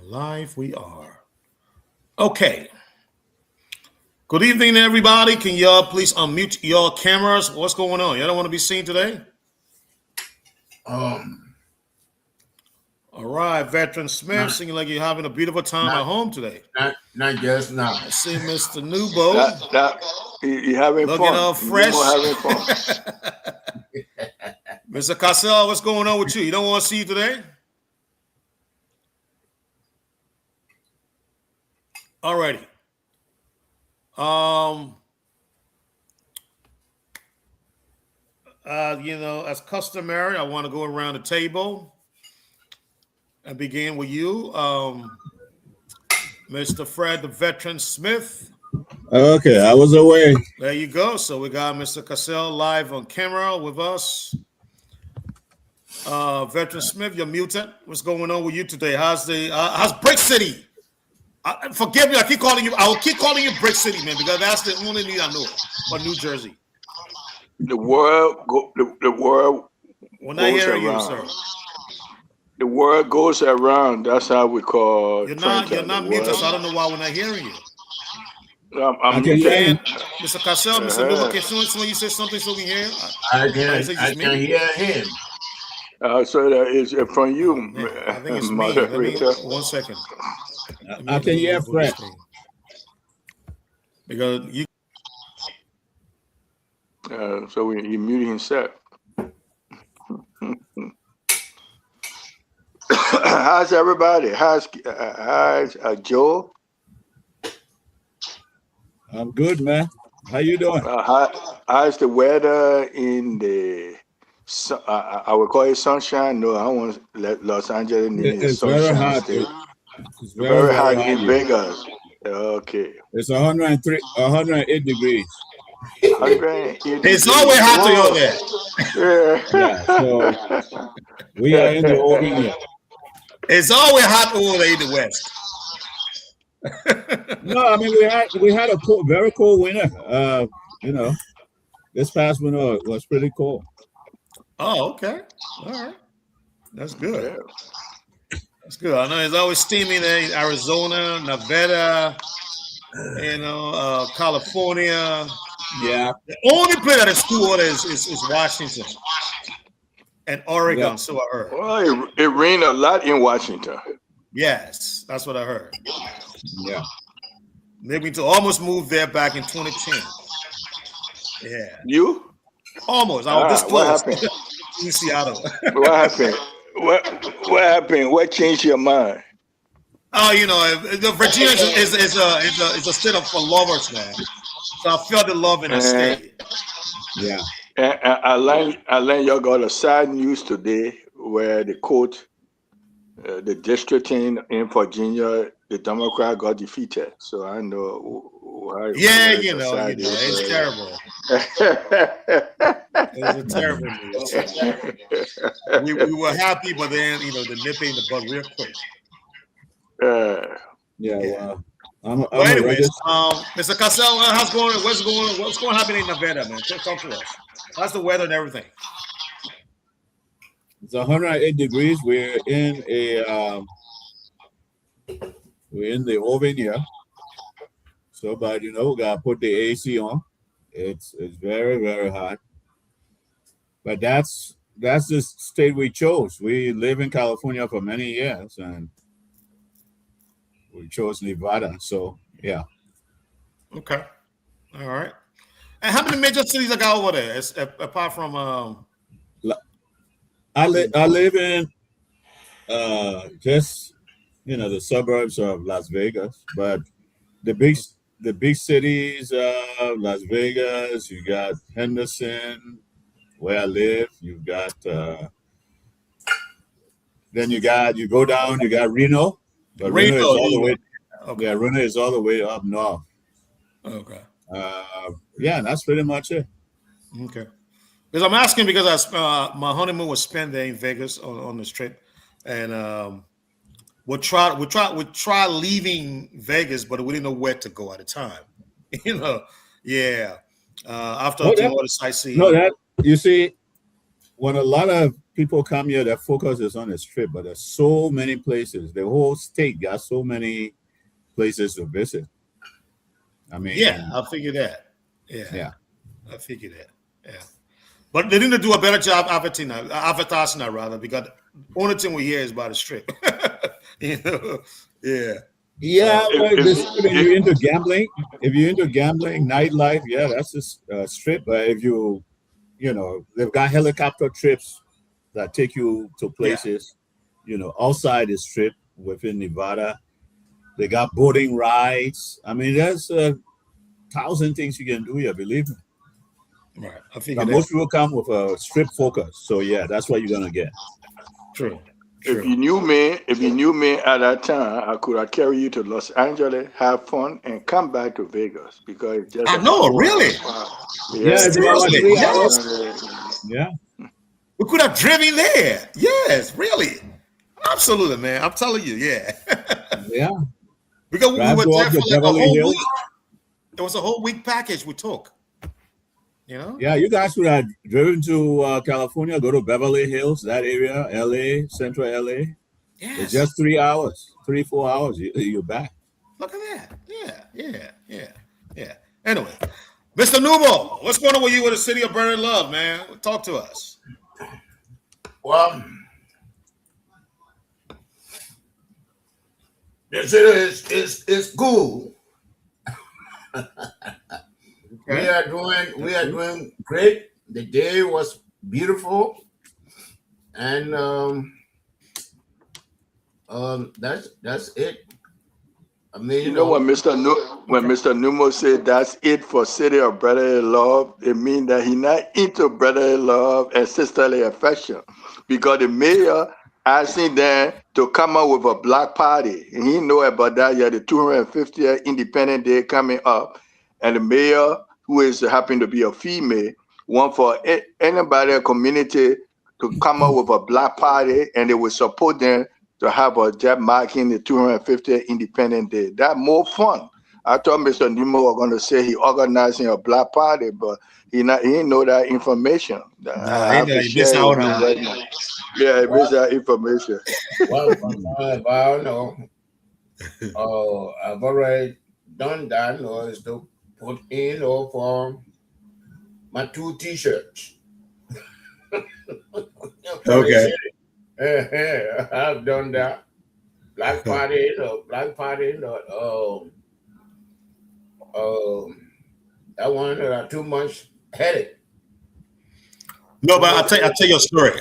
And live we are. Okay. Good evening, everybody. Can y'all please unmute your cameras? What's going on? Y'all don't want to be seen today? All right, Veteran Smith, seeming like you're having a beautiful time at home today. Not just now. I see Mr. Nubo. You having looking fun. all fresh. Having fun. Mr. Cassell, what's going on with you? You don't want to see you today? Alrighty. As customary, I want to go around the table and begin with you, Mr. Fred the Veteran Smith. Okay, I was away. There you go. So we got Mr. Cassell live on camera with us. Veteran Smith, you're muted. What's going on with you today? How's Brick City? Forgive me, I will keep calling you Brick City, man, because that's the only need I know for New Jersey. The world. We're not hearing you, sir. The world goes around. That's how we call. You're not muted, so I don't know why we're not hearing you. I'm muted. Mr. Cassell, Mr. Nubo, can someone you say something so we can hear? I can hear him. So that is from you. I think it's me. Let me 1 second. I can hear Fred. Because you. So he muted himself. How's everybody? How's Joe? I'm good, man. How you doing? How's the weather in the? I would call it sunshine. No, I want to let Los Angeles need it's sunshine. Very hot. State. It's very hot in Vegas. Okay. It's 108 degrees. It's always hot to you there. Yeah, so we are in the open. It's always hot over there in the West. No, I mean we had a very cold winter. This past winter was pretty cold. Oh, okay. All right. That's good. That's good. I know it's always steamy there in Arizona, Nevada, California. Yeah. The only place that is cool is Washington and Oregon, yeah. So I heard. Well, it rained a lot in Washington. Yes, that's what I heard. Yeah. Maybe to almost move there back in 2010. Yeah. You? Almost. I was this close. What happened? In Seattle. What happened? What happened? What changed your mind? Oh, the Virginia is a state of for lovers, man. So I felt the love in the state. Yeah. And I learned y'all got a sad news today where the court, the district in Virginia, the Democrat got defeated. So I know why. Yeah, it's terrible. It was a terrible news. We were happy, but then the nip in the bud real quick. Well, anyways, Mr. Cassell, what's going to happen in Nevada, man? Talk to us. How's the weather and everything? It's 108 degrees. We're in the oven here. So, but we gotta put the AC on. It's very, very hot. But that's the state we chose. We live in California for many years, and we chose Nevada. So, yeah. Okay. All right. And how many major cities I got over there? Apart from I live in just the suburbs of Las Vegas, but the big cities of Las Vegas, you got Henderson, where I live, you've got then you go down, you got Reno. But Reno is all the way. Okay. Yeah, Reno is all the way up north. Okay. That's pretty much it. Okay. Because I'm asking because my honeymoon was spent there in Vegas on this trip, and we try leaving Vegas, but we didn't know where to go at the time. After doing all the sightseeing. No, that you see, when a lot of people come here, their focus is on the strip, but there's so many places. The whole state got so many places to visit. I mean, Yeah, I figured that. yeah. I figured that. Yeah. But they need to do a better job advertising that rather, because the only thing we hear is about the strip. You know? Yeah. Yeah, but if- if you're into gambling, nightlife, yeah, that's just strip. But if you know, they've got helicopter trips that take you to places, you know, outside the strip within Nevada. They got boating rides. I mean, there's 1,000 things you can do here, believe me. Right. I Now, figured most that. people come with a strip focus. So yeah, that's what you're gonna get. True. If you knew me at that time, I could have carried you to Los Angeles, have fun, and come back to Vegas because it's just I know, really? Yeah, it's about Seriously, 3 yes. hours. Yeah. We could have driven there. Yes, really. Absolutely, man. I'm telling you, yeah. Yeah. Because we Drive were go there up for to like a Beverly whole Hills. week. It was a whole week package we took. You know? Yeah, you guys would have driven to California, go to Beverly Hills, that area, LA, Central LA. Yes. It's just 3 hours, 3-4 hours. You're back. Look at that. Yeah. Anyway, Mr. Nubo, what's going on with you with the city of Burning Love, man? Talk to us. Well, the city is cool. We are doing great. The day was beautiful, and that's it. I mean, You know when Mr. Numo said that's it for City of Brotherly Love, it means that he not into brotherly love and sisterly affection, because the mayor asking them to come up with a black party, and he know about that. Yeah, the 250th Independent Day coming up, and the mayor, who is happen to be a female, want for anybody in the community to come up with a black party, and they will support them to have a job marking the 250th Independent Day. That more fun. I thought Mr. Nemo was going to say he organizing a black party, but he didn't know that information. I have to share it with you right now. Yeah, he missed that information. well, no. I've already done that. No, is to put in for my 2 T-shirts. Okay. I've done that. Black party, that one too much headache. No, but I'll tell you a story.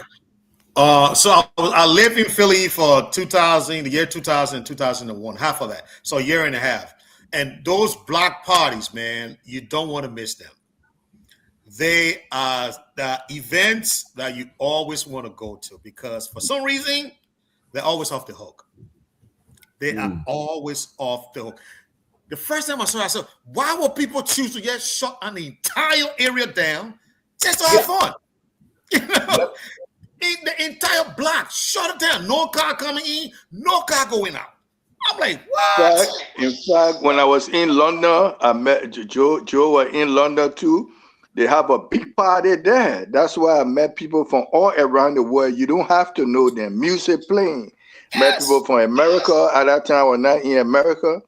So I lived in Philly for 2000, the year 2000, 2001, half of that. So a year and a half. And those block parties, man, you don't want to miss them. They are the events that you always want to go to, because for some reason, they're always off the hook. They are always off the hook. The first time I saw it, I said, why would people choose to just shut an entire area down just to have fun? You know, the entire block, shut it down. No car coming in, no car going out. I'm like, what? In fact, when I was in London, I met Joe was in London too. They have a big party there. That's why I met people from all around the world. You don't have to know them. Music playing. Yes. Met people from America. At that time, I was not in America.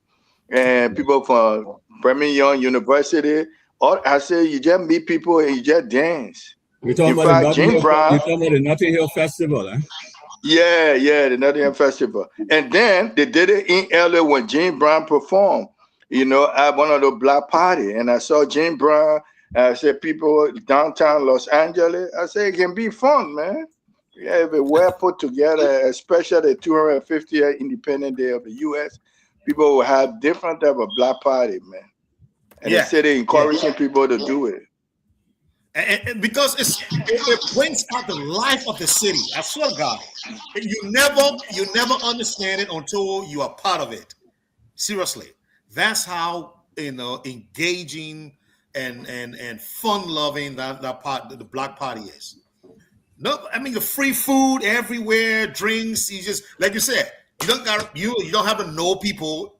And people from Birmingham Young University. I say you just meet people and you just dance. You're talking In about fact, the Jim Brown. You're talking about the Notting Hill Festival, huh? Yeah, the Nottingham Festival. And then they did it in LA when Jim Brown performed, at one of the black party. And I saw Jim Brown. I said, people downtown Los Angeles. I said, it can be fun, man. Yeah, if it well put together, especially the 250th Independent Day of the U.S., people will have different type of black party, man. And the city encouraging people to do it. And because it brings out the life of the city. I swear to God, you never understand it until you are part of it. Seriously, that's how engaging and fun loving that part the Black Party is. No, I mean the free food everywhere, drinks. You just like you said, you don't have to know people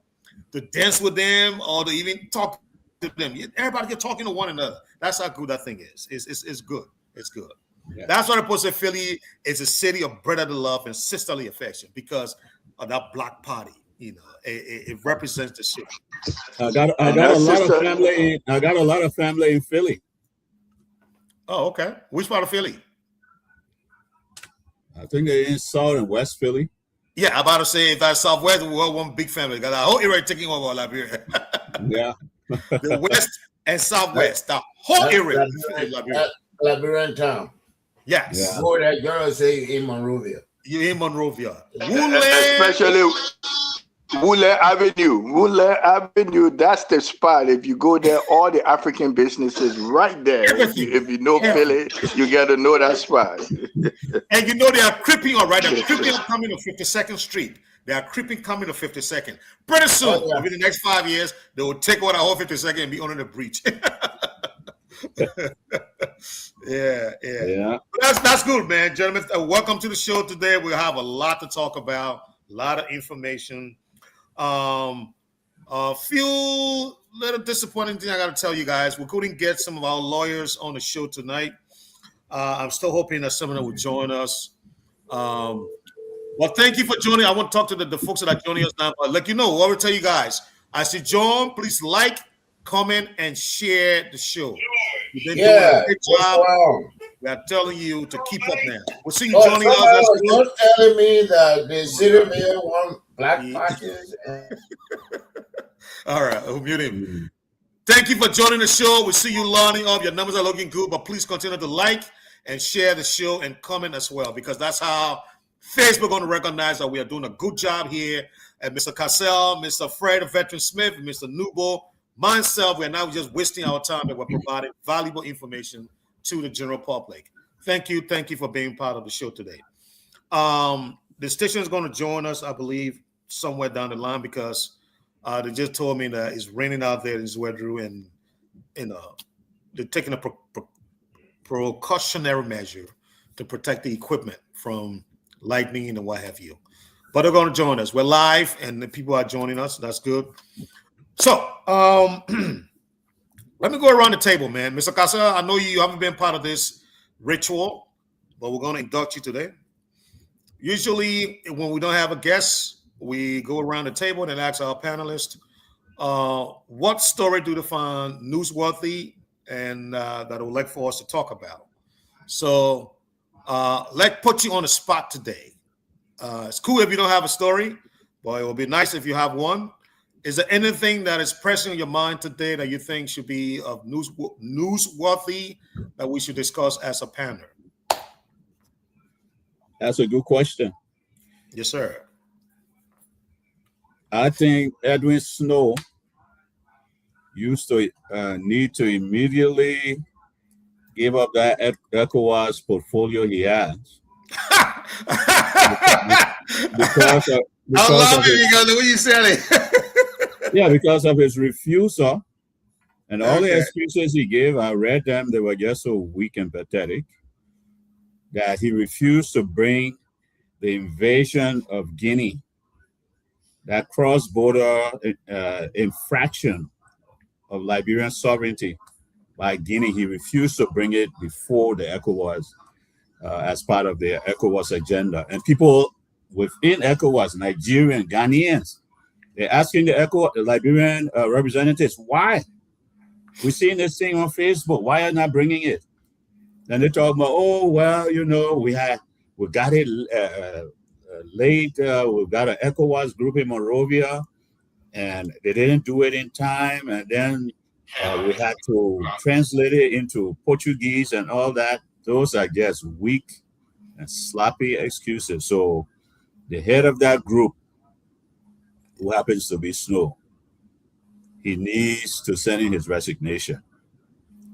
to dance with them or to even talk to them. Everybody get talking to one another. That's how good that thing is. It's good. It's good. Yeah. That's why the Port of Philly is a city of brotherly love and sisterly affection because of that block party. You know, it represents the city. I got And a that lot of sister, family. I got a lot of family in Philly. Oh, okay. Which part of Philly? I think they're in South and West Philly. Yeah, I'm about to say if that's Southwest, we're all one big family. Because I whole area taking over Liberia. Yeah. The West and Southwest, the whole area is Liberia. Liberian town. Yes. Yeah. Go that girl say in Monrovia. You're in Monrovia. especially Woodland Avenue, that's the spot. If you go there, all the African businesses right there. If you know Philly, you got to know that spot. And you know they are creeping all right. They're creeping coming to 52nd Street. They are creeping coming to 52nd. Pretty soon, within the next 5 years, they will take over the whole 52nd and be under the breach. Yeah. That's good, man. Gentlemen, welcome to the show today. We have a lot to talk about, a lot of information. A few little disappointing thing I got to tell you guys. We couldn't get some of our lawyers on the show tonight. I'm still hoping that some of them will join us. Well, thank you for joining. I want to talk to the folks that are joining us now. But let you know, I will tell you guys. I see John. Please like, comment, and share the show. You've been doing a great job. We are telling you to keep up now. We'll see you joining us. You're telling me that the city mayor want black patches. All right, I'll mute him. Thank you for joining the show. We see you lining up. Your numbers are looking good, but please continue to like and share the show and comment as well, because that's how Facebook going to recognize that we are doing a good job here. And Mr. Cassell, Mr. Fred, Veteran Smith, Mr. Nubo, myself, we're now just wasting our time and we're providing valuable information to the general public. Thank you for being part of the show today. The station is going to join us, I believe, somewhere down the line, because they just told me that it's raining out there in Zwedru, and they're taking a precautionary measure to protect the equipment from lightning and what have you. But they're going to join us. We're live, and the people are joining us. That's good. So, let me go around the table, man. Mr. Casa, I know you haven't been part of this ritual, but we're going to induct you today. Usually, when we don't have a guest, we go around the table and ask our panelists, what story do they find newsworthy and that they would like for us to talk about? So, let's put you on the spot today. It's cool if you don't have a story, but it would be nice if you have one. Is there anything that is pressing on your mind today that you think should be of newsworthy that we should discuss as a panel? That's a good question. Yes, sir. I think Edwin Snow used to need to immediately give up that ECOWAS portfolio he has. because I love it because the way you said it. Yeah, because of his refusal and all the excuses he gave. I read them; they were just so weak and pathetic that he refused to bring the invasion of Guinea, that cross-border infraction of Liberian sovereignty by Guinea. He refused to bring it before the ECOWAS as part of the ECOWAS agenda. And people within ECOWAS, Nigerian, Ghanaians, they're asking the Liberian representatives, why? We're seeing this thing on Facebook. Why are you not bringing it? And they talk about, oh, well, you know, we got it late. We've got an ECOWAS group in Monrovia, and they didn't do it in time. And then we had to translate it into Portuguese and all that. Those are just weak and sloppy excuses. So the head of that group, who happens to be Snow, he needs to send in his resignation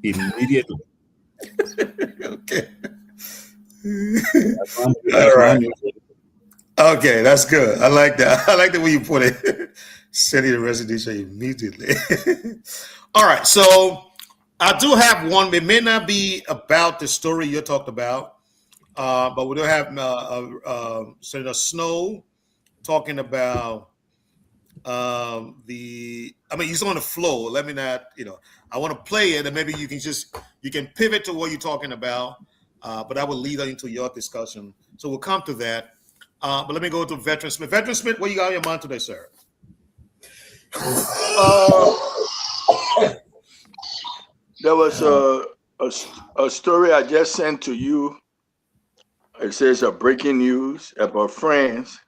immediately. Okay. All right. Okay, that's good. I like that. I like the way you put it. Sending the resignation immediately. All right. So I do have one. It may not be about the story you talked about, but we do have Senator Snow talking about he's on the flow. Let me not, I want to play it, and maybe you can pivot to what you're talking about. but that will lead into your discussion. So we'll come to that. But let me go to Veteran Smith. Veteran Smith, what you got on your mind today, sir? There was a story I just sent to you. It says a breaking news about France.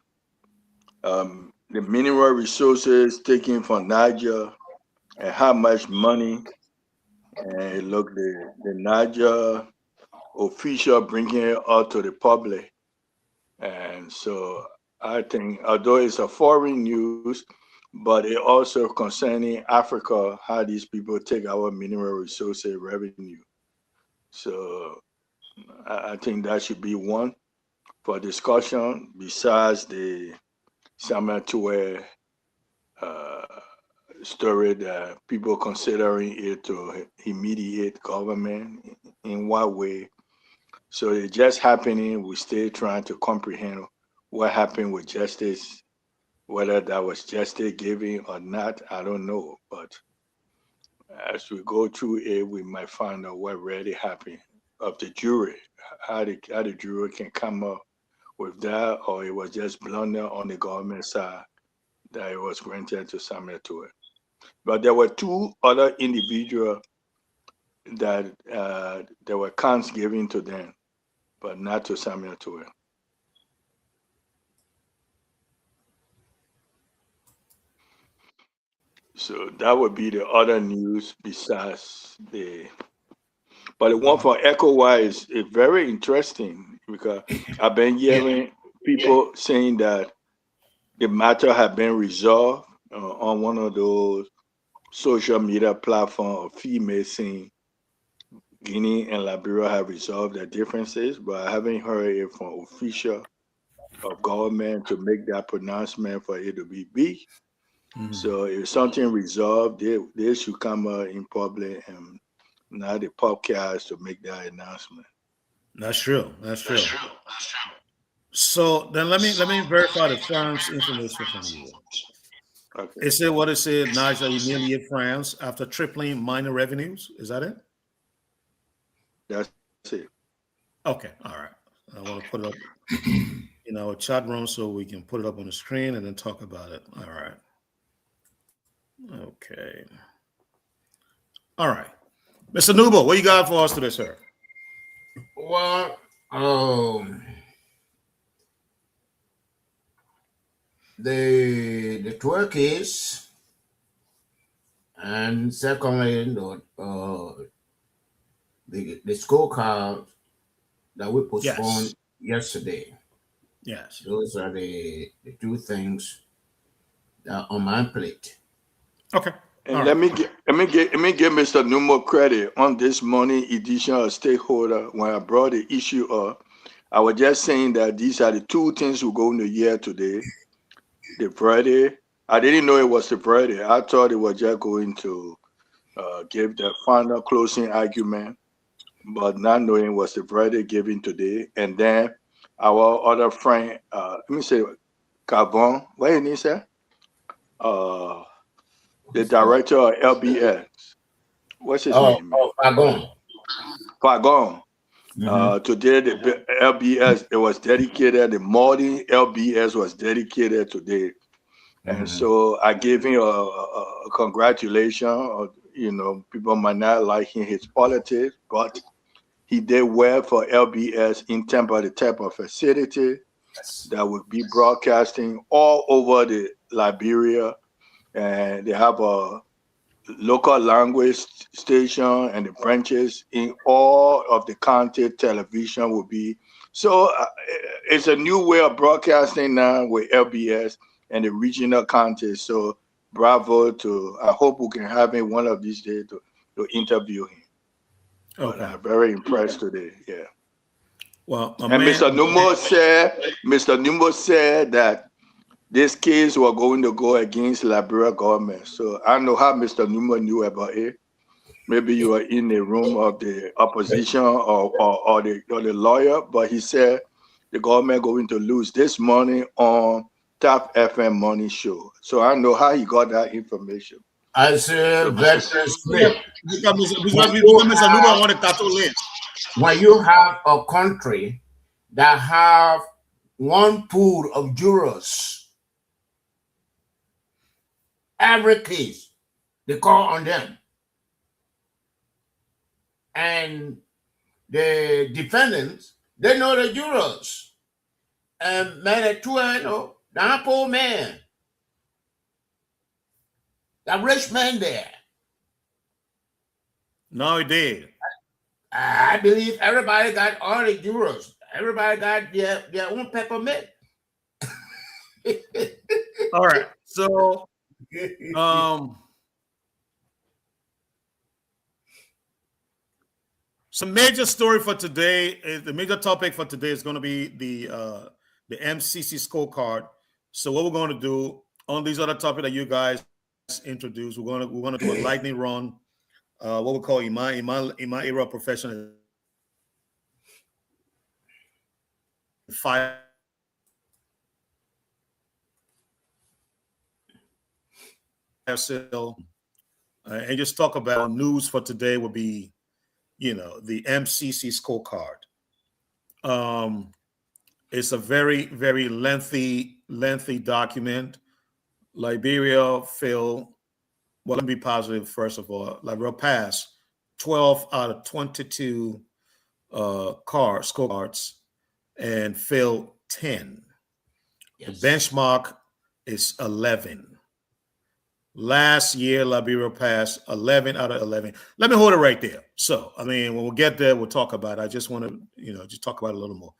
The mineral resources taken from Niger and how much money. And look, the Niger official bringing it out to the public. And so I think, although it's a foreign news, but it also concerning Africa, how these people take our mineral resources revenue. So I think that should be one for discussion besides the Samuel Toure story that people considering it to immediate government in what way. So it's just happening. We're still trying to comprehend what happened with justice, whether that was justice given or not, I don't know. But as we go through it, we might find out what really happened of the jury, how the jury can come up with that, or it was just blunder on the government side that it was granted to Samuel Toure. But there were two other individuals that there were counts given to them, but not to Samuel Toure. So that would be the other news besides but the one for ECOWAS is very interesting because I've been hearing people saying that the matter had been resolved on one of those social media platforms of females saying Guinea and Liberia have resolved their differences, but I haven't heard it from official of government to make that pronouncement for it to be big. Mm-hmm. So if something resolved, they should come out in public and not the podcast to make that announcement. That's true. So then let me verify the France information from you. Okay. It said what it said, Niger humiliated France after tripling minor revenues. Is that it? That's it. Okay. All right. I want to put it up in our chat room so we can put it up on the screen and then talk about it. All right. Okay. All right. Mr. Nubo, what you got for us today, sir? Well, the twerk is, and secondly, the scorecard that we postponed yesterday. Yes. Those are the two things that are on my plate. Okay. And let me give Mr. Numo credit on this morning edition of Stakeholder. When I brought the issue up, I was just saying that these are the two things we're going to hear today. The Friday, I didn't know it was the Friday. I thought it was just going to give the final closing argument, but not knowing it was the Friday given today. And then our other friend, let me say, Cavon, what did he say? The director of LBS. What's his name? Fagon. Fagon. Today, the LBS, it was dedicated, the modern LBS was dedicated today. And so I gave him a congratulation. People might not like his politics, but he did well for LBS in terms of the type of facility that would be broadcasting all over the Liberia. And they have a local language station, and the branches in all of the county television will be. So it's a new way of broadcasting now with LBS and the regional counties. So bravo I hope we can have him one of these days to interview him. Okay. But I'm very impressed today. Yeah. Well, Mr. Numo said that this case was going to go against Liberia government. So I don't know how Mr. Numo knew about it. Maybe you were in the room of the opposition or the lawyer, but he said the government going to lose this money on Tap FM Money Show. So I don't know how he got that information. I said Veteran Smith. Because Mr. Numo wanted Tato list. when you have a country that have one pool of jurors, every case they call on them, and the defendants, they know the jurors, and man, that poor man, that rich man there. No, he did. I believe everybody got all the jurors. Everybody got their own peppermint. All right. So some major story for today is the major topic for today is going to be the MCC scorecard. So what we're going to do on these other topics that you guys introduced, we're going to do a lightning run. What we call in my era of professional, 5 and just talk about news for today will be, the MCC scorecard. It's a very, very lengthy document. Liberia failed. Well, let me be positive first of all. Liberia passed 12 out of 22 scorecards and failed 10. Yes. The benchmark is 11. Last year, Liberia passed 11 out of 11. Let me hold it right there. So, I mean, when we get there, we'll talk about it. I just want to, just talk about it a little more.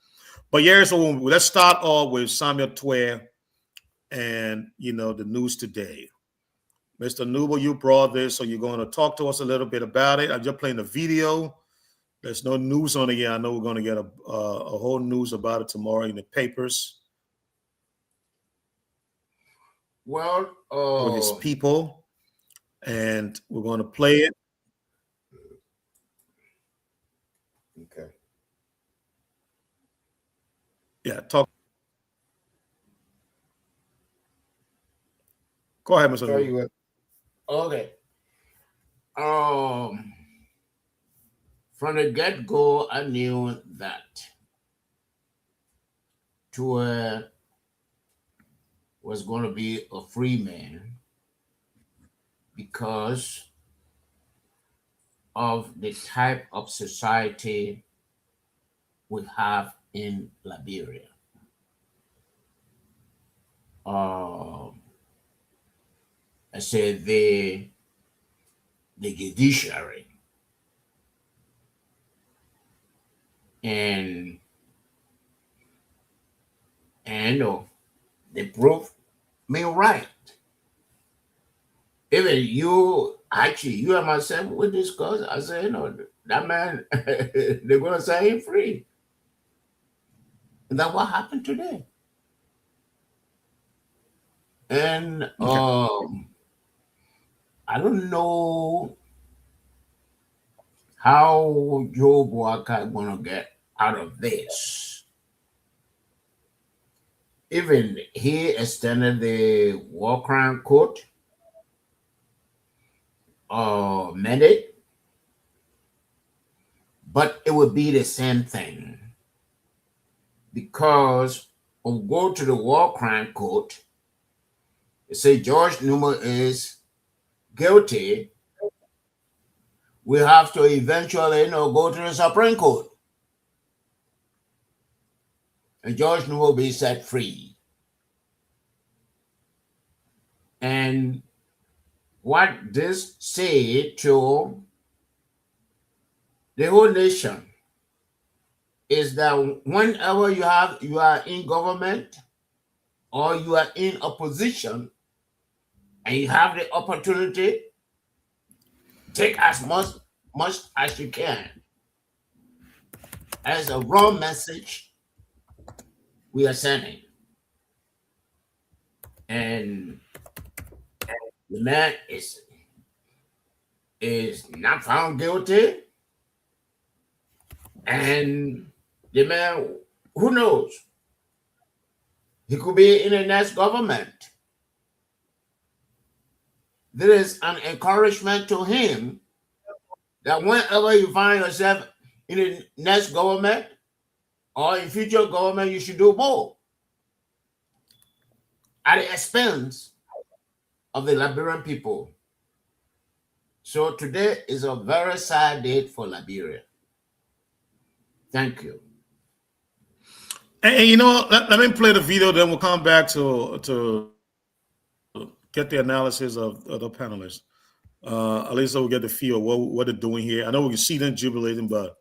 But yeah, so let's start off with Samuel Twe and, the news today. Mr. Nubo, you brought this, so you're going to talk to us a little bit about it. I'm just playing the video. There's no news on it yet. I know we're going to get a whole news about it tomorrow in the papers. Well, with his people, and we're going to play it. Okay. Yeah, talk. Go ahead, Mr. Nubo. Okay. From the get-go, I knew that Twe was going to be a free man because of the type of society we have in Liberia. I said the judiciary and they proved me right. Even you and myself, we discussed. I said, that man, they're going to set him free. And that's what happened today. And I don't know how Joe Boakai is going to get out of this. Even he extended the war crime court mandate, but it would be the same thing because we'll go to the war crime court, say George Numa is guilty, we have to eventually go to the Supreme Court. And George Numa will be set free. And what this say to the whole nation is that whenever you are in government or you are in opposition and you have the opportunity, take as much as you can. As a raw message we are sending. And the man is not found guilty. And the man, who knows? He could be in the next government. There is an encouragement to him that whenever you find yourself in the next government or in future government, you should do more at the expense of the Liberian people. So today is a very sad day for Liberia. Thank you. And you know, let me play the video, then we'll come back to get the analysis of the panelists. At least we'll get the feel of what they're doing here. I know we can see them jubilating, but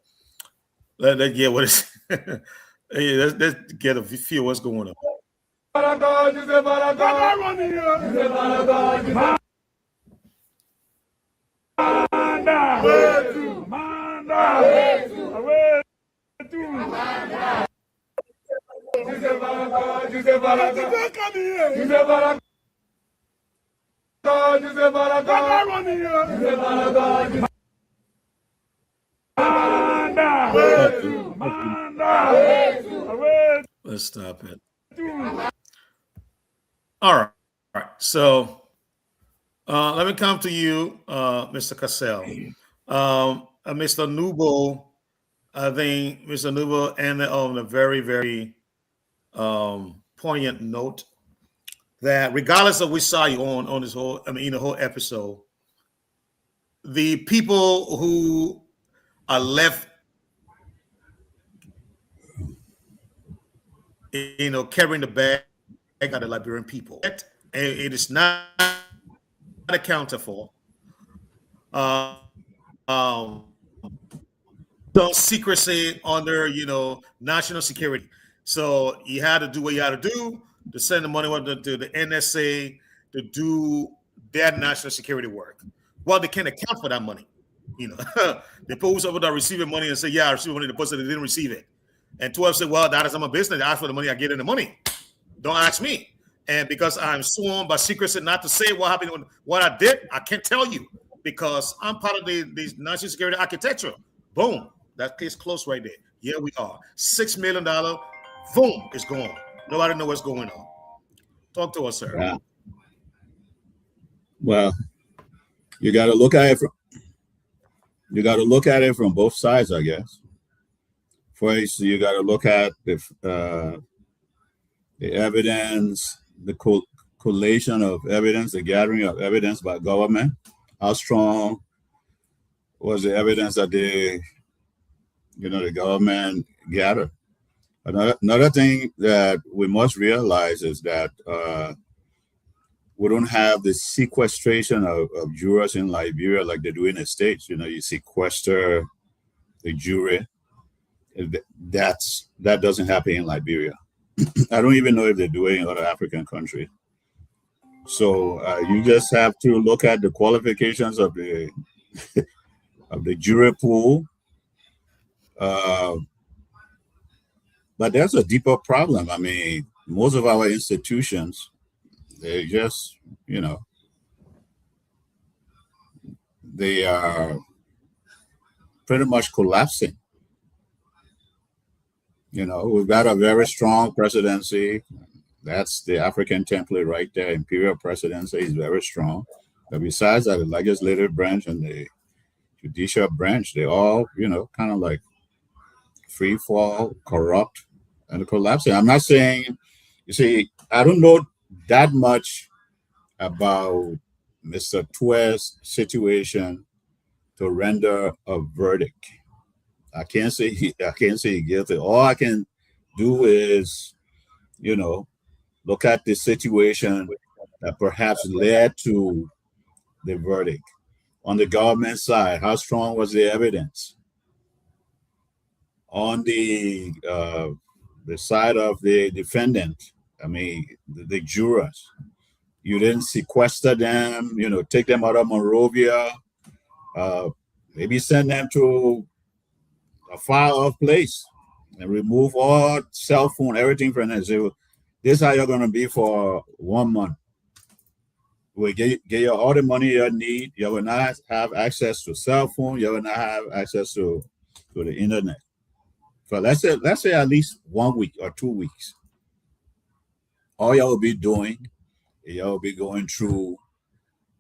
let's get what is. Hey, let's get a feel what's going on. Let's stop it. All right. So let me come to you, Mr. Cassell. Mr. Nubo, I think Mr. Nubo ended on a very, very poignant note that regardless of which side you're on this whole, the whole episode, the people who are left, carrying the bag are the Liberian people. It is not accounted for. Some secrecy under, national security. So you had to do what you had to do to send the money to the NSA to do their national security work. Well, they can't account for that money. They post over there receiving money and say, yeah, I received money. The person they didn't receive it. And 12 said, well, that is my business. I ask for the money, I get in the money. Don't ask me. And because I'm sworn by secrecy not to say what happened, what I did, I can't tell you because I'm part of the national security architecture. Boom. That case closed right there. Here we are. $6 million. Boom. It's gone. Nobody knows what's going on. Talk to us, sir. Yeah. Well, you got to look at it from both sides, I guess. First, you got to look at the evidence, the collation of evidence, the gathering of evidence by government. How strong was the evidence that the government gathered? Another thing that we must realize is that we don't have the sequestration of jurors in Liberia like they do in the States. You sequester the jury. That doesn't happen in Liberia. I don't even know if they do it in other African countries. So you just have to look at the qualifications of the of the jury pool. But there's a deeper problem. I mean, most of our institutions, they just, they are pretty much collapsing. We've got a very strong presidency. That's the African template right there. Imperial presidency is very strong. But besides that, the legislative branch and the judicial branch, they all, kind of like free fall, corrupt, and collapsing. I'm not saying, I don't know that much about Mr. Tue's situation to render a verdict. I can't say he's guilty. All I can do is, look at the situation that perhaps led to the verdict. On the government side, how strong was the evidence? On the side of the defendant, the jurors, you didn't sequester them, take them out of Monrovia, maybe send them to a far-off place and remove all cell phone, everything from them. So this is how you're going to be for 1 month. We get you all the money you need. You will not have access to cell phone. You will not have access to the internet. So let's say at least 1 week or 2 weeks. All you will be doing, you will be going through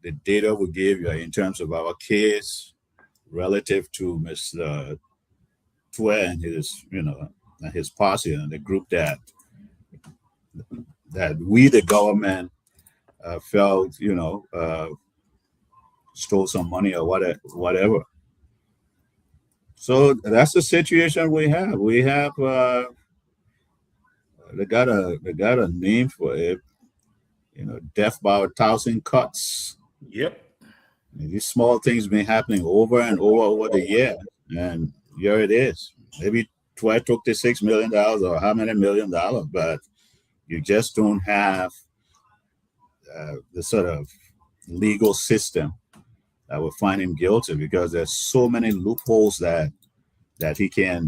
the data we gave you in terms of our case relative to Mr. Twe and his, and his posse and the group that we, the government, felt, stole some money or whatever. So that's the situation we have. We have they got a name for it, death by 1,000 cuts. Yep. And these small things been happening over and over the year, and here it is. Maybe Twe took the $6 million or how many $1 million, but you just don't have the sort of legal system that will find him guilty, because there's so many loopholes that he can,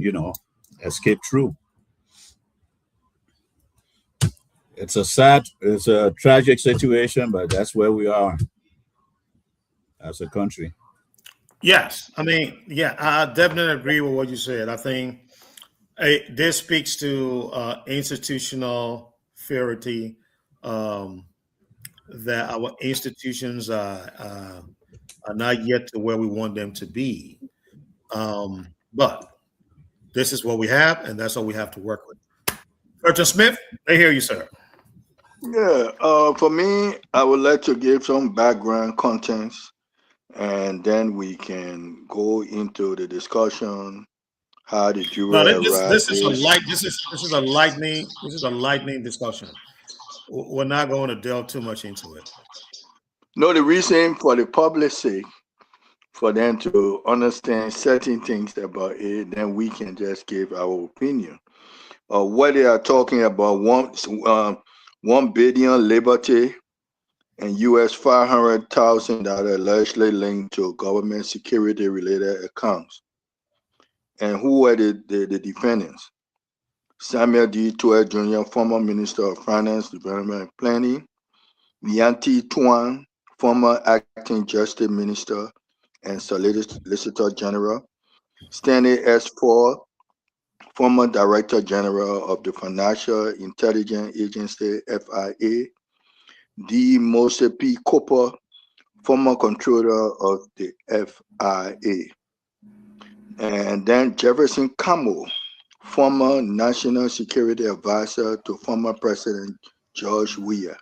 escape through. It's a tragic situation, but that's where we are as a country. Yes, I mean, yeah, I definitely agree with what you said. I think this speaks to institutional fairity, that our institutions are not yet to where we want them to be. But this is what we have, and that's what we have to work with. Curtin Smith, I hear you, sir. Yeah, for me, I would like to give some background contents, and then we can go into the discussion. How the jury No, arrived. this is a lightning discussion. We're not going to delve too much into it. No, the reason for the public's sake, for them to understand certain things about it, then we can just give our opinion. What they are talking about, 1 billion liberty and US $500,000 allegedly linked to government security related accounts. And who were the defendants? Samuel D. Twe Jr., former Minister of Finance, Development and Planning; Yanti Tuan, former Acting Justice Minister and Solicitor General; Stanley S. Ford, former Director General of the Financial Intelligence Agency, FIA; D. Mose P. Cooper, former Controller of the FIA; and then Jefferson Camo, former National Security Advisor to former President George Weah.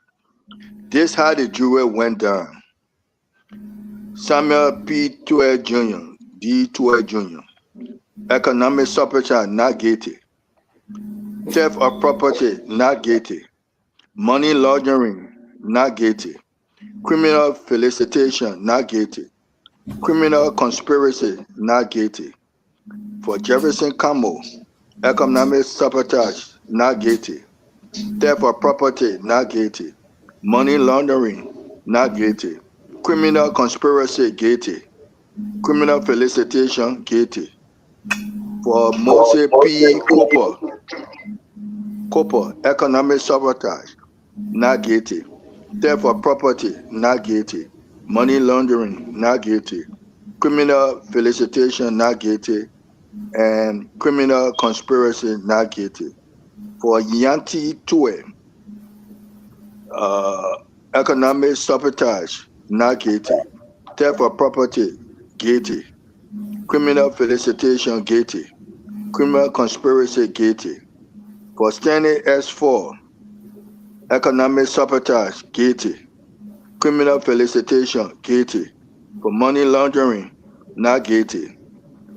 This how the jury went down. Samuel P. Twe Jr., D. Twe Jr., economic sabotage, not guilty; theft of property, not guilty; money laundering, not guilty; criminal felicitation, not guilty; criminal conspiracy, not guilty. For Jefferson Camo, economic sabotage, not guilty; theft of property, not guilty; money laundering, not guilty; criminal conspiracy, guilty; criminal felicitation, guilty. For Mose P. Cooper, economic sabotage, not guilty; theft of property, not guilty; money laundering, not guilty; criminal felicitation, not guilty; and criminal conspiracy, not guilty. For Yanti Twe, economic sabotage, not guilty; theft of property, guilty; criminal felicitation, guilty; criminal conspiracy, guilty. For Stanley S. Ford, economic sabotage, guilty; criminal felicitation, guilty; for money laundering, not guilty.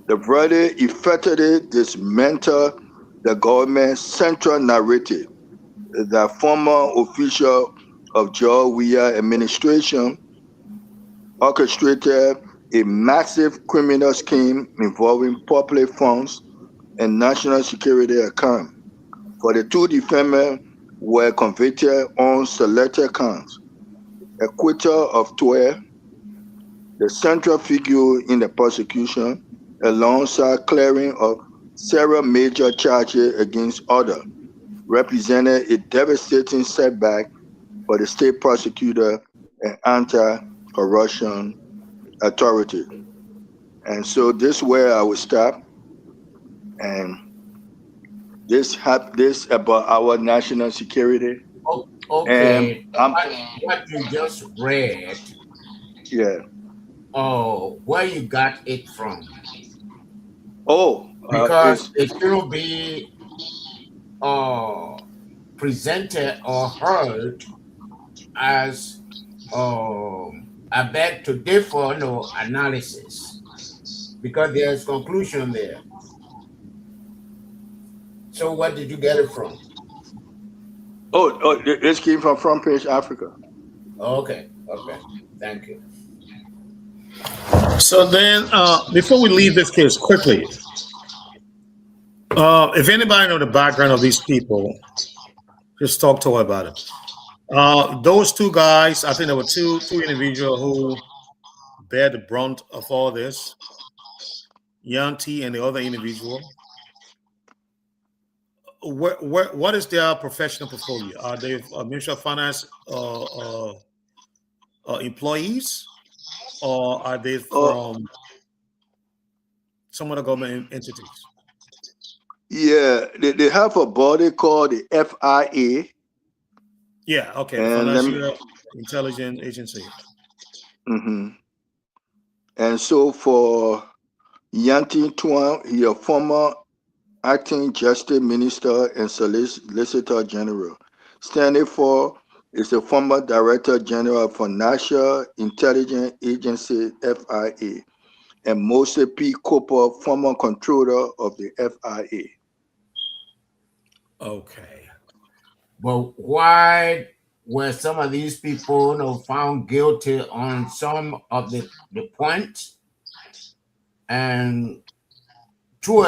The verdict effectively dismantled the government's central narrative that former official of George Weah administration orchestrated a massive criminal scheme involving public funds and national security account. For the two defendants were convicted on selected counts. Acquittal of Twe, the central figure in the prosecution, alongside clearing of several major charges against others, represented a devastating setback for the state prosecutor and anti-corruption authority. And so this is where I will stop. And this about our national security. Okay. And what you just read, yeah. where you got it from? Oh, because it shouldn't be presented or heard as I beg to differ no analysis, because there's conclusion there. So what did you get it from? This came from Front Page Africa. Okay, thank you. So then, before we leave this case quickly, if anybody know the background of these people, just talk to her about it. Those two guys, I think there were two individuals who bear the brunt of all this. Yanti and the other individual. What is their professional portfolio? Are they Ministry of Finance employees, or are they from some other government entities? Yeah, they have a body called the FIA. Yeah, okay, Financial Intelligence Agency. Mm-hmm. And so for Yanti Tuan, he a former acting justice minister and solicitor general. Standing for is the former director general for National Intelligence Agency (FIA), and Moses P. Cooper, former controller of the FIA. Okay. But why were some of these people found guilty on some of the points, and Tue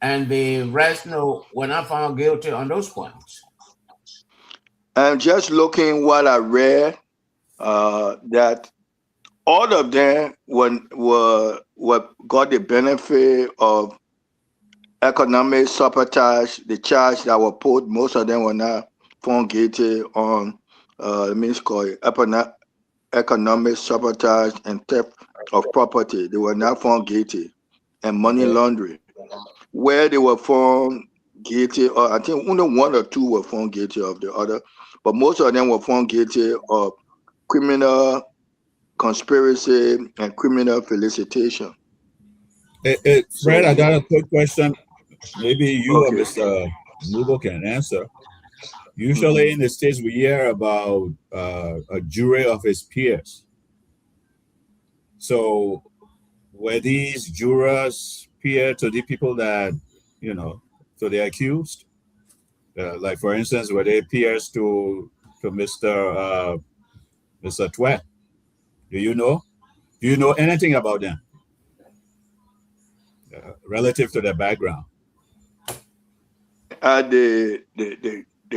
and the rest were not found guilty on those points? I'm just looking what I read, that all of them were got the benefit of economic sabotage, the charge that were put. Most of them were not found guilty on economic sabotage and theft of property. They were not found guilty, and money laundering. Where they were found guilty, or I think only one or two were found guilty of the other, but most of them were found guilty of criminal conspiracy and criminal felicitation. Fred, I got a quick question. Maybe you or Mr. Nubo can answer. Usually in the States, we hear about a jury of his peers. So were these jurors peer to the people that, to the accused? Like, for instance, were they peers to Mr. Twe? Do you know? Do you know anything about them relative to their background? The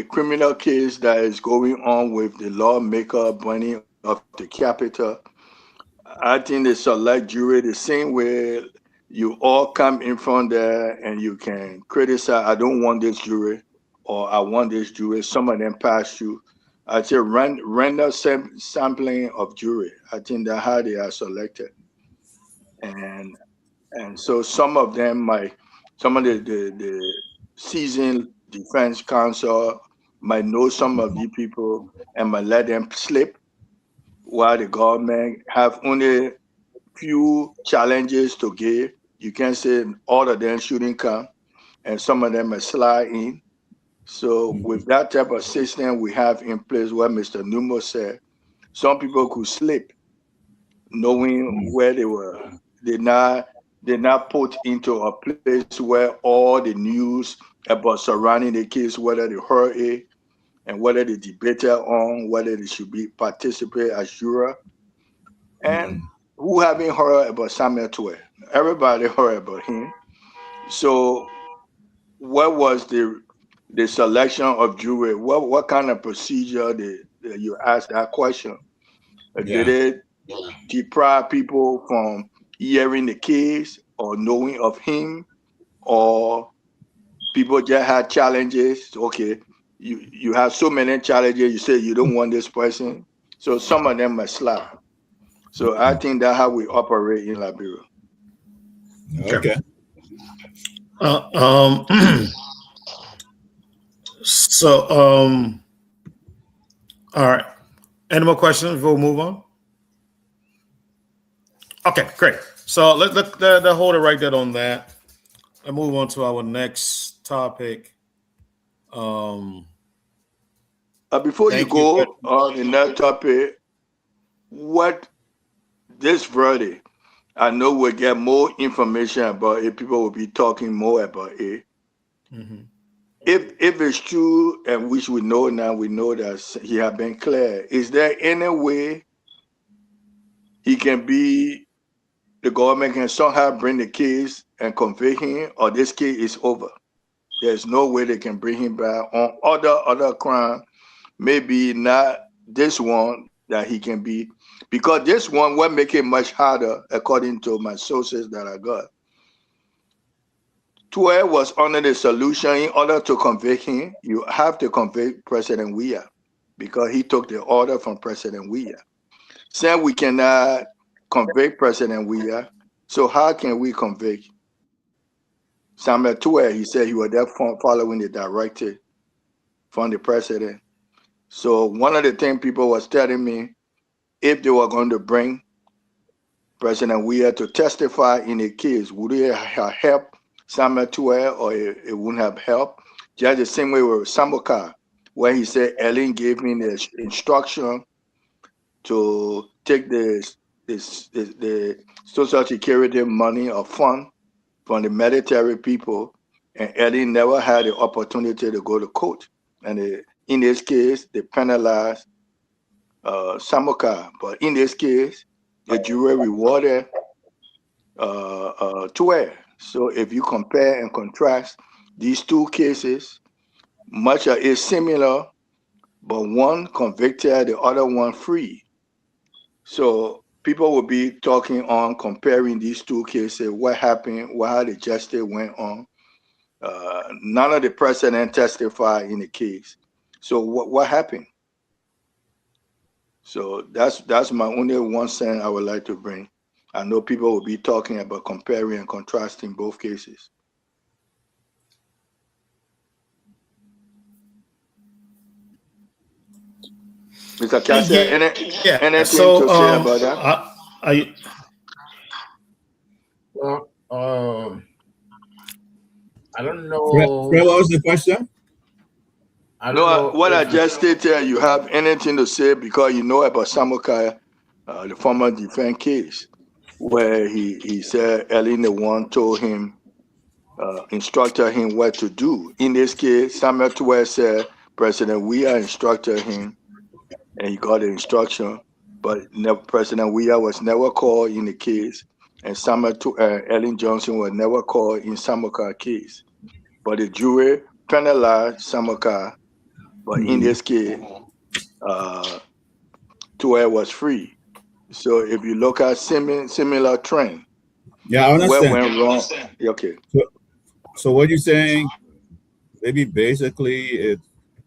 criminal case that is going on with the lawmaker burning of the Capitol, I think they select jury the same way you all come in front there and you can criticize, I don't want this jury, or I want this jury. Some of them pass you. I say random sampling of jury. I think that's how they are selected. And so some of them some of the seasoned defense counsel might know some of these people and might let them slip, while the government have only few challenges to give. You can't say all of them shouldn't come, and some of them might slide in. So with that type of system we have in place, what Mr. Numo said, some people could slip, knowing where they were. They're not put into a place where all the news about surrounding the case, whether they heard it and whether they debated on whether they should participate as juror. And who haven't heard about Samuel Twe? Everybody heard about him. So what was the selection of jury? What kind of procedure did you ask that question? Did it deprive people from hearing the case or knowing of him, or people just had challenges? Okay, you have so many challenges, you say you don't want this person, so some of them must slide. So I think that's how we operate in Liberia. Okay. All right. Any more questions before we move on? Okay, great. So let hold it right there on that. And move on to our next topic. Before you Thank you. go on the next topic, what this Friday, I know we'll get more information about it. People will be talking more about it. Mhm. If it's true, and which we know now, we know that he has been clear. Is there any way he can be, the government can somehow bring the case and convict him, or this case is over? There's no way they can bring him back on other crime. Maybe not this one that he can be, because this one will make it much harder, according to my sources that I got. 12 was under the solution. In order to convict him, you have to convict President Weah, because he took the order from President Weah. Saying we cannot convict President Weah, so how can we convict Samuel 12? He said he was there following the directive from the president. So one of the things people was telling me, if they were going to bring President Weah to testify in a case, would it have helped Samuel 12, or it wouldn't have helped? Just the same way with Samoka, where he said Ellen gave me the instruction to take the Social Security money or fund from the military people, and Ellen never had the opportunity to go to court. And in this case, they penalized Samoka, but in this case, the jury rewarded 12. So if you compare and contrast these two cases, much is similar, but one convicted, the other one free. So people will be talking on comparing these two cases, what happened, how the justice went on. None of the president testified in the case. So what happened? So that's my only one cent I would like to bring. I know people will be talking about comparing and contrasting both cases. Mr. Cassia, anything So to say about that? Well, I don't Fred, know. what was the question? I don't know What I just stated, you have anything to say, because you know about Samokai, the former defense case, where he said Ellen the one told him, instructed him what to do. In this case, Samuel 12 said President Weah instructed him, and he got the instruction, but President Weah was never called in the case, and Ellen Johnson was never called in Samokai case. But the jury penalized Samokai, but in this case, 12 was free. So if you look at similar trend, Yeah, I what understand. went wrong? Okay. So what you're saying, maybe basically it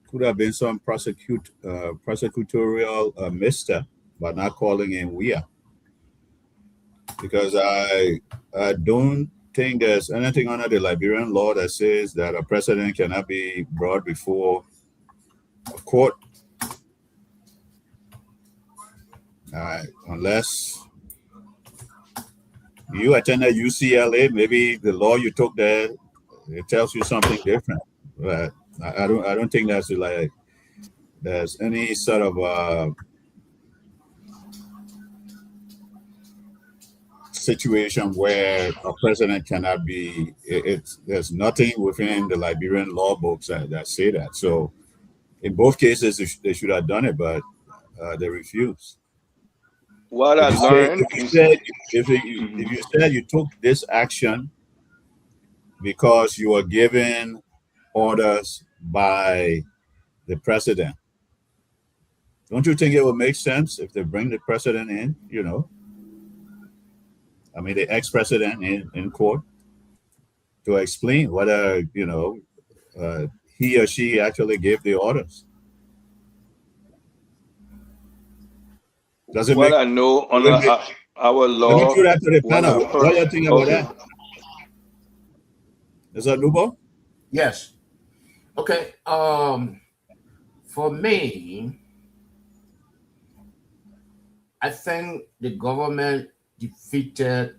could have been some prosecutorial misstep by not calling in Weah, because I don't think there's anything under the Liberian law that says that a president cannot be brought before a court unless you attended UCLA. Maybe the law you took there, it tells you something different. But I don't think that's like there's any sort of situation where a president cannot be. There's nothing within the Liberian law books that say that. So in both cases, they should have done it, but they refused. What I learned If you said you took this action because you were given orders by the president, don't you think it would make sense if they bring the president in? I mean, the ex-president in court to explain whether he or she actually gave the orders. Does it what make? I know on our Let me law. throw that to the When I panel. heard, What do you think about okay. that? Is that Nubo? Yes. Okay. For me, I think the government defeated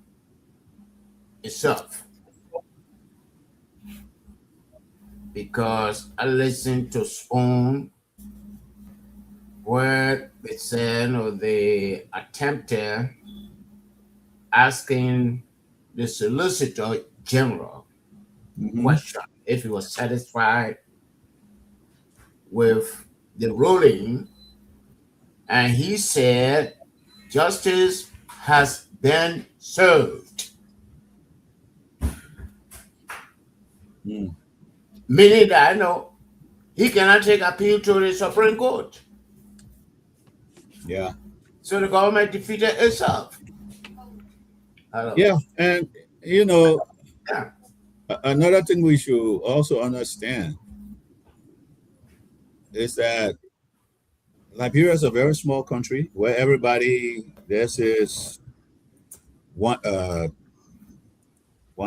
itself. Because I listened to Spoon where they said, or they attempted asking the Solicitor General question if he was satisfied with the ruling, and he said justice has been served. Meaning that I know he cannot take appeal to the Supreme Court. Yeah. So the government defeated itself. Yeah, and you know, Yeah. another thing we should also understand is that Liberia is a very small country where everybody this is one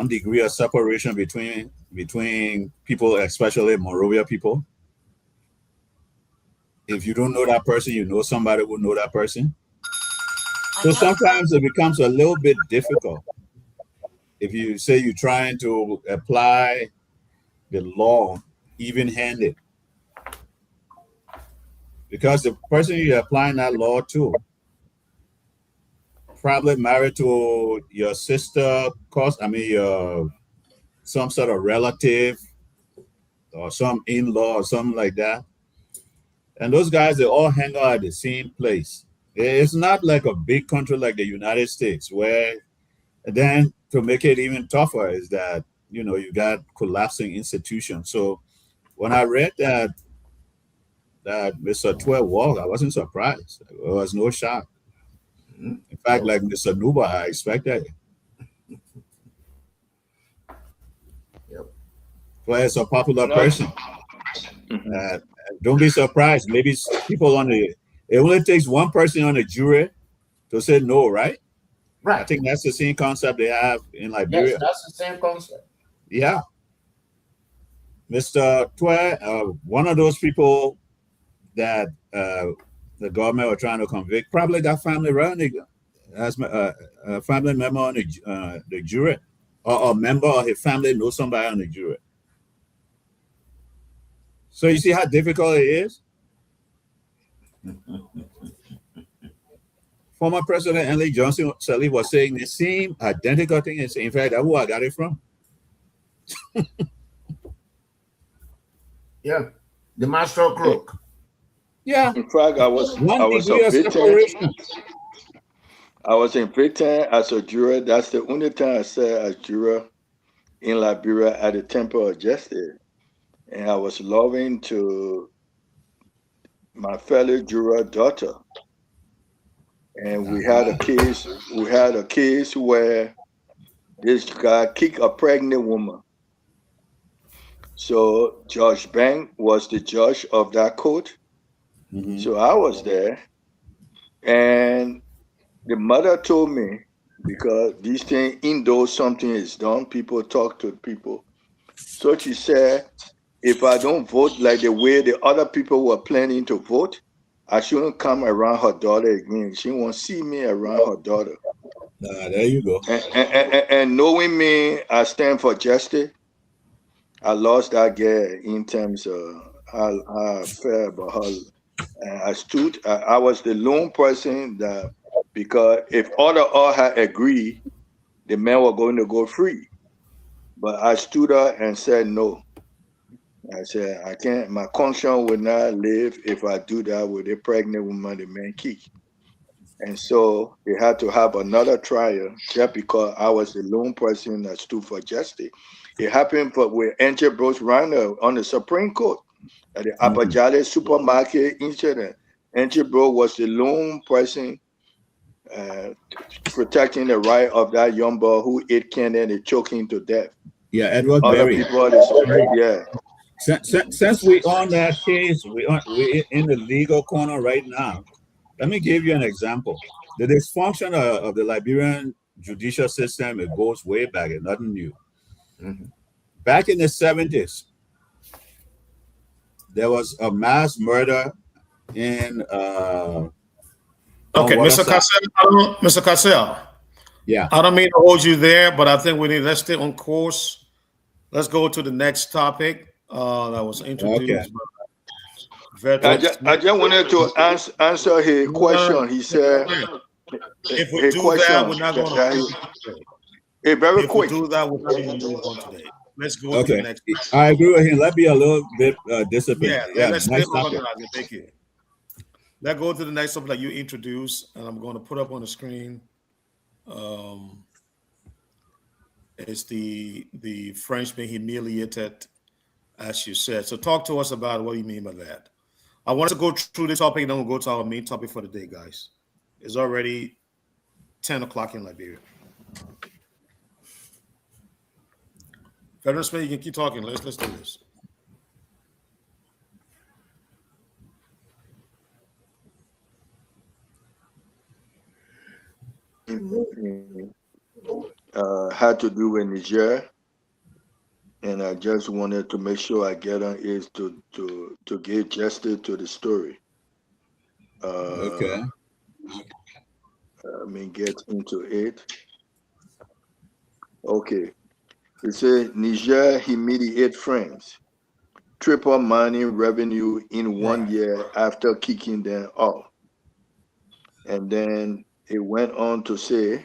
degree of separation between people, especially Monrovia people. If you don't know that person, you know somebody who know that person. So sometimes it becomes a little bit difficult if you say you're trying to apply the law even-handed, because the person you're applying that law to probably married to your sister, your some sort of relative or some in-law or something like that. And those guys, they all hang out at the same place. It's not like a big country like the United States, where then to make it even tougher is that, you know, you got collapsing institutions. So when I read that Mr. Twe walked, I wasn't surprised. It was no shock. In fact, like Mr. Nuba, I expected it. Yep. Twe is a popular person. Don't be surprised. Maybe people it only takes one person on the jury to say no, right? Right. I think that's the same concept they have in Liberia. Yes, that's the same concept. Yeah. Mr. Twe, one of those people that the government were trying to convict, probably got family around as a family member on the jury, or a member of his family knows somebody on the jury. So you see how difficult it is? Former President Henry Johnson Sirleaf was saying the same identical thing. And in fact, that's who I got it from. Yeah. The master crook. Yeah. In fact, I was invicted as a juror. That's the only time I said as juror in Liberia at the Temple of Justice. And I was loving to my fellow juror daughter. And we had a case where this guy kicked a pregnant woman. So Judge Bank was the judge of that court. Mm-hmm. So I was there, and the mother told me, because these things, indoors something is done, people talk to people. So she said, if I don't vote like the way the other people were planning to vote, I shouldn't come around her daughter again. She won't see me around her daughter. There you go. And knowing me, I stand for justice. I lost that girl in terms of how I felt about her. And I was the lone person that, because if all had agreed, the men were going to go free. But I stood up and said no. I said, I can't, my conscience will not live if I do that with a pregnant woman, the man kicked. And so they had to have another trial just because I was the lone person that stood for justice. It happened with Angel Bruce Rhino on the Supreme Court at the Apajale supermarket incident. Angel Bruce was the lone person protecting the right of that young boy who ate candy and they choked him to death. Yeah, Edward Other Berry. people, yeah. Since we on that case, we're in the legal corner right now. Let me give you an example. The dysfunction of the Liberian judicial system, it goes way back. It's nothing new. Mm-hmm. Back in the 70s, there was a mass murder in okay, Mr. Cassell, Yeah. I don't mean to hold you there, but I think let's stay on course. Let's go to the next topic that was Okay. introduced by I Veteran just, Smith. wanted to answer his question. He said If we his do that, question we're not going to that finish today. very If we quick. do that, we're not going to move on today. Let's go to the Okay. next. I agree with him. Let's be a little bit disciplined. Yeah, Yeah, let's stay nice topic. organized. Thank you. Let's go to the next topic that you introduced, and I'm going to put up on the screen. It's the French being humiliated, as you said. So talk to us about what you mean by that. I want to go through this topic, and then we'll go to our main topic for the day, guys. It's already 10 o'clock in Liberia. Veteran Smith, you can keep talking. Let's do this. Had to do with Niger, and I just wanted to make sure I get on is to give justice to the story. Okay. Get into it. Okay. It says Niger humiliate France, triple money revenue in 1 year after kicking them off. And then it went on to say,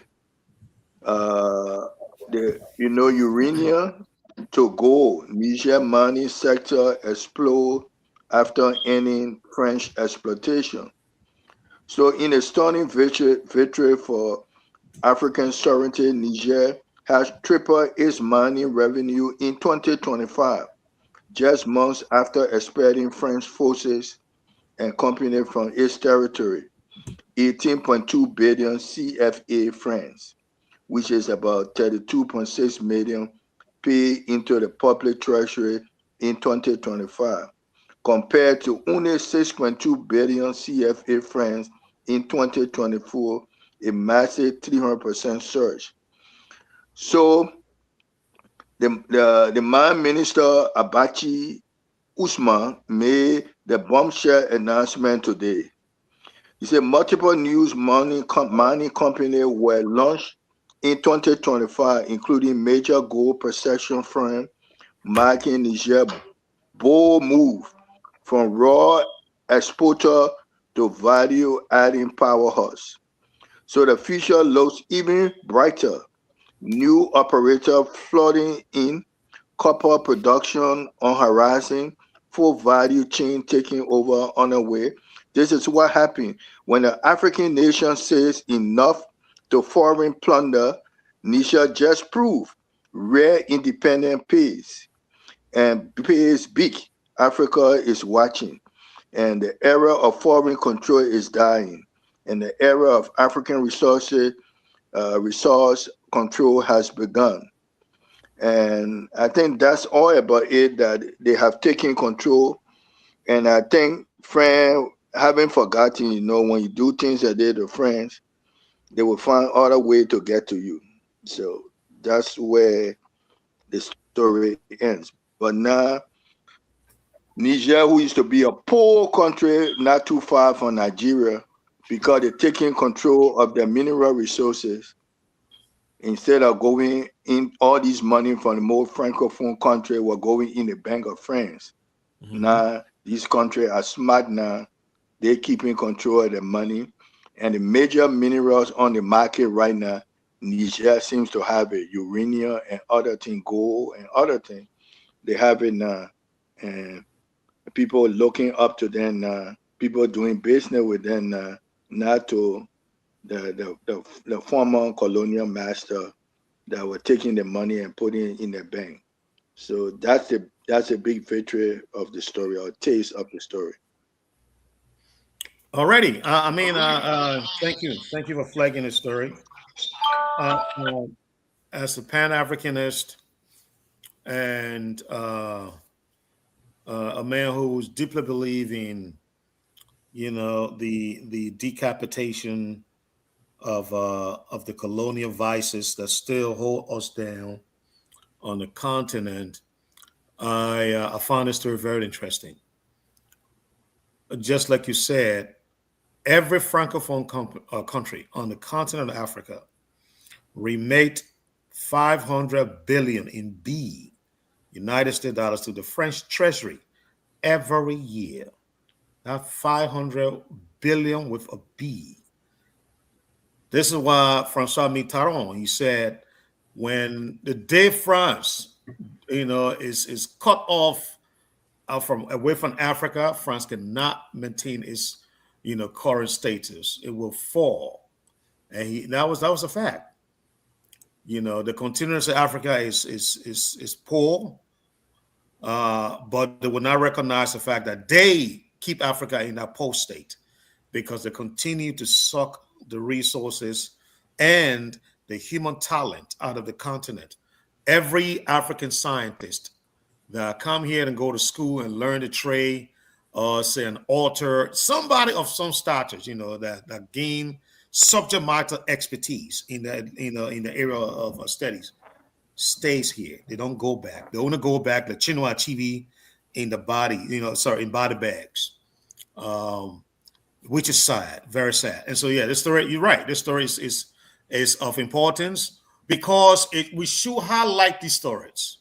the uranium to gold, Niger mining sector explode after ending French exploitation. So in a stunning victory for African sovereignty, Niger has tripled its mining revenue in 2025, just months after expelling French forces and company from its territory, 18.2 billion CFA francs, which is about 32.6 million paid into the public treasury in 2025, compared to only 6.2 billion CFA francs in 2024, a massive 300% surge. So the mine minister Abachi Usman made the bombshell announcement today. He said multiple news mining companies were launched in 2025, including major gold procession firm, marking Niger bold move from raw exporter to value-adding powerhouse. So the future looks even brighter. New operator flooding in, copper production on horizon, full value chain taking over on the way. This is what happened when the African nation says enough to foreign plunder. Nisha just proved rare independent pays and pays big. Africa is watching, and the era of foreign control is dying, and the era of African resource control has begun. And I think that's all about it, that they have taken control. And I think friends haven't forgotten, when you do things that they to friends, they will find other way to get to you. So that's where the story ends. But now Niger, who used to be a poor country not too far from Nigeria, because they're taking control of their mineral resources, instead of going in all this money from the more francophone country were going in the Bank of France. Mm-hmm. Now these countries are smart now. They're keeping control of the money. And the major minerals on the market right now, Niger seems to have it, uranium and other things, gold and other things. They have it now. And people looking up to them now, people doing business with them now, not to the former colonial master that were taking the money and putting it in the bank. So that's a big victory of the story, or taste of the story. Already, thank you for flagging the story. As a Pan-Africanist and a man who's deeply believing, the decapitation of the colonial vices that still hold us down on the continent, I find this story very interesting. Just like you said, every francophone country on the continent of Africa remit 500 billion in B, United States dollars, to the French Treasury every year. That 500 billion with a B. This is why Francois Mitterrand, he said, when the day France, is cut off from away from Africa, France cannot maintain its, current status. It will fall, and that was a fact. The continent of Africa is poor, but they will not recognize the fact that they keep Africa in that poor state because they continue to suck the resources and the human talent out of the continent. Every African scientist that come here and go to school and learn the trade, say an author, somebody of some status, that gain subject matter expertise in the area of studies, stays here. They don't go back. They only go back the Chinua Achebe in the body, in body bags, which is sad, very sad. And so, yeah, this story, you're right. This story is of importance because we should highlight these stories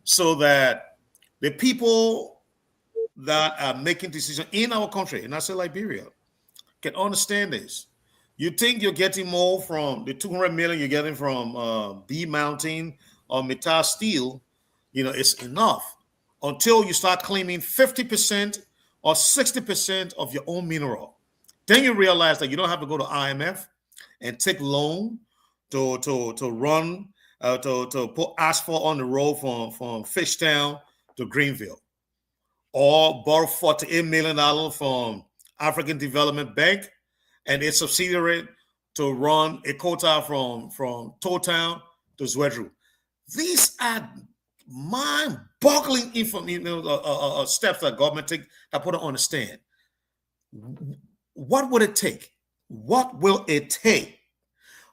so that the people that are making decisions in our country, and I say Liberia, can understand this. You think you're getting more from the 200 million you're getting from B Mountain or Mittal Steel, it's enough until you start claiming 50% or 60% of your own mineral. Then you realize that you don't have to go to IMF and take loan to run to put asphalt on the road from Fishtown to Greenville, or borrow $48 million from African Development Bank and its subsidiary to run a quota from Town to Zwedru. These are mind-boggling steps that government take that put to understand. What would it take? What will it take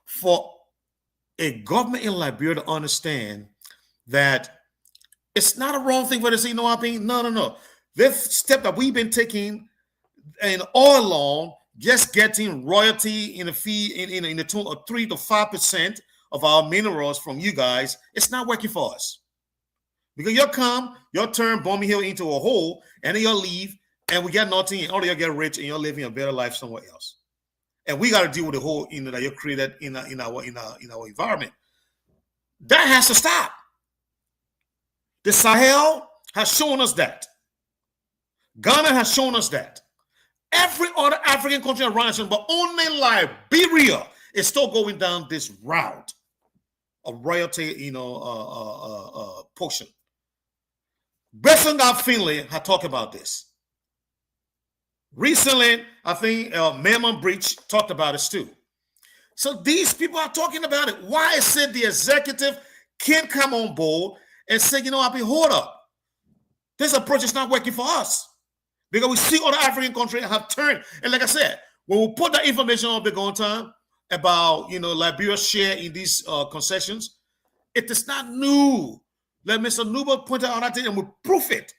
for a government in Liberia to understand that it's not a wrong thing for to say, no. This step that we've been taking and all along, just getting royalty in the fee in the tune of 3 to 5% of our minerals from you guys, it's not working for us. Because you'll turn Bombi Hill into a hole, and then you'll leave, and we get nothing, and all you'll get rich, and you're living a better life somewhere else. And we got to deal with the whole that you created in our environment. That has to stop. The Sahel has shown us that. Ghana has shown us that. Every other African country around us, but only Liberia is still going down this route of royalty, portion. Besson Finley had talked about this. Recently, I think Mammon Breach talked about this too. So these people are talking about it. Why is it the executive can't come on board and say, hold up. This approach is not working for us. Because we see other African countries have turned. And like I said, when we put that information up the going time about, Liberia's share in these concessions, it is not new. Let Mr. Nuba point out that thing and we proof it.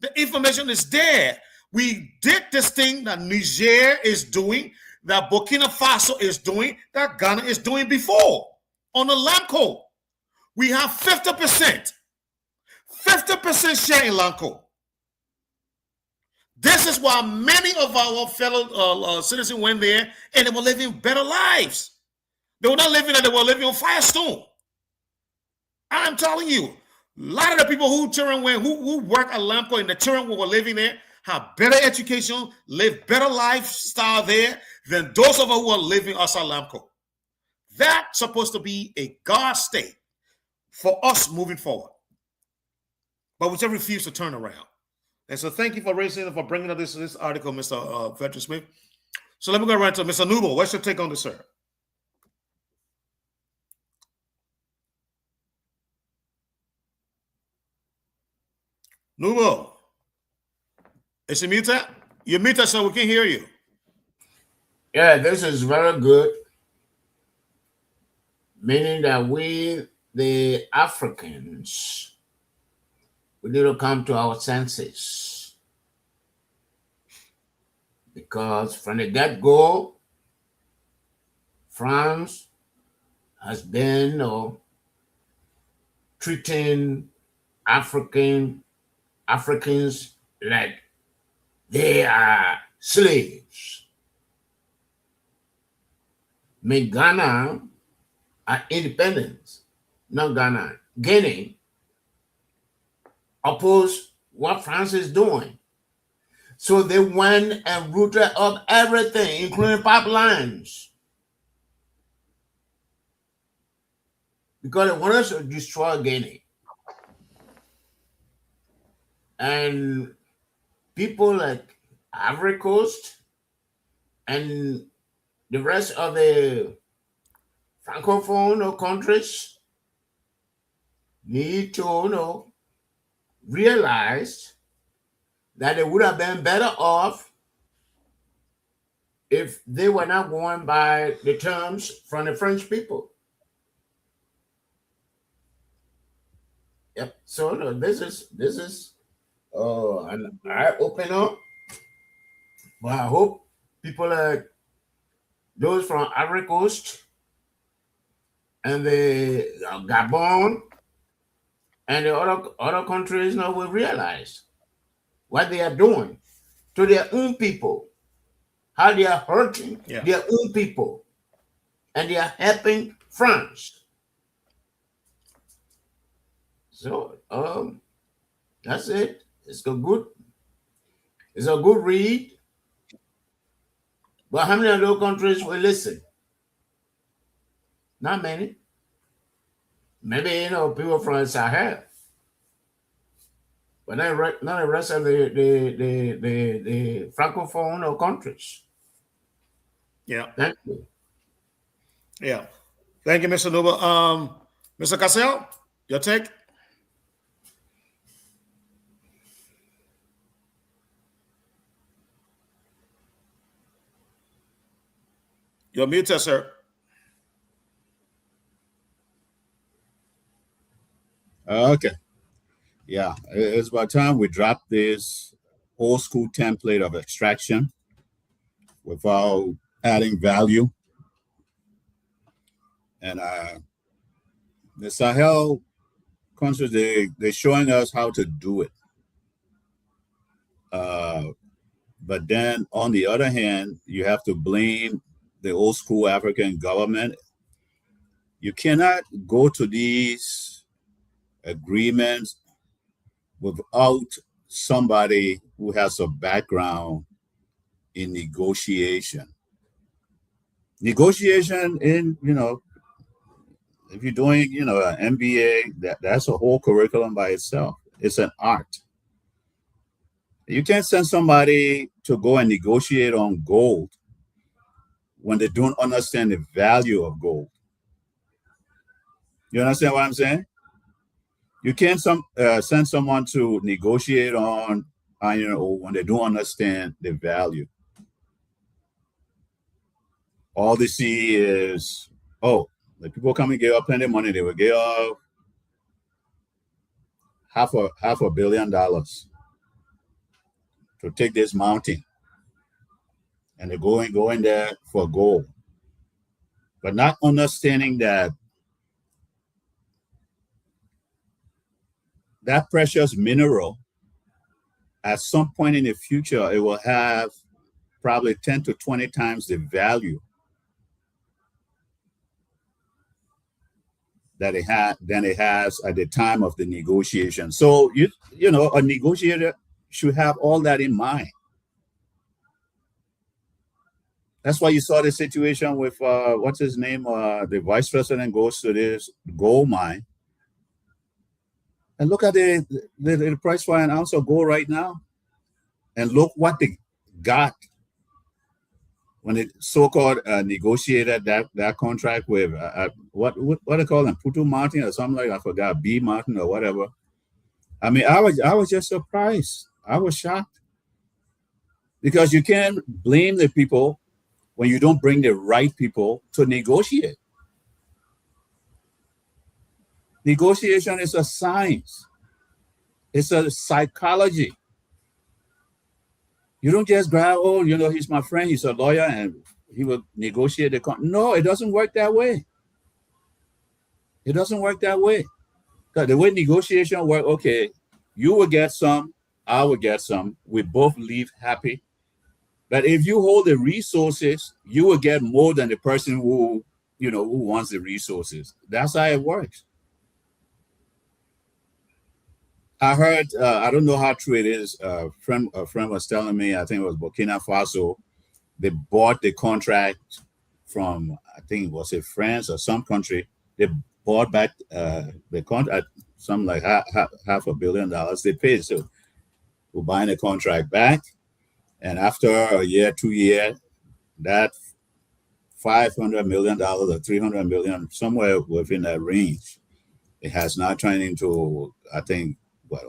The information is there. We did this thing that Niger is doing, that Burkina Faso is doing, that Ghana is doing before on the Lamco. We have 50% share in Lamco. This is why many of our fellow citizens went there and they were living better lives. They were not living like they were living on Firestone. I'm telling you, a lot of the people who work at Lamco and the children who were living there have better education, live better lifestyle there than those of us who are living outside Lamco. That's supposed to be a God state for us moving forward. But we just refuse to turn around. And so thank you for raising it, for bringing up this article, Mr. Veteran Smith. So let me go right to Mr. Nubo. What's your take on this, sir? Nubo. Is he muted? You're muted, so we can hear you. Yeah, this is very good. Meaning that we, the Africans, we need to come to our senses. Because from the get-go, France has been treating Africans like they are slaves. Make Ghana independence, not Ghana. Guinea oppose what France is doing. So they went and rooted up everything, including pipelines, because they wanted to destroy Guinea. And people like Ivory Coast and the rest of the Francophone countries need to realize that they would have been better off if they were not going by the terms from the French people. Yep. So this is an eye opener. But I hope people like those from Ivory Coast and the Gabon and the other countries now will realize what they are doing to their own people, how they are hurting their own people, and they are helping France. So that's it. It's a good read. But how many of those countries will listen? Not many. Maybe people from Sahel, but not the rest of the Francophone countries. Yeah. Thank you. Yeah. Thank you, Mr. Nuba. Mr. Cassell, your take? You're muted, sir. Okay. Yeah, it's about time we drop this old school template of extraction without adding value. And the Sahel countries, they're showing us how to do it. But then on the other hand, you have to blame the old school African government. You cannot go to these agreements without somebody who has a background in negotiation. Negotiation in, if you're doing, an MBA, that's a whole curriculum by itself. It's an art. You can't send somebody to go and negotiate on gold when they don't understand the value of gold. You understand what I'm saying? You can't send someone to negotiate on iron ore when they don't understand the value. All they see is, the people come and give up plenty of money. They will give up half a billion dollars to take this mountain, and they're going there for gold, but not understanding that precious mineral, at some point in the future, it will have probably 10 to 20 times the value than it has at the time of the negotiation. So a negotiator should have all that in mind. That's why you saw the situation with what's his name? The vice president goes to this gold mine, and look at the price for an ounce of gold right now, and look what they got when it so-called negotiated that contract with what they call them, Putu Martin or something like that. I forgot, B Martin or whatever. I mean, I was just surprised. I was shocked, because you can't blame the people when you don't bring the right people to negotiate. Negotiation is a science. It's a psychology. You don't just grab, he's my friend, he's a lawyer, and he will negotiate the contract. No, it doesn't work that way. It doesn't work that way. Because the way negotiation work, okay, you will get some, I will get some. We both leave happy. But if you hold the resources, you will get more than the person who wants the resources. That's how it works. I heard, I don't know how true it is. A friend was telling me, I think it was Burkina Faso. They bought the contract from, I think, was it France or some country? They bought back the contract, something like $500 million. They paid, so we're buying the contract back. And after a year, 2 years, that $500 million or $300 million, somewhere within that range, it has now turned into, I think,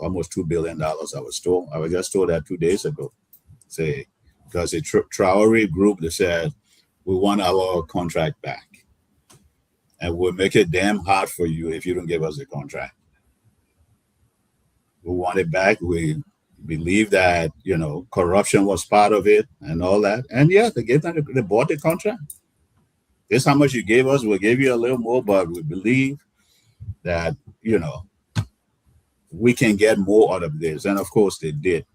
almost $2 billion. I was just told that 2 days ago. Say, because the Traore group, they said, we want our contract back. And we'll make it damn hard for you if you don't give us the contract. We want it back. We believe that, corruption was part of it and all that. And yeah, they bought the contract. This is how much you gave us. We'll give you a little more, but we believe that, we can get more out of this. And of course they did.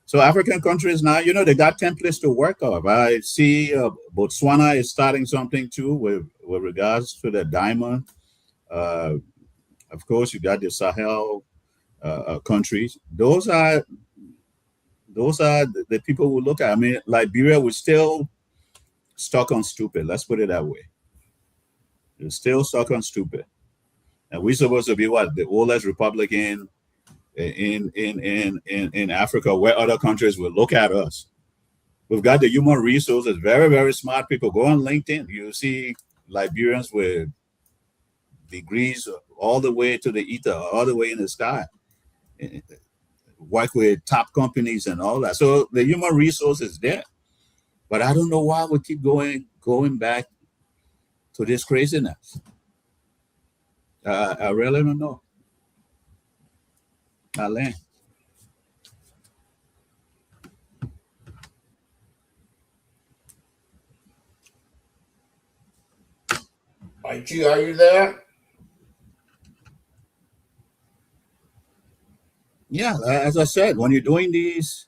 So African countries now, they got templates to work off. I see Botswana is starting something too with regards to the diamond. Of course, you got the Sahel countries. Those are the people who look at. I mean, Liberia was still stuck on stupid. Let's put it that way. It's still stuck on stupid. And we're supposed to be the oldest republic in Africa, where other countries will look at us. We've got the human resources, very, very smart people. Go on LinkedIn. You see Liberians with degrees all the way to the ether, all the way in the sky. Work with top companies and all that. So the human resource is there. But I don't know why we keep going back to this craziness. I really don't know. Alain. Archie, are you there? Yeah, as I said, when you're doing these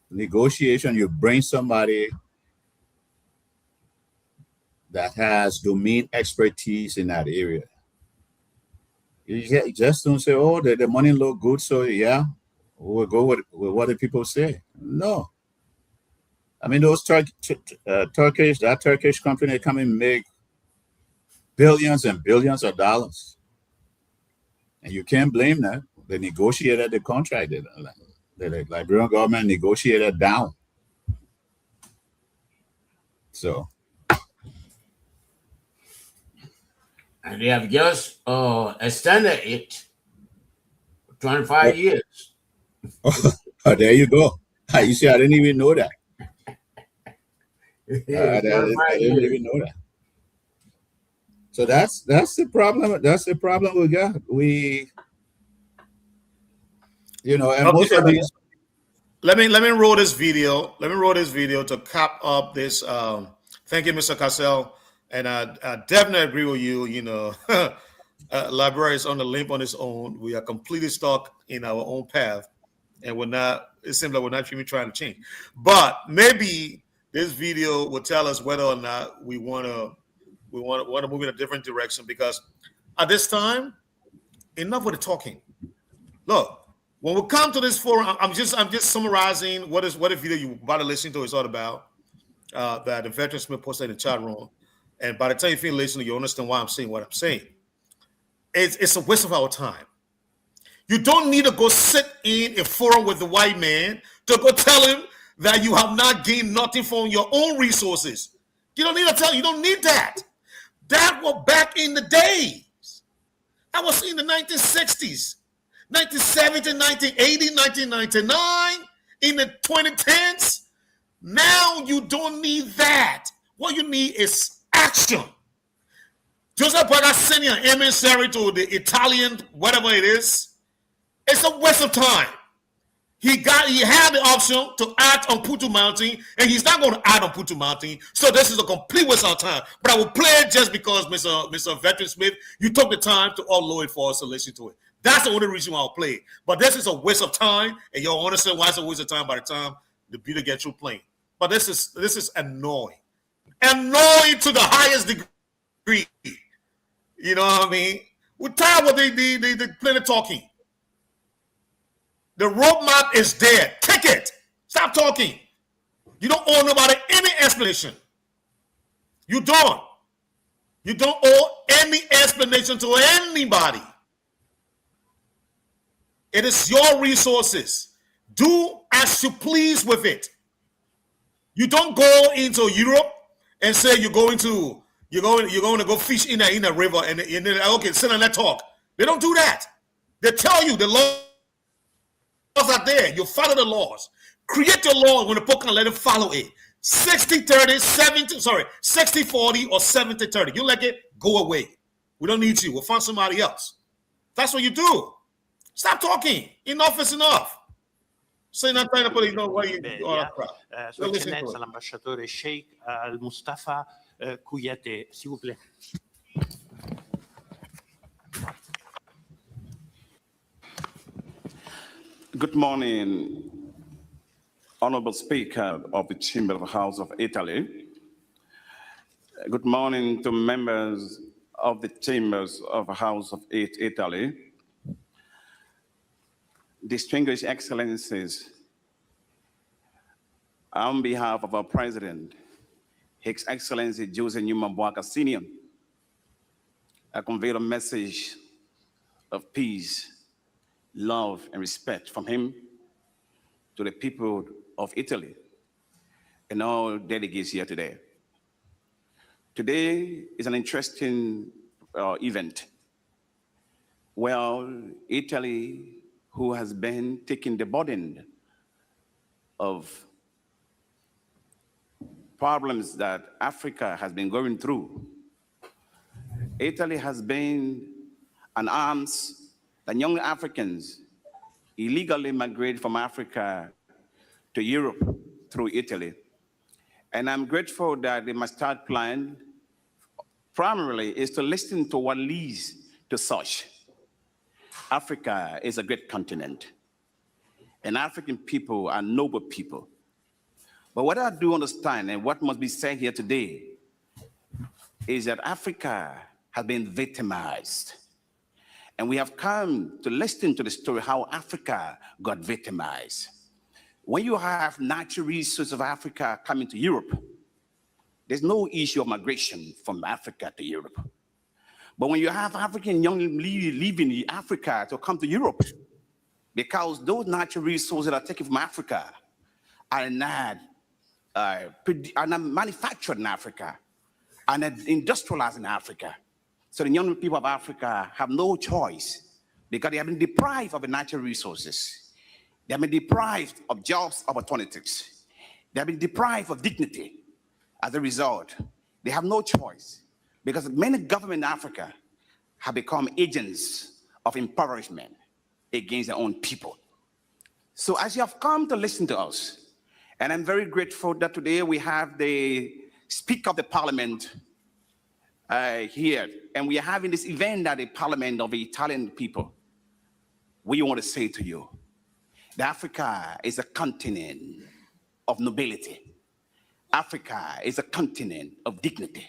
negotiation, you bring somebody that has domain expertise in that area. You just don't say, oh, the money look good, so yeah, we'll go with what the people say. No. I mean, those Turkish company come and make billions and billions of dollars. And you can't blame them. They negotiated the contract. The Liberian government negotiated down. So. And they have just extended it 25 years. Oh, there you go. You see, I didn't even know that. I didn't even know that. So that's the problem. That's the problem we got. And okay, most of these. Let me roll this video. Let me roll this video to cap up this. Thank you, Mr. Cassell. And I definitely agree with you. Liberia is on the limb on its own. We are completely stuck in our own path, and we're not. It seems like we're not even trying to change. But maybe this video will tell us whether or not we want to move in a different direction. Because at this time, enough with the talking. Look, when we come to this forum, I'm just summarizing what the video you about to listen to is all about. That the Veteran Smith posted in the chat room. And by the time you feel listening, you understand why I'm saying what I'm saying. It's a waste of our time. You don't need to go sit in a forum with the white man to go tell him that you have not gained nothing from your own resources. You don't need to tell. You don't need that. That was back in the days. I was in the 1960s, 1970, 1980, 1999, in the 2010s. Now you don't need that. What you need is action. Joseph Boakai sending an emissary to the Italian, whatever it is, it's a waste of time. He had the option to act on Putu Mountain, and he's not going to act on Putu Mountain. So this is a complete waste of time. But I will play it just because, Mr. Veteran Smith, you took the time to upload it for us to listen to it. That's the only reason why I'll play it. But this is a waste of time, and you'll understand why it's a waste of time by the time the video gets through playing. But this is annoying. Annoying to the highest degree. You know what I mean? We're tired of the plenty talking. The roadmap is there. Take it. Stop talking. You don't owe nobody any explanation. You don't. You don't owe any explanation to anybody. It is your resources. Do as you please with it. You don't go into Europe and say you're going to go fish in a river and then okay, sit and let's talk. They don't do that. They tell you the laws are there. You follow the laws. Create your law when the book can let them follow it. 60-30, 60-40 or 70-30. You like it, go away. We don't need you. We'll find somebody else. That's what you do. Stop talking. Enough is enough. Say not trying to put all that crap. Sua Eccellenza l'ambasciatore Sheikh Al-Mustafa Kouyaté, s'il vous plaît. Good morning, Honorable Speaker of the Chamber of the House of Italy. Good morning to members of the Chambers of the House of Italy. Distinguished Excellencies, on behalf of our President, His Excellency Jose Newman Boakai Sr., I convey a message of peace, love, and respect from him to the people of Italy and all delegates here today. Today is an interesting event. Well, Italy, who has been taking the burden of problems that Africa has been going through. Italy has been an arms that young Africans illegally migrate from Africa to Europe through Italy. And I'm grateful that the Mustard Plan primarily is to listen to what leads to such. Africa is a great continent, and African people are noble people. But what I do understand, and what must be said here today, is that Africa has been victimized. And we have come to listen to the story how Africa got victimized. When you have natural resources of Africa coming to Europe, there's no issue of migration from Africa to Europe. But when you have African young leaving Africa to come to Europe, because those natural resources that are taken from Africa are not manufactured in Africa, are not industrialized in Africa. So the young people of Africa have no choice because they have been deprived of the natural resources. They have been deprived of jobs opportunities. They have been deprived of dignity. As a result, they have no choice because many governments in Africa have become agents of impoverishment against their own people. So as you have come to listen to us, and I'm very grateful that today we have the Speaker of the Parliament here, and we are having this event at the Parliament of the Italian people. We want to say to you that Africa is a continent of nobility. Africa is a continent of dignity.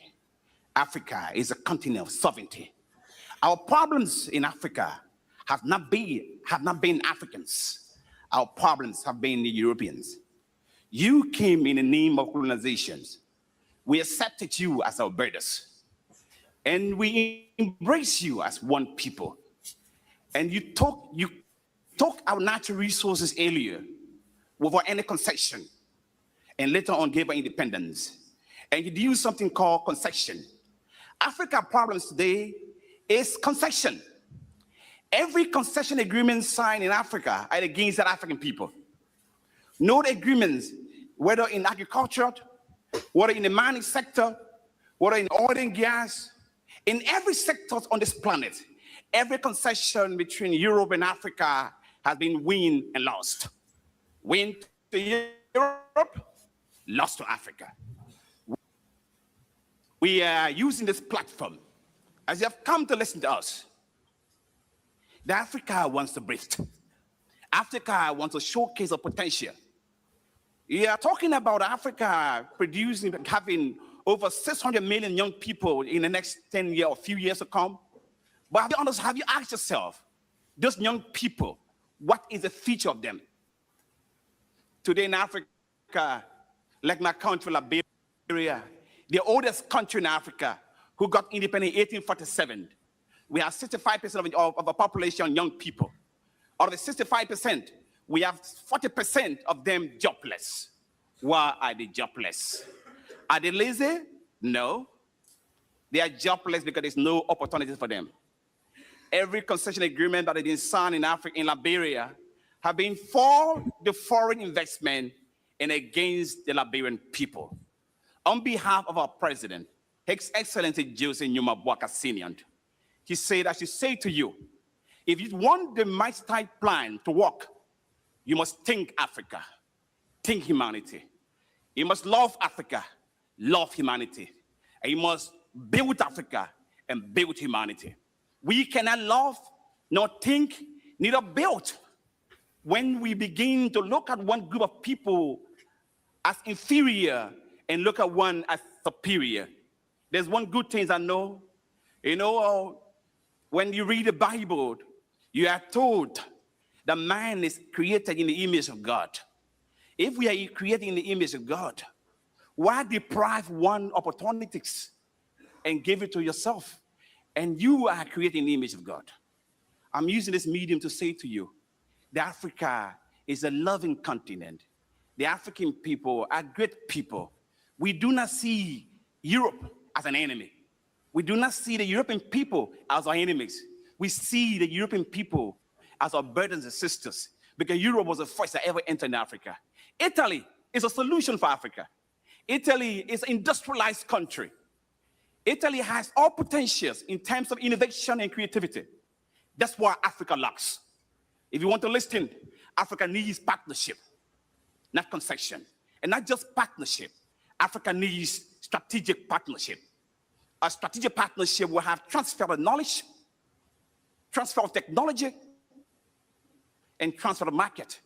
Africa is a continent of sovereignty. Our problems in Africa have not been Africans. Our problems have been the Europeans. You came in the name of colonizations. We accepted you as our brothers. And we embrace you as one people. And you took our natural resources earlier without any concession, and later on gave our independence. And you do something called concession. Africa's problems today is concession. Every concession agreement signed in Africa are against the African people. No agreements, whether in agriculture, whether in the mining sector, whether in oil and gas, in every sector on this planet, every concession between Europe and Africa has been won and lost. went to Europe, lost to Africa. We are using this platform as you have come to listen to us. The Africa wants to breathe. Africa wants to showcase a potential. We are talking about Africa producing, having over 600 million young people in the next 10 years or few years to come. But have you asked yourself, those young people, what is the future of them? Today in Africa, like my country, Liberia, the oldest country in Africa, who got independent in 1847, we have 65% of the population young people. Out of the 65%, we have 40% of them jobless. Why are they jobless? Are they lazy? No. They are jobless because there's no opportunities for them. Every concession agreement that has been signed in Africa, in Liberia, have been for the foreign investment and against the Liberian people. On behalf of our president, His Excellency Joseph Numa Boakai Senior, he said, I should say to you, if you want the Maasai plan to work, you must think Africa, think humanity. You must love Africa, love humanity. And you must build Africa and build humanity. We cannot love, nor think, neither build. When we begin to look at one group of people as inferior and look at one as superior, there's one good thing I know. You know, when you read the Bible, you are told that man is created in the image of God. If we are created in the image of God, why deprive one opportunities and give it to yourself? And you are created in the image of God. I'm using this medium to say to you, that Africa is a loving continent. The African people are great people. We do not see Europe as an enemy. We do not see the European people as our enemies. We see the European people as our brothers and sisters, because Europe was the first that ever entered Africa. Italy is a solution for Africa. Italy is an industrialized country. Italy has all potentials in terms of innovation and creativity. That's why Africa lacks. If you want to listen, Africa needs partnership, not concession. And not just partnership. Africa needs strategic partnership. A strategic partnership will have transfer of knowledge, transfer of technology, and transfer of market.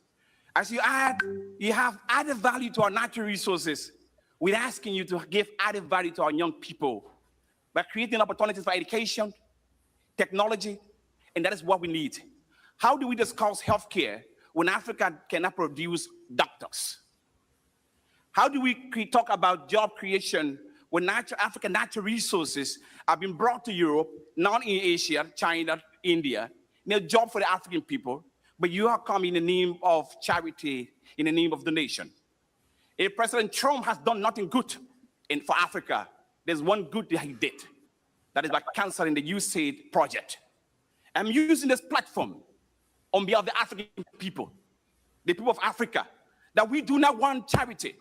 As you have added value to our natural resources. We're asking you to give added value to our young people by creating opportunities for education, technology, and that is what we need. How do we discuss healthcare when Africa cannot produce doctors? How do we talk about job creation when African natural resources have been brought to Europe, not in Asia, China, India? No job for the African people, but you have come in the name of charity, in the name of the nation. If President Trump has done nothing good for Africa, there's one good that he did. That is by canceling the USAID project. I'm using this platform on behalf of the African people, the people of Africa, that we do not want charity.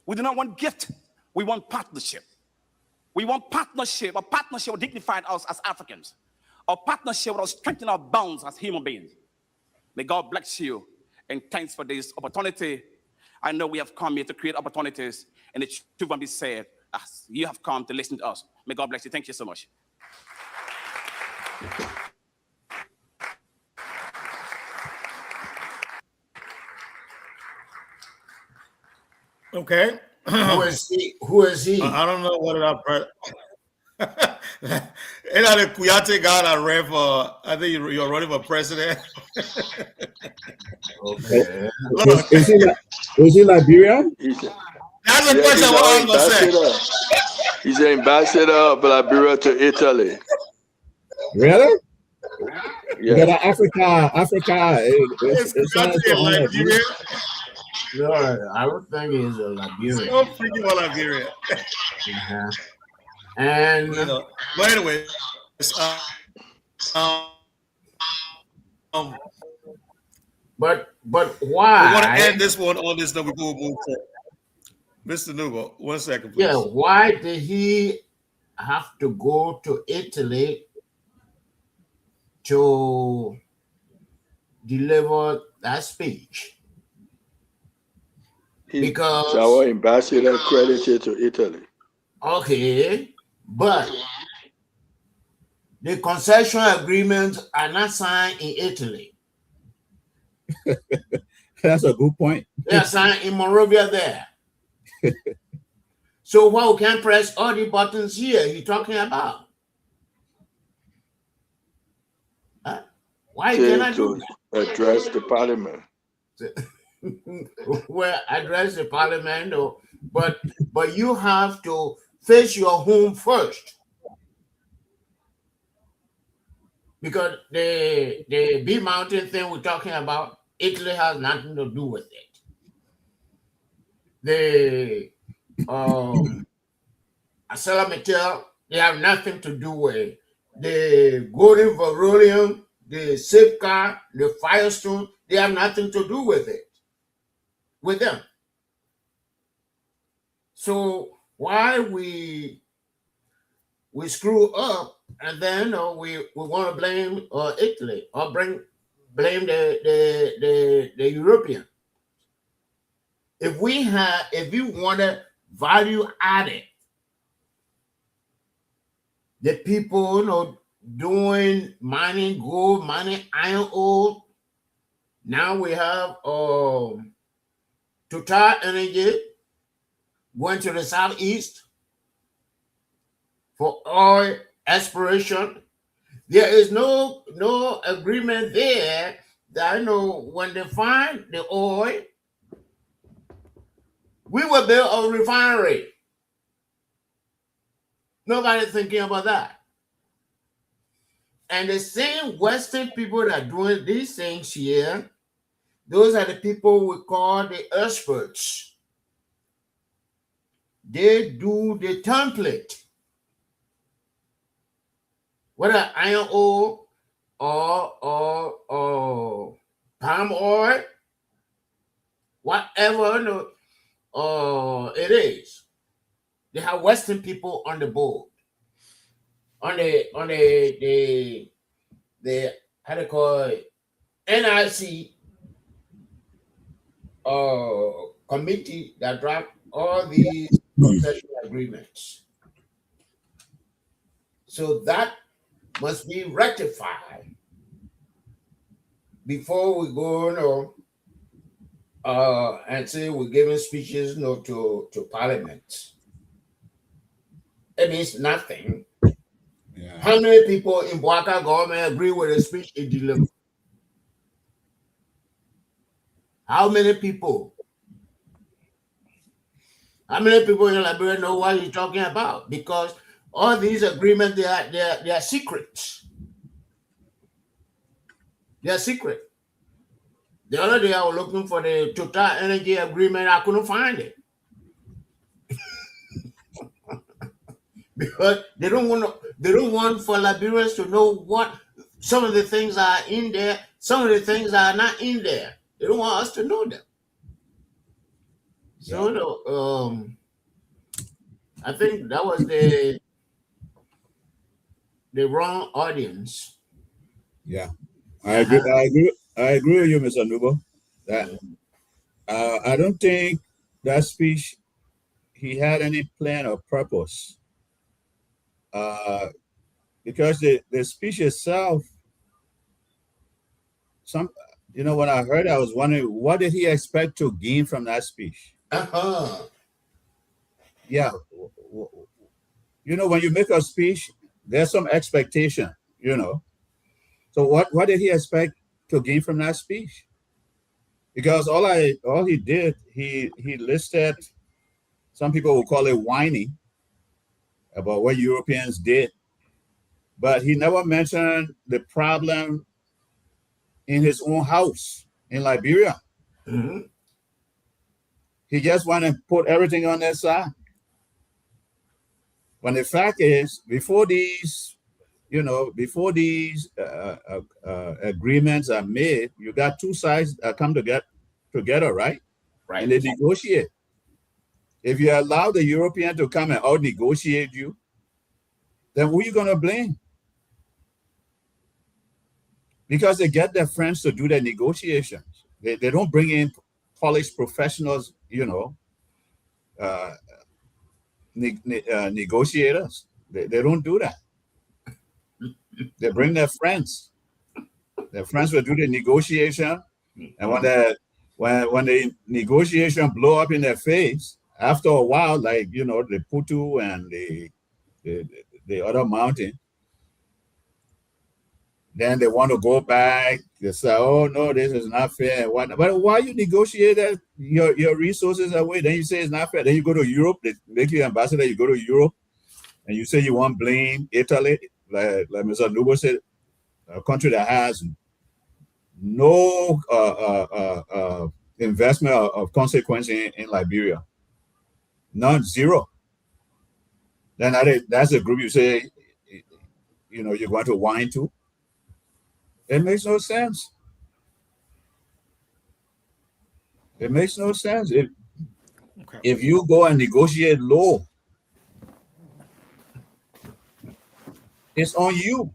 We do not want gift. We want partnership. We want partnership. A partnership will dignify us as Africans. A partnership will strengthen our bonds as human beings. May God bless you, and thanks for this opportunity. I know we have come here to create opportunities, and the truth will be said as you have come to listen to us. May God bless you. Thank you so much. Okay. Who is he? Who is he? I don't know what I you know, the Kuyate guy that ran for, I think you're running for president. Okay. Look, Is he Liberian? that's a question I was going to say. He's an ambassador of Liberia to Italy. Really? Yeah. Because Africa It's it's not Kuyate so in honored. Nigeria. No, I don't think he's a Liberian. So freaking well Liberia. Uh-huh. And You know, but anyway, but we want to why? end this one on this note before we move forward. Mr. Nubo, 1 second, please. Yeah, why did he have to go to Italy to deliver that speech? because our ambassador credited to Italy. okay, but the concession agreements are not signed in Italy. That's a good point. They are signed in Monrovia there. So why we can't press all the buttons here you're talking about? Huh? Why you cannot do To that? address the parliament. Well, address the parliament, but you have to face your home first. Because the big mountain thing we're talking about, Italy has nothing to do with it. The ArcelorMittal, they have nothing to do with it. The Golden Verolium, the Safeguard, the Firestone, they have nothing to do with it, with them. So why we screw up and then we want to blame Italy or blame the European? If you want to value added, the people doing mining gold, mining iron ore. Now we have Total Energy going to the southeast for oil exploration. There is no agreement there that when they find the oil, we will build a refinery. Nobody's thinking about that. And the same Western people that are doing these things here, those are the people we call the experts. They do the template. Whether iron ore or palm oil, whatever it is. They have Western people on the board, on the how do you call it, NIC committee that draft all these concession agreements. So that must be rectified before we go and say we're giving speeches to Parliament. It means nothing. Yeah. How many people in Boaka government agree with the speech he delivered? How many people? How many people in Liberia know what he's talking about? Because all these agreements, they are secrets. They are secret. The other day I was looking for the Total Energy agreement. I couldn't find it. Because they don't want for Liberians to know what some of the things are in there, some of the things are not in there. They don't want us to know them. So I think that was the wrong audience. Yeah, I agree with you, Mr. Nubo. That I don't think that speech he had any plan or purpose. Because the speech itself, when I heard it, I was wondering, what did he expect to gain from that speech? Yeah, when you make a speech, there's some expectation, So what did he expect to gain from that speech? Because all he did, he listed, some people will call it whining about what Europeans did, but he never mentioned the problem in his own house in Liberia. Mm-hmm. He just wanted to put everything on their side. When the fact is, before these agreements are made, you got two sides that come together, right? Right. And they negotiate. If you allow the European to come and out-negotiate you, then who are you going to blame? Because they get their friends to do their negotiations. They don't bring in polished professionals you know, negotiators. They don't do that. They bring their friends. Their friends will do the negotiation, and when the negotiation blow up in their face, after a while, like you know, the Putu and the other mountain, then they want to go back. They say, "Oh no, this is not fair." But why you negotiate your resources away? Then you say it's not fair. Then you go to Europe. They make you ambassador. You go to Europe, and you say you want to blame Italy, like Mr. Nubo said, a country that has no investment of consequence in Liberia, none, zero. Then that's a group you say, you know, you're going to whine to. It makes no sense. It makes no sense. If you go and negotiate low, it's on you.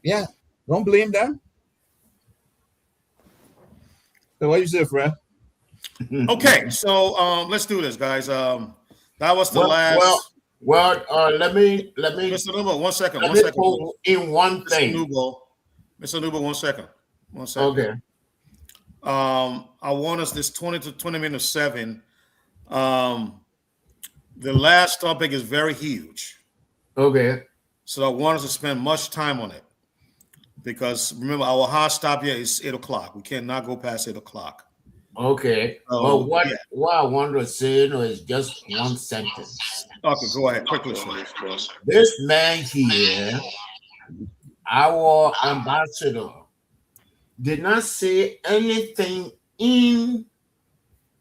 Yeah, don't blame them. So what you say, Fred? Okay, so let's do this, guys. That was the last. Let me. Mr. Nubo, 1 second. Let 1 me second. pull in one thing. Mr. Nubo, 1 second. 1 second. Okay. I want us this 20 to 20 minutes 7. The last topic is very huge. Okay. So I want us to spend much time on it. Because remember, our hard stop here is 8 o'clock. We cannot go past 8 o'clock. Okay. So, But what I want to say is just one sentence. Okay, go ahead. Quickly, sir. This man here, our ambassador, did not say anything in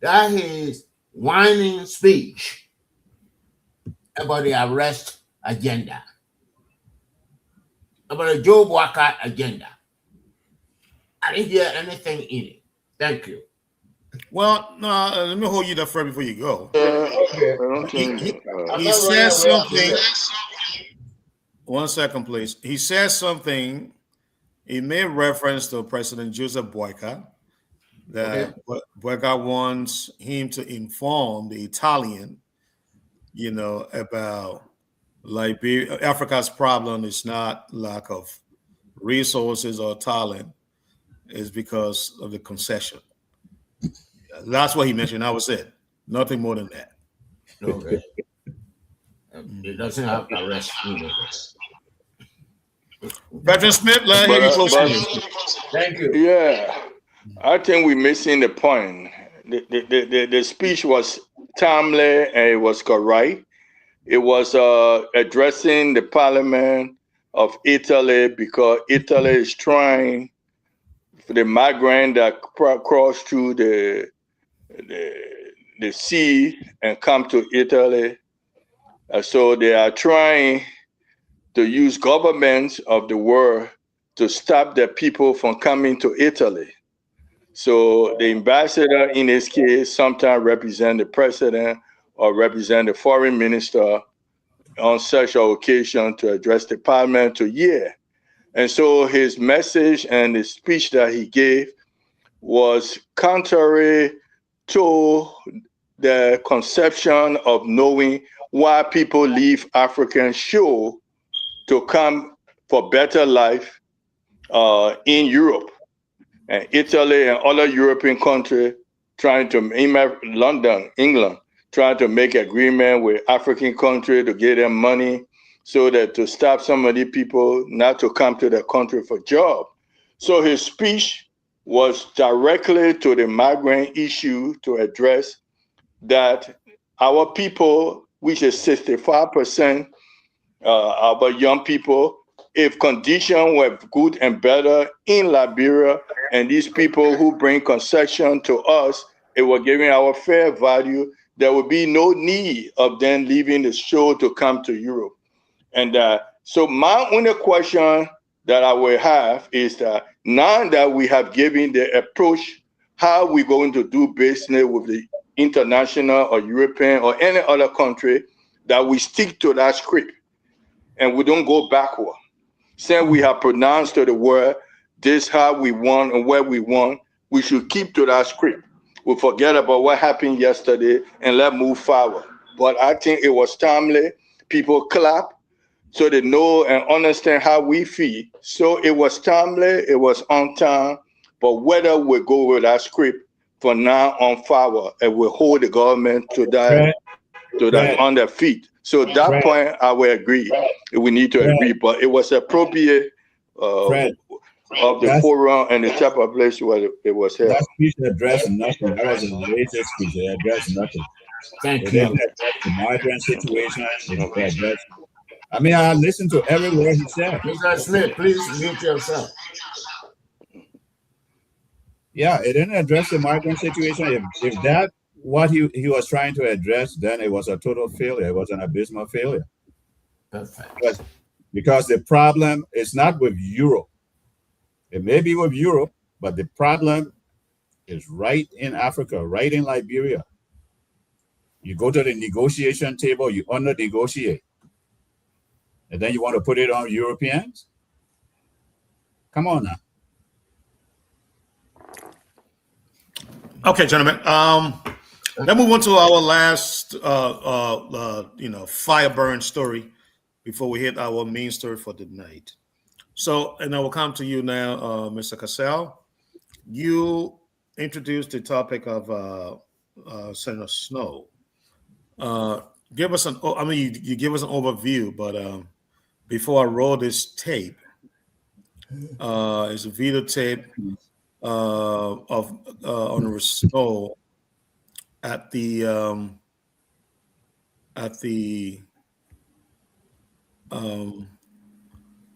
that his whining speech about the arrest agenda, about the Joe Walker agenda. I didn't hear anything in it. Thank you. Well, no, let me hold you there first before you go. I don't think. He says something. 1 second, please. He says something. He made reference to President Joseph Boyka, that Boyka wants him to inform the Italian, you know, about Liberia. Africa's problem is not lack of resources or talent, it's because of the concession. That's what he mentioned. That was it. Nothing more than that. Okay. It doesn't have to arrest me. Veteran Smith, let him close. Thank you. Yeah, I think we're missing the point. The speech was timely and it was correct. It was addressing the Parliament of Italy because Italy is trying for the migrant that cross through the sea and come to Italy. So they are trying to use governments of the world to stop their people from coming to Italy. So the ambassador in this case sometimes represent the president or represent the foreign minister on such an occasion to address the parliament to hear. And so his message and the speech that he gave was contrary to the conception of knowing why people leave African shore to come for better life in Europe. And Italy and other European countries trying to, London, England, trying to make agreement with African countries to give them money so that to stop some of the people not to come to their country for job. So his speech was directly to the migrant issue to address that our people, which is 65% of our young people, if conditions were good and better in Liberia, and these people who bring concession to us, it was giving our fair value, there would be no need of them leaving the shore to come to Europe. And so my only question that I will have is that now that we have given the approach, how we going to do business with the international or European or any other country, that we stick to that script and we don't go backward. Saying we have pronounced to the world, this how we want and where we want, we should keep to that script. we forget about what happened yesterday and let's move forward. But I think it was timely. People clap so they know and understand how we feel. So it was timely, it was on time. But whether we go with that script from now on forward and we hold the government to that on their feet. So that point I will agree. We need to agree, but it was appropriate of the forum and the type of place where it was held. That speech addressed nothing. That was a racist speech. It addressed nothing. Thank It you. didn't address the migrant situation. It addressed. I mean, I listened to every word he said. Mr. Smith, please mute yourself. Yeah, it didn't address the migrant situation. If that what he was trying to address, then it was a total failure. It was an abysmal failure. Perfect. Because the problem is not with Europe. It may be with Europe, but the problem is right in Africa, right in Liberia. You go to the negotiation table, you under-negotiate, and then you want to put it on Europeans? Come on now. Okay, gentlemen. Let's move on to our last, fire burn story before we hit our main story for the night. So, and I will come to you now, Mr. Cassell. You introduced the topic of Senator Snowe. Give us an, you give us an overview, but before I roll this tape, it's a videotape of Honorable Snowe at the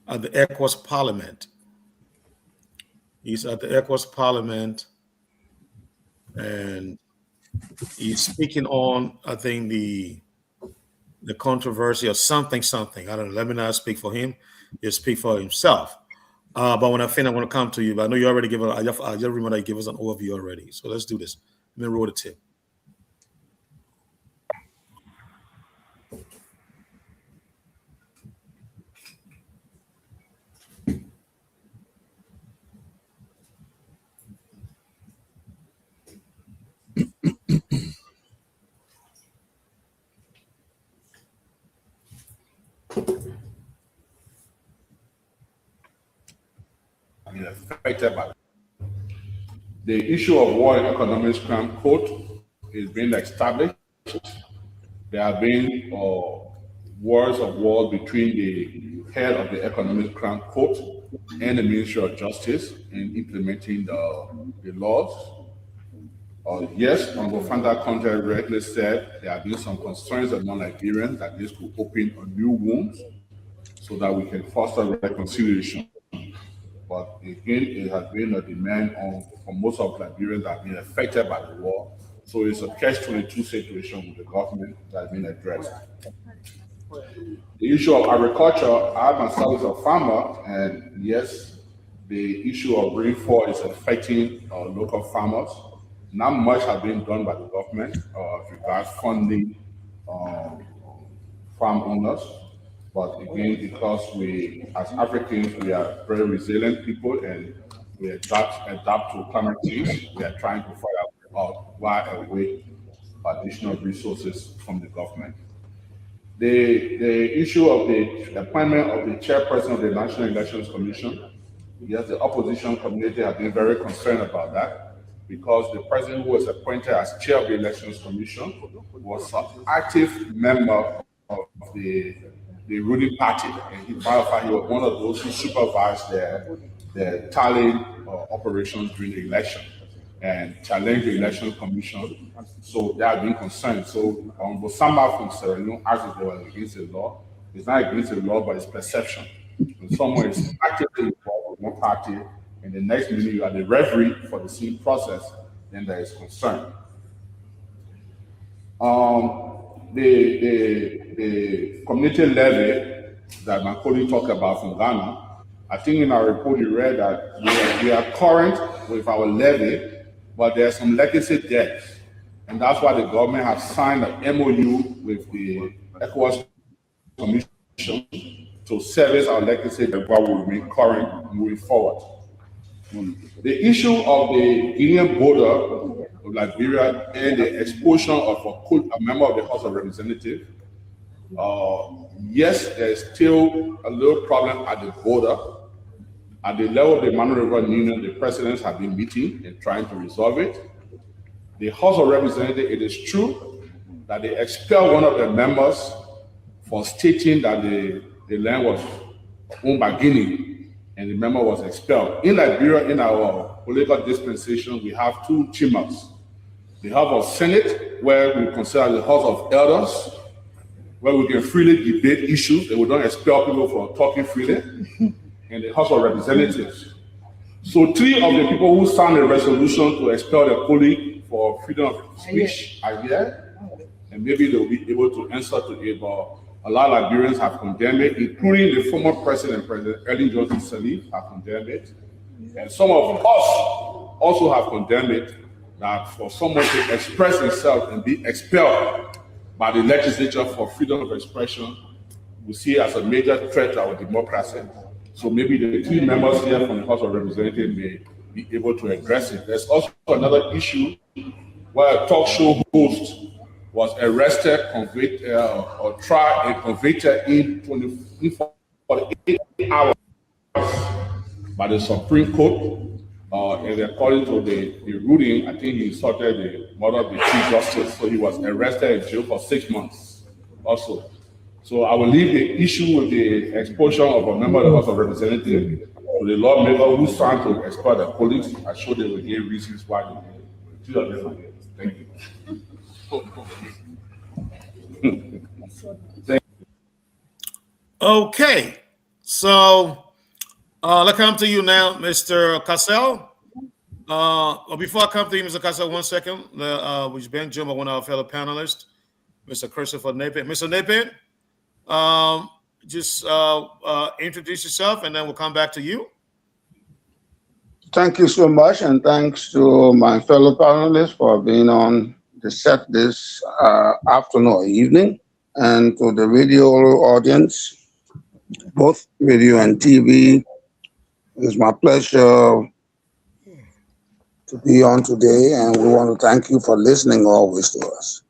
ECOWAS Parliament. He's at the ECOWAS Parliament, and he's speaking on, I think, the controversy or something. I don't know. Let me not speak for him. He'll speak for himself. But when I finish, I'm going to come to you. But I know you already give I just remember you give us an overview already. So let's do this. Let me roll the tip. Affected by the issue of war and economic crime court is being established. There have been wars of war between the head of the economic crime court and the Ministry of Justice in implementing the laws. Yes, Honorable Fanta Conte rightly said there have been some concerns among Nigerians that this could open a new wound so that we can foster reconciliation. But again, it has been a demand for most of Liberians that have been affected by the war. So it's a catch-22 situation with the government that has been addressed. The issue of agriculture, I myself is a farmer, and yes, the issue of rainfall is affecting local farmers. Not much has been done by the government regards funding farm owners. But again, because we, as Africans, we are very resilient people and we adapt to climate change, we are trying to find out why a way additional resources from the government. The issue of the appointment of the chairperson of the National Elections Commission, yes, the opposition community has been very concerned about that because the person who was appointed as chair of the Elections Commission was an active member of the ruling party, and he was one of those who supervised the tallying operations during the election and challenged the election commission. So they have been concerned. So Bosamba from Sierra Leone asked if they were against the law. It's not against the law, but it's perception. When someone is actively involved with one party, and the next minute you are the referee for the same process, then there is concern. The community levy that Macaulay talked about from Ghana, I think in our report you read that we are current with our levy, but there are some legacy debts. And that's why the government has signed an MOU with the ECOWAS Commission to service our legacy debt while we remain current moving forward. The issue of the Guinean border of Liberia and the expulsion of a member of the House of Representatives. Yes, there's still a little problem at the border. At the level of the Mano River Union, the presidents have been meeting and trying to resolve it. The House of Representatives, it is true that they expelled one of the members for stating that the land was owned by Guinea, and the member was expelled. In Liberia, in our political dispensation, we have two chambers. The House of Senate, where we consider the House of Elders, where we can freely debate issues and we don't expel people for talking freely, and the House of Representatives. So 3 of the people who signed a resolution to expel the colleague for freedom of speech are here, and maybe they'll be able to answer to it, but a lot of Liberians have condemned it, including the former president, President Ellen Johnson Sirleaf, have condemned it. And some of us also have condemned it, that for someone to express himself and be expelled by the legislature for freedom of expression, we see it as a major threat to our democracy. So maybe the 3 members here from the House of Representatives may be able to address it. There's also another issue where a talk show host was arrested, convicted, or tried and convicted in 48 hours by the Supreme Court. And according to the ruling, I think he insulted the mother of the Chief Justice, so he was arrested in jail for 6 months also. So I will leave the issue with the expulsion of a member of the House of Representatives to the lawmaker who signed to expel the colleagues. I'm sure they will give reasons why they did it. Thank you. Okay, so let's come to you now, Mr. Cassell. Before I come to you, Mr. Cassell, 1 second. We've been joined by one of our fellow panelists, Mr. Christopher Napier. Mr. Napier, just introduce yourself, and then we'll come back to you. Thank you so much, and thanks to my fellow panelists for being on the set this afternoon or evening, and to the radio audience, both radio and TV. It's my pleasure to be on today, and we want to thank you for listening always to us.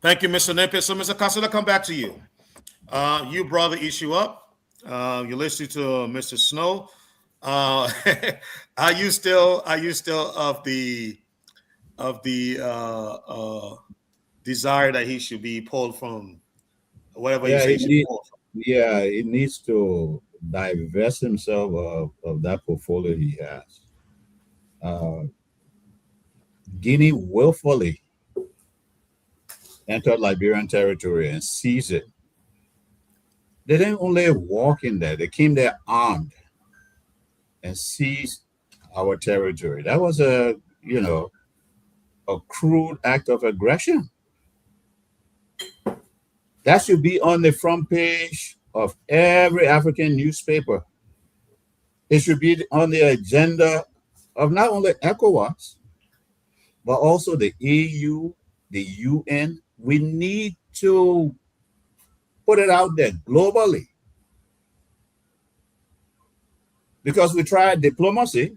Thank you, Mr. Napier. So, Mr. Cassell, I'll come back to you. You brought the issue up. You listened to Mr. Snow. Are you still of the desire that he should be pulled from whatever he should be pulled from? Yeah, he needs to divest himself of that portfolio he has. Guinea willfully entered Liberian territory and seized it. They didn't only walk in there, they came there armed and seized our territory. That was a crude act of aggression. That should be on the front page of every African newspaper. It should be on the agenda of not only ECOWAS, but also the EU, the UN. We need to put it out there globally. Because we tried diplomacy.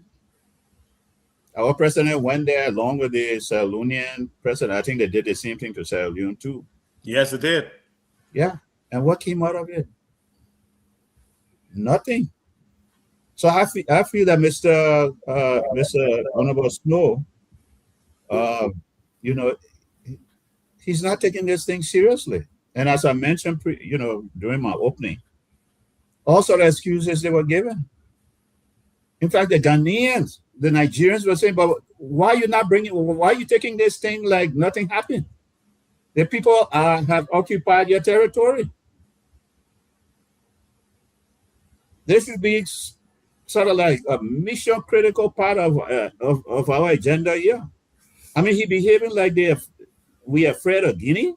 Our president went there along with the Sierra Leonean president. I think they did the same thing to Sierra Leone too. Yes, it did. Yeah. And what came out of it? Nothing. So I feel that Mr. Honorable Snow, he's not taking this thing seriously. And as I mentioned, during my opening, also the excuses they were given. In fact, the Ghanaians, the Nigerians were saying, but why are you taking this thing like nothing happened? The people have occupied your territory. This should be sort of like a mission critical part of our agenda here. I mean, he behaving like we are afraid of Guinea.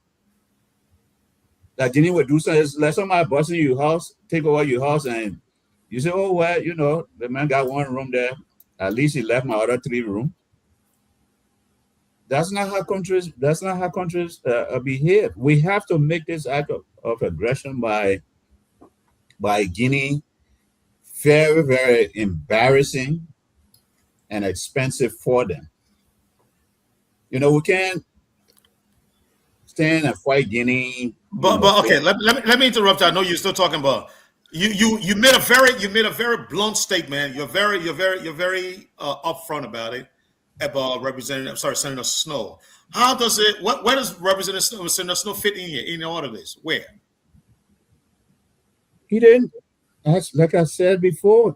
That Guinea would do something, let somebody bust in your house, take over your house, and you say, oh, well, the man got 1 room there. At least he left my other 3 rooms. That's not how countries behave. We have to make this act of aggression by Guinea very, very embarrassing and expensive for them. You know, we can't stand and fight Guinea. But okay, let me interrupt. I know you're still talking about you made a very blunt statement. You're very upfront about it, about Senator Snowe. How does it? Where does Senator Snowe fit in all of this? Where? He didn't. Like I said before,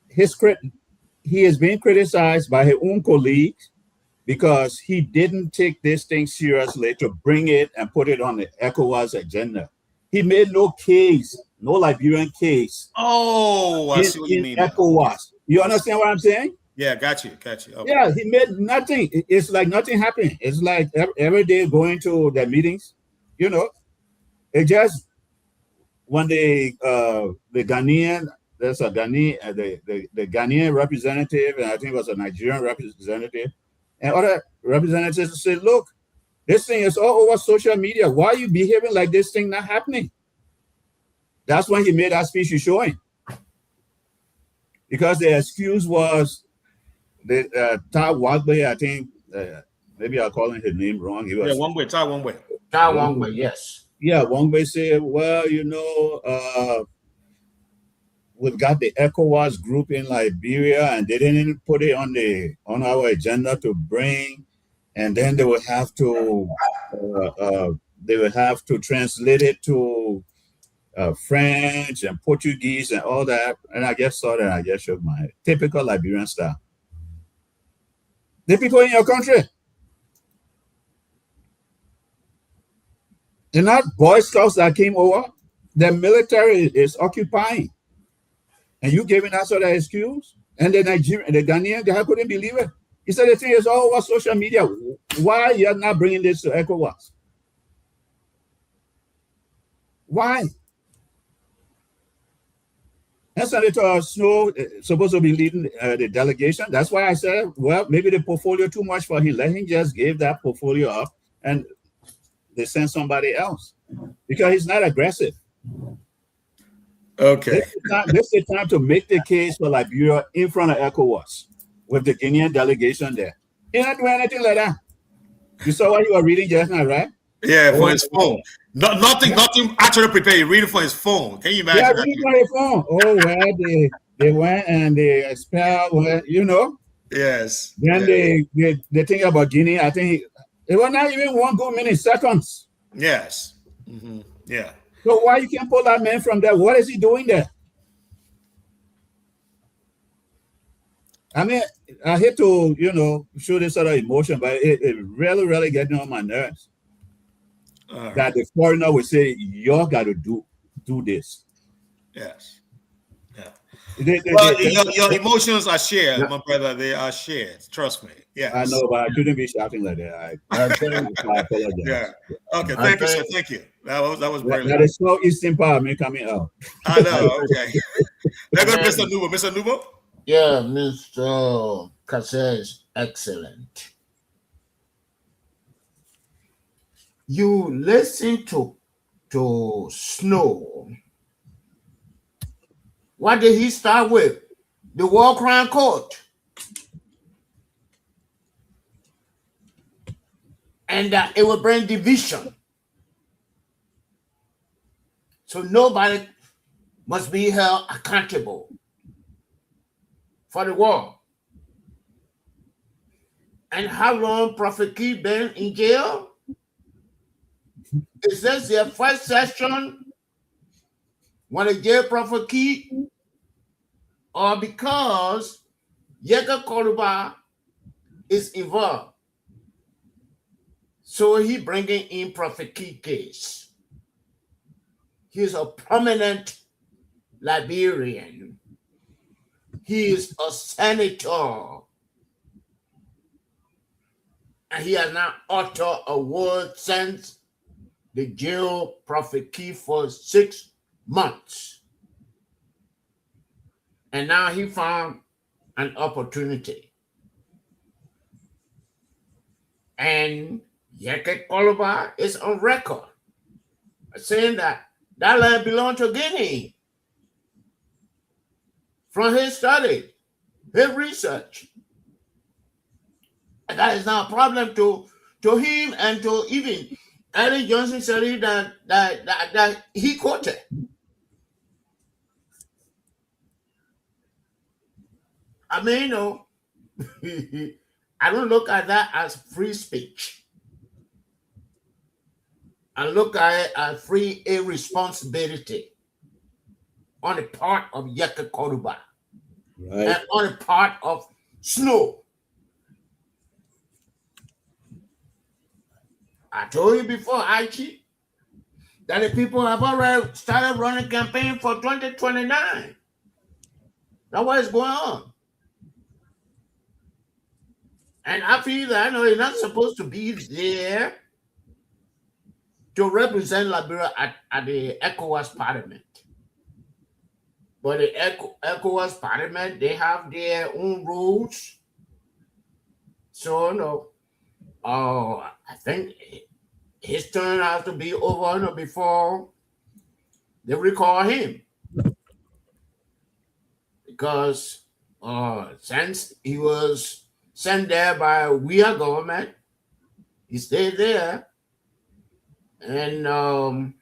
he is being criticized by his own colleagues because he didn't take this thing seriously to bring it and put it on the ECOWAS agenda. He made no case, no Liberian case. Oh, I see what you mean. ECOWAS. You understand what I'm saying? Yeah, got you. Okay. Yeah, he made nothing. It's like nothing happened. It's like every day going to their meetings. You know, it just when the Ghanaian, there's a Ghanaian, the Ghanaian representative, and I think it was a Nigerian representative, and other representatives said, look, this thing is all over social media. Why are you behaving like this thing not happening? That's when he made that speech you're showing. Because the excuse was the Tai Wangbe, I think, maybe I'm calling his name wrong. He was, Tai Wangbe. Tai Wangbe, yes. Yeah, Wangbe said, well, you know, we've got the ECOWAS group in Liberia, and they didn't put it on our agenda to bring, and then they will have to translate it to French and Portuguese and all that. And I just saw that, I just shook my head. Typical Liberian style. The people in your country, they're not Boy Scouts that came over. The military is occupying. And you giving that sort of excuse? And the Ghanaian guy couldn't believe it. He said the thing is all over social media. Why you're not bringing this to ECOWAS? Why? And Senator Snowe is supposed to be leading the delegation. That's why I said, well, maybe the portfolio too much for him. Let him just give that portfolio up and they send somebody else. Because he's not aggressive. Okay. This is the time to make the case for Liberia in front of ECOWAS with the Guinean delegation there. He's not doing anything like that. You saw what you were reading just now, right? Yeah, for his phone. Nothing actually prepared. He reading for his phone. Can you imagine? Yeah, reading for his phone. Oh, well, they went and they expelled, you know. Yes. Then they think about Guinea. I think it was not even 1 good minute, seconds. Yes. Mm-hmm. Yeah. So why you can't pull that man from there? What is he doing there? I mean, I hate to, you know, show this sort of emotion, but it really, really getting on my nerves. That the foreigner will say, you got to do this. Yes. Yeah. Your emotions are shared, my brother. They are shared. Trust me. Yeah. I know, but I shouldn't be shouting like that. I apologize. Yeah. Okay. Thank you, sir. Thank you. That was brilliant. That is no Eastern Power me coming out. I know. Okay. Let's go to Mr. Nubo. Mr. Nubo? Yeah, Mr. Kase is excellent. You listen to Snowe. What did he start with? The War Crime Court. And that it will bring division. So nobody must be held accountable for the war. And how long Prophet Key been in jail? Is this their first session when they jail Prophet Key? Or because Yeka Koluba is involved? So he bringing in Prophet Key case. He's a prominent Liberian. He is a senator. And he has not uttered a word since the jail Prophet Key for 6 months. And now he found an opportunity. And Yeke Koluba is on record saying that land belonged to Guinea. From his study, his research. And that is not a problem to him and to even Ellen Johnson said that he quoted. I mean, you know, I don't look at that as free speech. I look at it as free irresponsibility on the part of Yeka Koruba Right. and on the part of Snow. I told you before, Aichi, that the people have already started running campaign for 2029. That's what is going on. And I feel that I know you're not supposed to be there to represent Liberia at the ECOWAS Parliament. But the ECOWAS Parliament, they have their own rules. So, no, I think his turn has to be over before they recall him. Because since he was sent there by our government, he stayed there. And I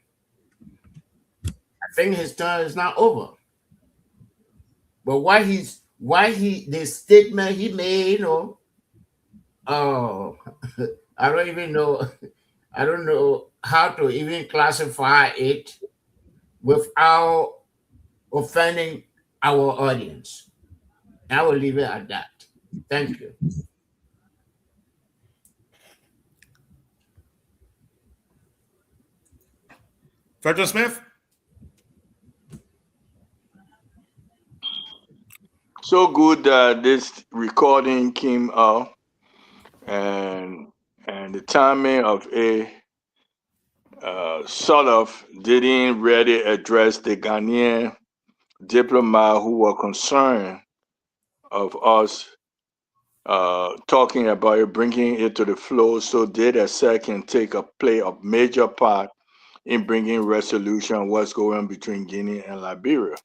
think his turn is not over. But the statement he made, you know, I don't even know. I don't know how to even classify it without offending our audience. I will leave it at that. Thank you. Veteran Smith? So good that this recording came out, and the timing of a sort of didn't really address the Ghanaian diplomat who were concerned of us talking about it, bringing it to the floor, so they themselves can play a major part in bringing resolution on what's going on between Guinea and Liberia.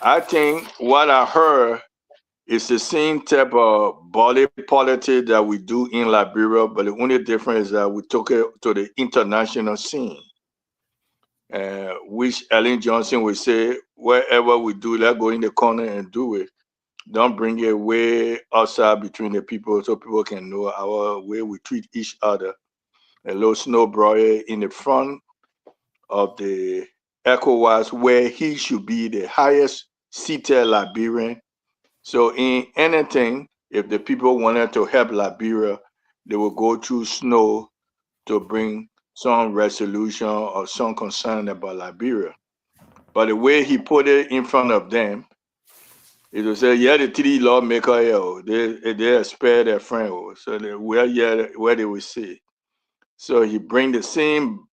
I think what I heard is the same type of body politics that we do in Liberia, but the only difference is that we took it to the international scene, which Ellen Johnson would say, wherever we do, let's go in the corner and do it. Don't bring it way outside between the people so people can know our way we treat each other. A little snow broiler in the front of the ECOWAS, where he should be the highest seated Liberian. So in anything, if the people wanted to help Liberia, they will go through Snow to bring some resolution or some concern about Liberia. But the way he put it in front of them, it will say, yeah, the three lawmakers, they spare their friend. So we're here where they will see. So he bring the same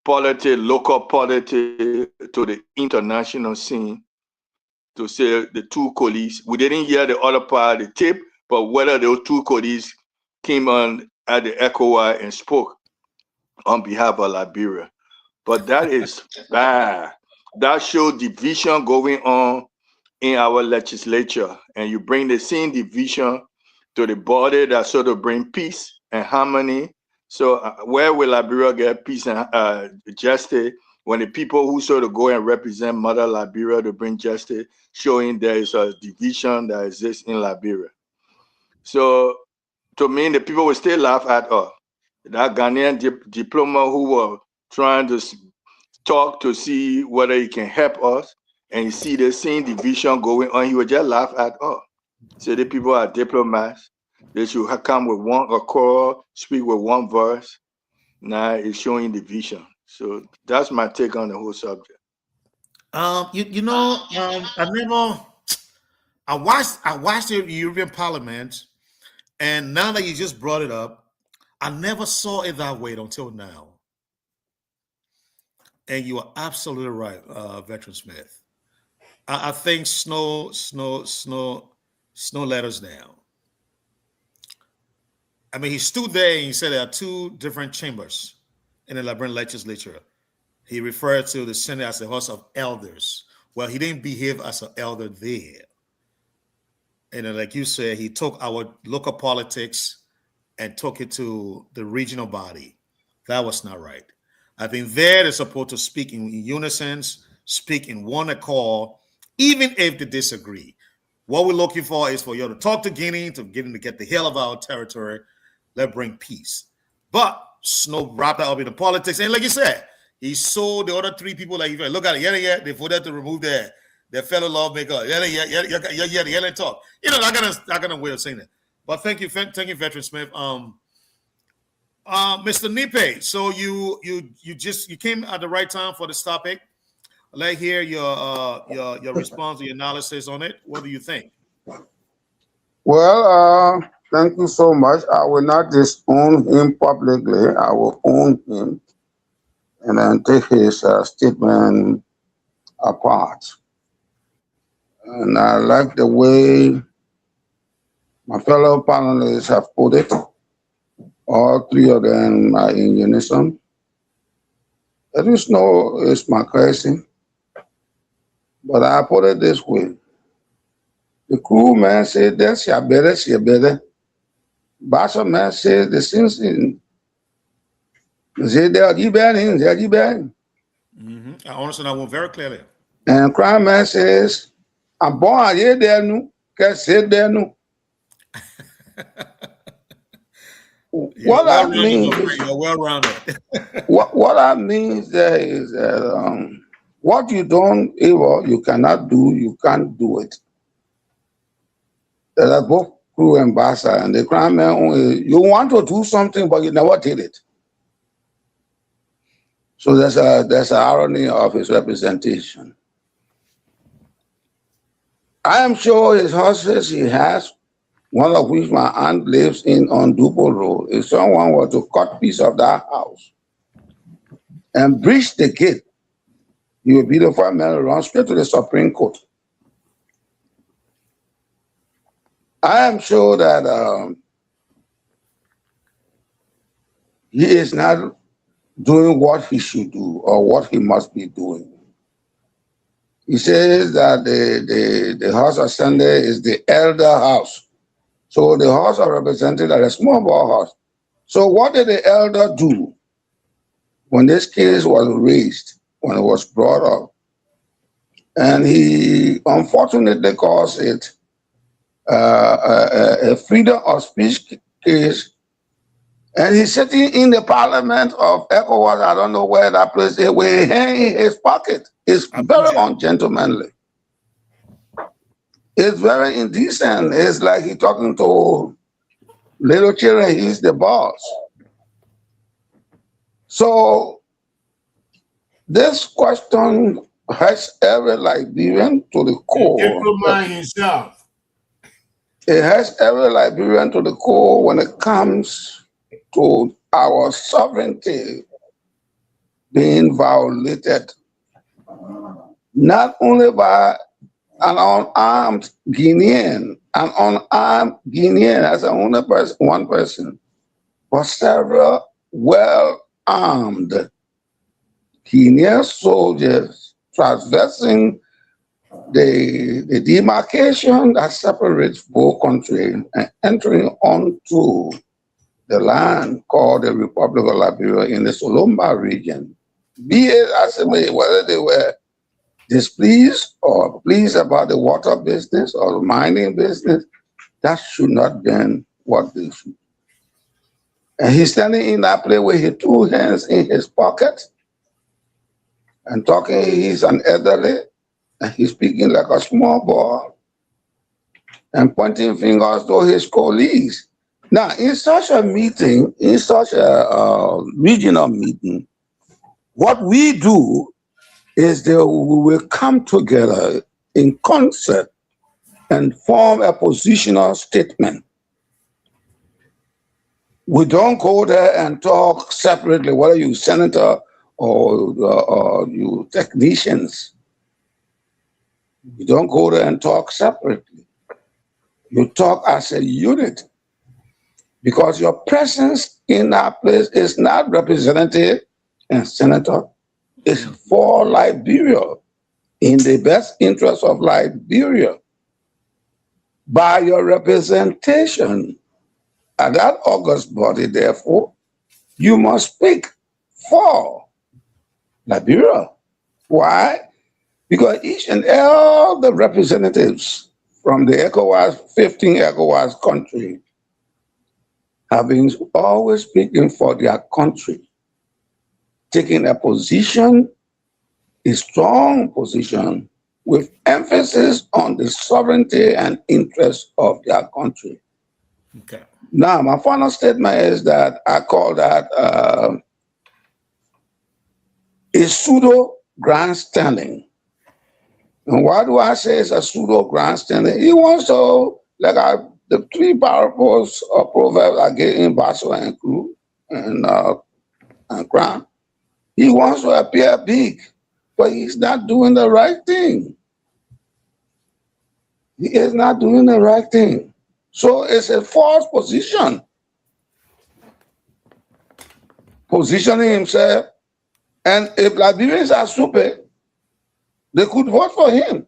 politics, local politics, to the international scene to say the two colleagues. We didn't hear the other part of the tape, but whether those two colleagues came on at the ECOWAS and spoke on behalf of Liberia. But that is bad. That shows division going on in our legislature, and you bring the same division to the body that sort of bring peace and harmony. So where will Liberia get peace and justice when the people who sort of go and represent Mother Liberia to bring justice, showing there is a division that exists in Liberia? So to me, the people will still laugh at us. That Ghanaian diplomat who were trying to talk to see whether he can help us, and you see the same division going on, he would just laugh at us. So the people are diplomats. They should come with one accord, speak with one voice. Now it's showing division. So that's my take on the whole subject. I watched the European Parliament, and now that you just brought it up, I never saw it that way until now. And you are absolutely right, Veteran Smith. I think Snow let us down. I mean, he stood there and he said there are two different chambers in the Liberian legislature. He referred to the Senate as the House of Elders. Well, he didn't behave as an elder there. And like you said, he took our local politics and took it to the regional body. That was not right. I think they're supposed to speak in unison, speak in one accord, even if they disagree. What we're looking for is for you to talk to Guinea, to get him to get the hell of our territory. Let's bring peace. But Snow wrapped that up in the politics. And like you said, he sold the other three people. Like, look at it, they voted to remove their fellow lawmaker. Talk. You know, not gonna way of saying that. But thank you, Veteran Smith. Mr. Nipe, so you came at the right time for this topic. Let hear your response, your analysis on it. What do you think? Well, thank you so much. I will not disown him publicly. I will own him and then take his statement apart. And I like the way my fellow panelists have put it. All three of them are in unison. There is no hypocrisy. But I put it this way. The crew man said, that's your better. Basha man says the same thing. They say they're rebelling. I understand that one very clearly. And crime man says, I'm born here there no, can say there no. What I mean, what I mean there is that what you don't ever, you cannot do, you can't do it. There are both crew and Bassa, and the crime man only, you want to do something, but you never did it. So there's an irony of his representation. I am sure his horses he has, one of which my aunt lives in on Dupo Road. If someone were to cut a piece of that house and breach the gate, he will be the first man to run straight to the Supreme Court. I am sure that he is not doing what he should do or what he must be doing. He says that the House of Assembly is the elder house. So the House of Representatives are a small house. So what did the elder do when this case was raised, when it was brought up? And he unfortunately calls it a freedom of speech case. And he's sitting in the parliament of ECOWAS, I don't know where that place is, with a hand in his pocket. It's very ungentlemanly. It's very indecent. It's like he's talking to little children, he's the boss. So this question has every Liberian to the core. Diplomat himself. It has every Liberian to the core when it comes to our sovereignty being violated, not only by an unarmed Guinean, as only one person, but several well-armed Guinean soldiers traversing the demarcation that separates both countries and entering onto the land called the Republic of Liberia in the Solomba region. Be it as it may, whether they were displeased or pleased about the water business or the mining business, that should not be what they should. And he's standing in that place with his two hands in his pocket and talking, he's an elderly, and he's speaking like a small boy and pointing fingers to his colleagues. Now, in such a meeting, in such a regional meeting, what we do is that we will come together in concert and form a positional statement. We don't go there and talk separately, whether you senator or you technicians. You don't go there and talk separately. You talk as a unit. Because your presence in that place is not representative and senator. It's for Liberia, in the best interest of Liberia. By your representation, At that august body, therefore, you must speak for Liberia. Why? Because each and all the representatives from the ECOWAS, 15 ECOWAS countries have been always speaking for their country, taking a position, a strong position, with emphasis on the sovereignty and interests of their country. Okay. Now, my final statement is that I call that a pseudo grandstanding. And why do I say it's a pseudo grandstanding? He wants to, the three parables of Proverbs I gave in Basel and Crew and Crown. He wants to appear big, but he's not doing the right thing. He is not doing the right thing. So it's a false position. Positioning himself. And if Liberians are stupid, they could vote for him.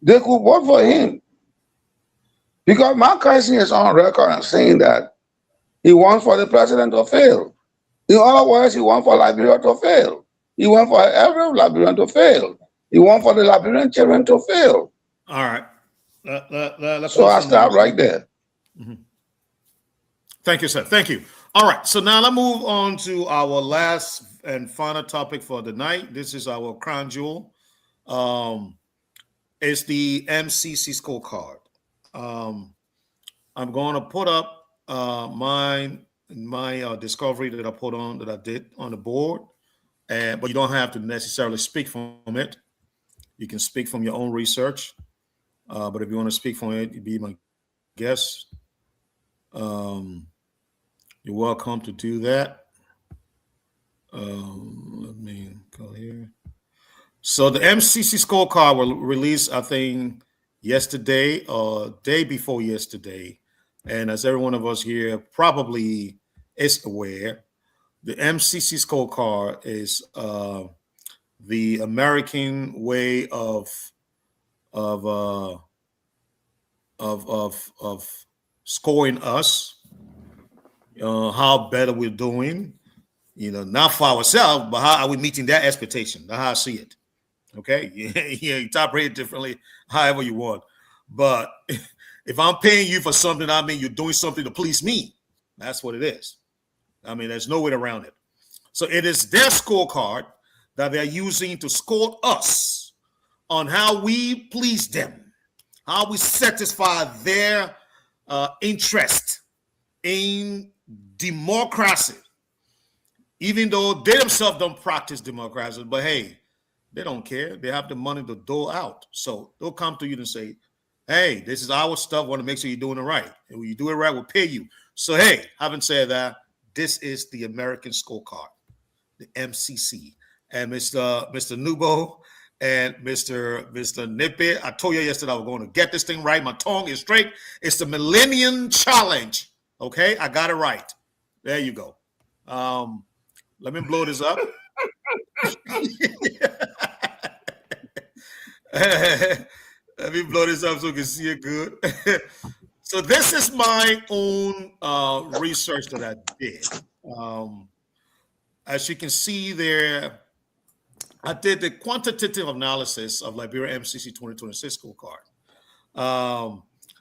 They could vote for him. Because Mark Carson is on record and saying that he wants for the president to fail. In other words, he wants for Liberia to fail. He wants for every Liberian to fail. He wants for the Liberian children to fail. All right. Let's So I start right there. Mm-hmm. Thank you, sir. Thank you. All right. So now let's move on to our last and final topic for the night. This is our crown jewel. It's the MCC scorecard. I'm going to put up my discovery that I did on the board, but you don't have to necessarily speak from it. You can speak from your own research. But if you want to speak from it, you'd be my guest. You're welcome to do that. Let me go here. So the MCC scorecard was released, I think, yesterday or day before yesterday. And as every one of us here probably is aware, the MCC scorecard is the American way of scoring us, how better we're doing, not for ourselves, but how are we meeting that expectation? That's how I see it. Okay, you top rate it differently, however you want. But if I'm paying you for something, I mean you're doing something to please me. That's what it is. I mean, there's no way around it. So it is their scorecard that they're using to score us on how we please them, how we satisfy their interest in democracy, even though they themselves don't practice democracy. But hey, they don't care. They have the money to dole out. So they'll come to you and say, hey, this is our stuff. We want to make sure you're doing it right. And when you do it right, we'll pay you. So, hey, having said that, this is the American scorecard, the MCC. And Mr. Nubo and Mr. Nippy, I told you yesterday I was going to get this thing right. My tongue is straight. It's the Millennium Challenge. Okay, I got it right. There you go. Let me blow this up. Let me blow this up so you can see it good. So this is my own research that I did. As you can see there, I did the quantitative analysis of Liberia MCC 2026 scorecard.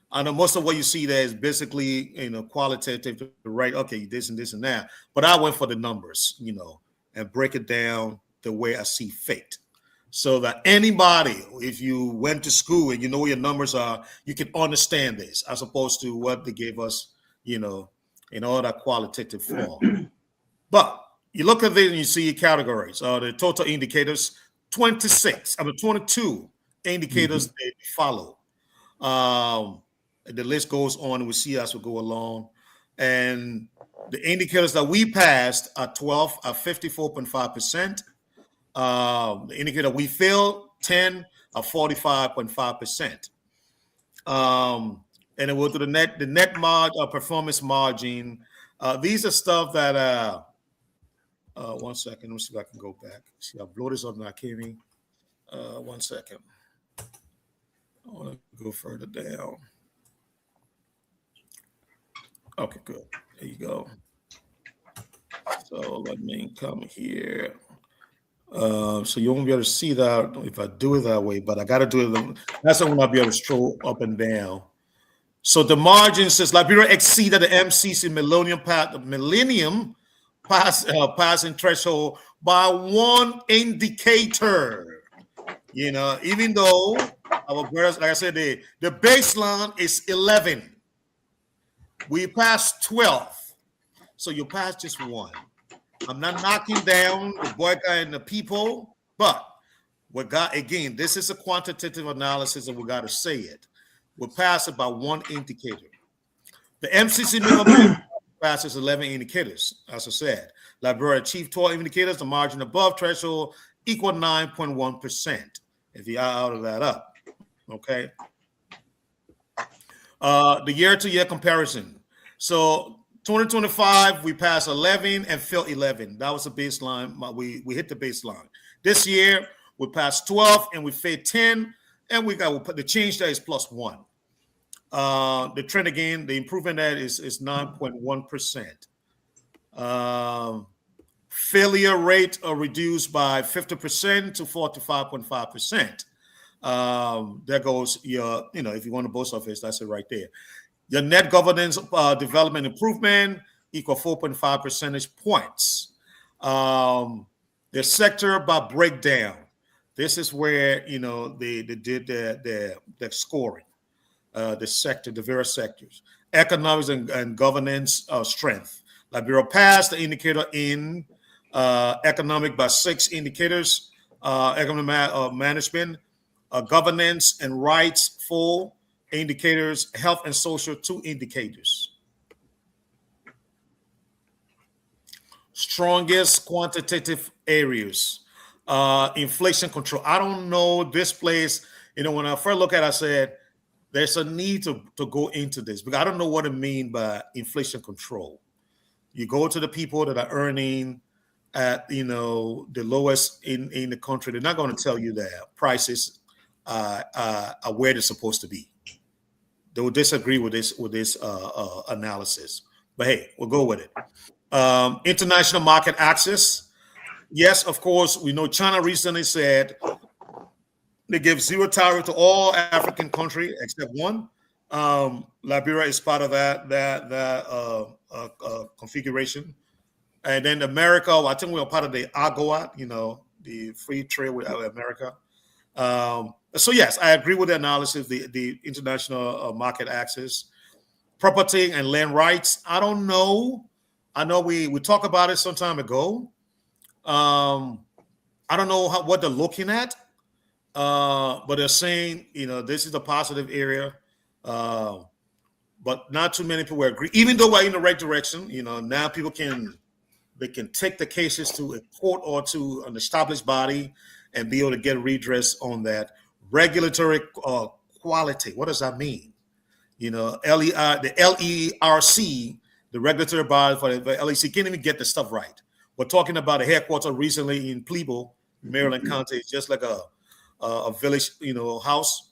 I know most of what you see there is basically, qualitative to write, okay, this and this and that. But I went for the numbers, and break it down the way I see fit. So that anybody, if you went to school and you know where your numbers are, you can understand this as opposed to what they gave us, in all that qualitative form. But you look at this and you see categories. The total indicators, 22 indicators they follow. The list goes on, and we see as we go along. And the indicators that we passed are 12 are 54.5%. The indicator we failed, 10 are 45.5%. And then we'll do the net performance margin. These are stuff that 1 second, let me see if I can go back. See, I blow this up now, Kimmy. 1 second. I want to go further down. Okay, good. There you go. So let me come here. So you won't be able to see that if I do it that way, but I got to do it. That's when I'll be able to scroll up and down. So the margin says Liberia exceeded the MCC millennium passing threshold by one indicator. You know, even though our brothers, like I said, the baseline is 11. We passed 12. So you passed just one. I'm not knocking down the boycott and the people, but we got, again, this is a quantitative analysis and we got to say it. We passed it by one indicator. The MCC minimum passes 11 indicators, as I said. Liberia achieved 12 indicators, the margin above threshold equal 9.1%. If you out of that up, okay. The year-to-year comparison. So 2025, we passed 11 and fell 11. That was the baseline. We hit the baseline. This year, we passed 12 and we failed 10, and we put the change there is +1. The trend again, the improvement that is 9.1%. Failure rate reduced by 50% to 45.5%. There goes your, if you want to boast of it, that's it right there. Your net governance development improvement equal 4.5 percentage points. The sector by breakdown. This is where they did the scoring. The sector, the various sectors, economics and governance strength. Liberia passed the indicator in economic by 6 indicators, economic management, governance and rights 4 indicators, health and social 2 indicators. Strongest quantitative areas, inflation control. I don't know this place. When I first look at it, I said, there's a need to go into this because I don't know what it means by inflation control. You go to the people that are earning at the lowest in the country. They're not going to tell you that prices are where they're supposed to be. They will disagree with this analysis. But hey, we'll go with it. International market access. Yes, of course, we know China recently said they give 0 tariff to all African countries except one. Liberia is part of that configuration. And then America, I think we are part of the AGOA, the free trade with America. So yes, I agree with the analysis, the international market access. Property and land rights, I don't know. I know we talked about it some time ago. I don't know what they're looking at. But they're saying, this is a positive area, but not too many people agree. Even though we're in the right direction, now people can take the cases to a court or to an established body and be able to get redress on that. Regulatory quality, what does that mean? The LERC, the regulatory body for the LEC, can't even get the stuff right. We're talking about a headquarters recently in Plebo, Maryland County. It's just like a village, house.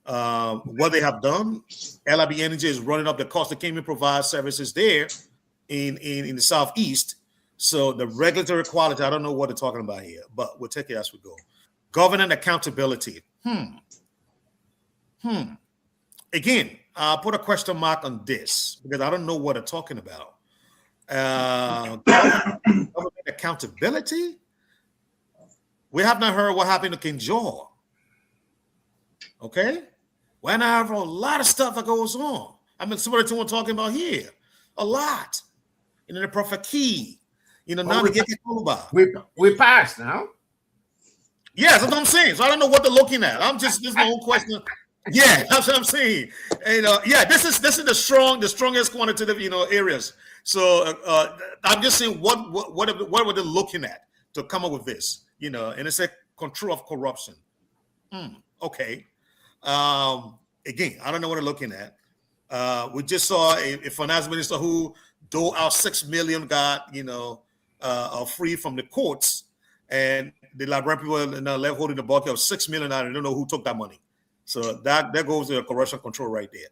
What they have done, LIB Energy is running up the cost. They can't even provide services there in the Southeast. So the regulatory quality, I don't know what they're talking about here, but we'll take it as we go. Governance accountability. Again, I'll put a question mark on this because I don't know what they're talking about. Government accountability? We have not heard what happened to King Jaw. Okay? We have a lot of stuff that goes on. I mean, somebody talking about here. A lot. The Prophet Key. Now we get we passed now. Yes, that's what I'm saying. So I don't know what they're looking at. This is my own question. Yeah, that's what I'm saying. And this is the strongest quantitative areas. So I'm just saying what were they looking at to come up with this? And it's a control of corruption. Okay. Again, I don't know what they're looking at. We just saw a finance minister who doled out 6 million, got free from the courts, and the Liberian people left holding the bucket of 6 million. I don't know who took that money. So that goes to the corruption control right there.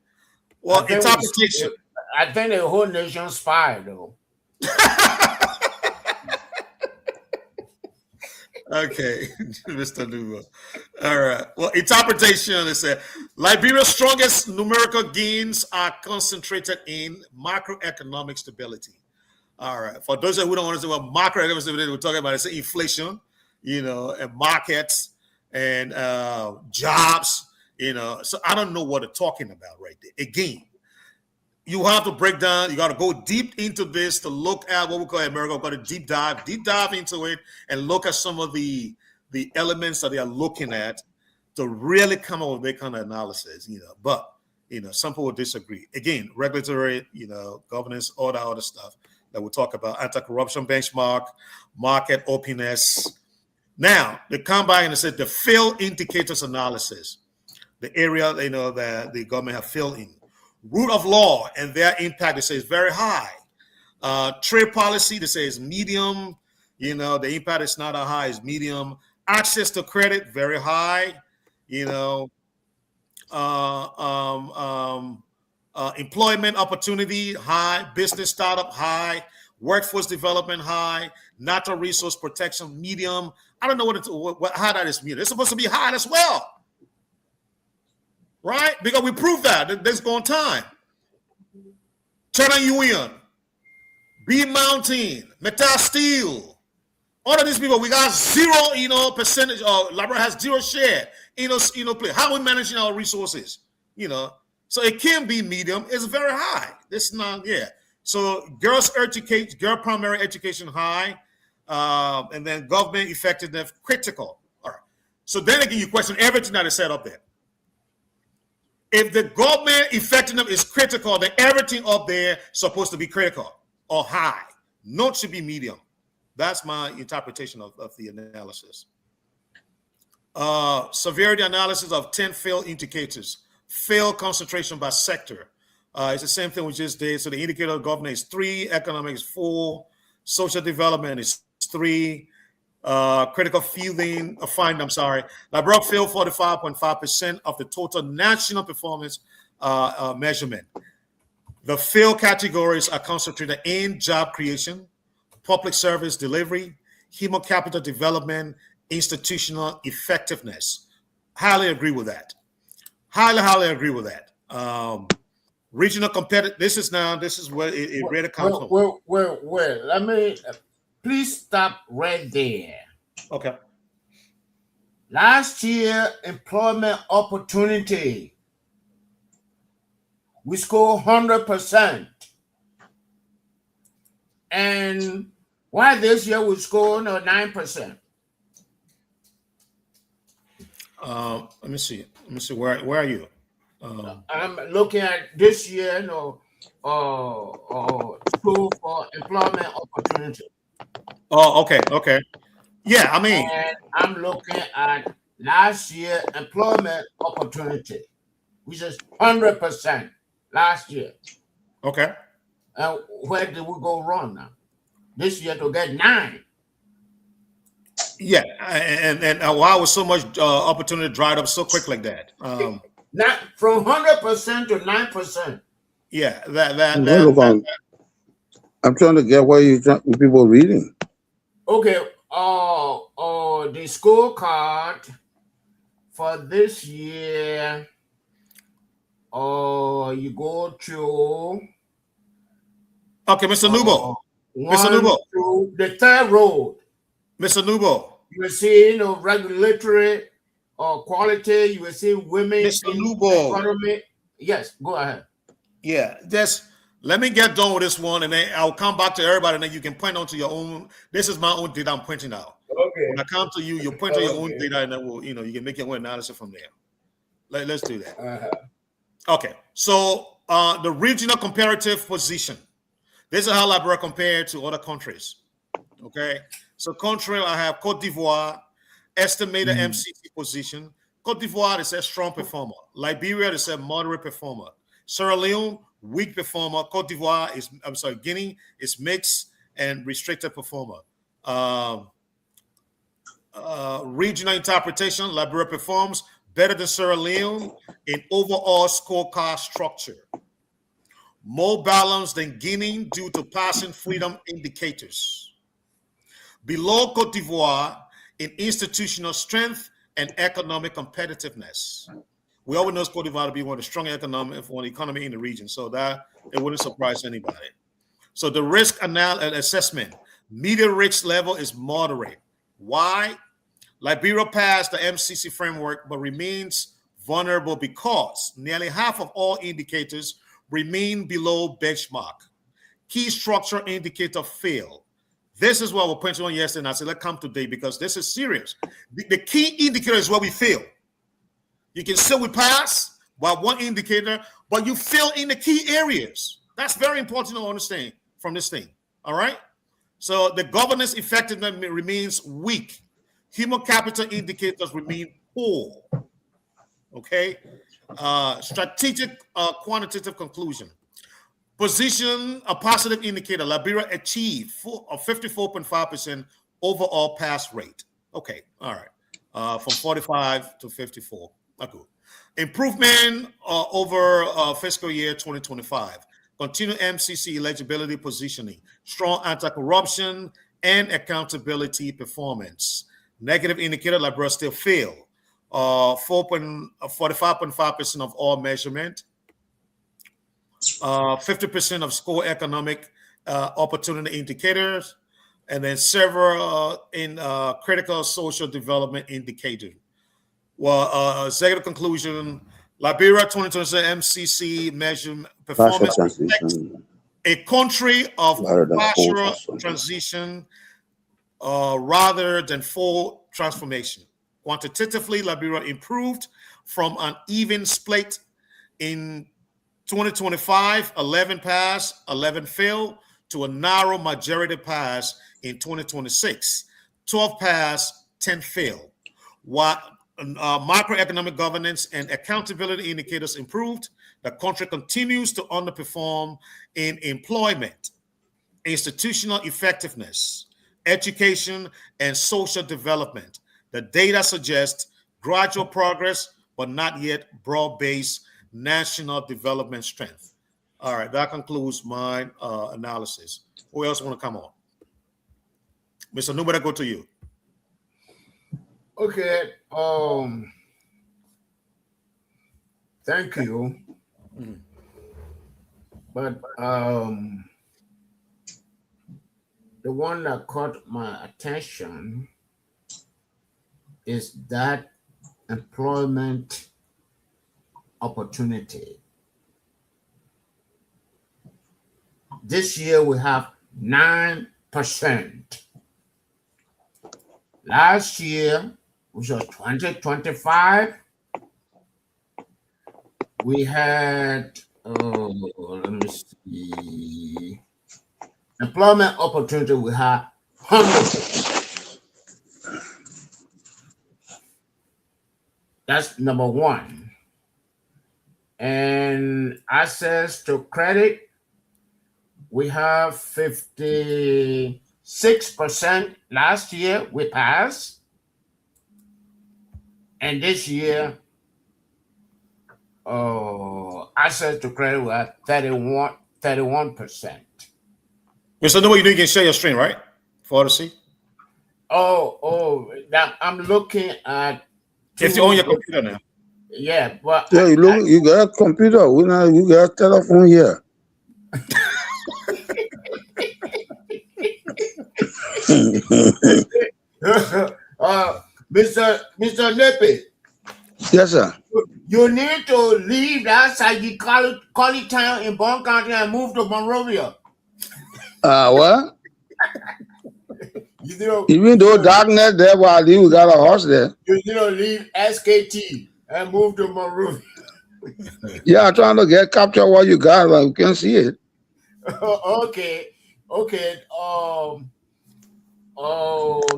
Well, interpretation. I think the whole nation spy though. Okay, Mr. Nubo. All right. Well, interpretation is Liberia's strongest numerical gains are concentrated in macroeconomic stability. All right. For those who don't understand what macroeconomic stability we're talking about, it's inflation, and markets and jobs, So I don't know what they're talking about right there. Again, you have to break down, you got to go deep into this to look at what we call America. We've got to deep dive into it and look at some of the elements that they are looking at to really come up with that kind of analysis, But, some people disagree. Again, regulatory, governance, all that other stuff that we'll talk about, anti-corruption benchmark, market openness. Now, they come by and they said the failed indicators analysis, the area, that the government have failed in. Rule of law and their impact, they say, is very high. Trade policy, they say, is medium. The impact is not that high, it's medium. Access to credit, very high. Employment opportunity, high. Business startup, high. Workforce development, high. Natural resource protection, medium. I don't know how that is medium. It's supposed to be high as well. Right? Because we proved that. There's going time. China Union, B Mountain, Metal Steel, all of these people, we got zero, percentage, or Liberia has zero share, play. How are we managing our resources? So it can be medium, it's very high. This is not, yeah. So girl primary education high, and then government effectiveness critical. All right. So then again, you question everything that is set up there. If the government effectiveness is critical, then everything up there is supposed to be critical or high. None should be medium. That's my interpretation of the analysis. Severity analysis of 10 failed indicators. Failed concentration by sector. It's the same thing we just did. So the indicator of government is 3, economic is 4, social development is 3, critical fielding, Liberia failed 45.5% of the total national performance measurement. The failed categories are concentrated in job creation, public service delivery, human capital development, institutional effectiveness. Highly agree with that. Highly agree with that. Regional competitive. This is where it really comes from. Well, let me. Please stop right there. Okay. Last year, employment opportunity, we scored 100%. And why this year we scored 9%? Let me see. Where are you? I'm looking at this year, school for employment opportunity. Oh, okay. Yeah, I mean, and I'm looking at last year employment opportunity, which is 100% last year. Okay. And where did we go wrong now? This year to get 9. Yeah, and why was so much opportunity dried up so quick like that? Not from 100% to 9%. Yeah, I'm trying to get what people are reading. Okay. The scorecard for this year. You go to. Okay, Mr. Nubo. Mr. Nubo. The third road. Mr. Nubo. You will see, regulatory quality. You will see women Mr. in Nubo. economy. Yes, go ahead. Yeah, just let me get done with this one, and then I'll come back to everybody, and then you can point on to your own. This is my own data I'm pointing out. Okay. When I come to you, you point to your own data, and then you can make your own analysis from there. Let's do that. Okay. So the regional comparative position. This is how Liberia compared to other countries. Okay. So country, I have Cote d'Ivoire, estimated MCT position. Cote d'Ivoire is a strong performer. Liberia is a moderate performer. Sierra Leone, weak performer. Cote d'Ivoire Guinea is mixed and restricted performer. Regional interpretation, Liberia performs better than Sierra Leone in overall scorecard structure. more balanced than Guinea due to passing freedom indicators. Below Cote d'Ivoire in institutional strength and economic competitiveness. We always know Cote d'Ivoire to be one of the strong economy in the region, so that it wouldn't surprise anybody. So the risk assessment, medium risk level is moderate. Why? Liberia passed the MCC framework but remains vulnerable because nearly half of all indicators remain below benchmark. Key structure indicator fail. This is what we pointed on yesterday, and I said, let's come today because this is serious. The key indicator is where we fail. You can say we pass by one indicator, but you fail in the key areas. That's very important to understand from this thing, all right? So the governance effectiveness remains weak. Human capital indicators remain poor, okay? Strategic quantitative conclusion. Position, a positive indicator, Liberia achieved a 54.5% overall pass rate. Okay, all right. From 45 to 54. Good. Improvement over fiscal year 2025. Continued MCC eligibility positioning. Strong anti-corruption and accountability performance. Negative indicator, Liberia still fail. 45.5% of all measurement. 50% of score economic opportunity indicators, and then several in critical social development indicators. Well, executive conclusion, Liberia 2027 MCC measure performance reflects a country of partial transition rather than full transformation. Quantitatively, Liberia improved from an even split in 2025, 11 pass, 11 fail, to a narrow majority pass in 2026, 12 pass, 10 fail. While macroeconomic governance and accountability indicators improved, the country continues to underperform in employment, institutional effectiveness, education, and social development. The data suggests gradual progress, but not yet broad-based national development strength. All right, that concludes my analysis. Who else want to come on? Mr. Nubera, go to you. Okay. Thank you. But the one that caught my attention is that employment opportunity. This year we have 9%. Last year, which was 2025, we had, let me see, employment opportunity, we had 100%. That's number one. And access to credit, we have 56% last year we passed. And this year, access to credit we have 31%. Mr. Nubera, you can share your screen, right? For to see? Now I'm looking at. If you're on your computer now. Yeah, but yeah, you got a computer. You got a telephone here. Mr. Lepe. Yes, sir. You need to leave that Saji Kali town in Bon County and move to Monrovia. What? You Even though darkness there, while you got a horse there. You leave SKT and move to Monrovia. Yeah, trying to capture what you got, but we can't see it. Okay.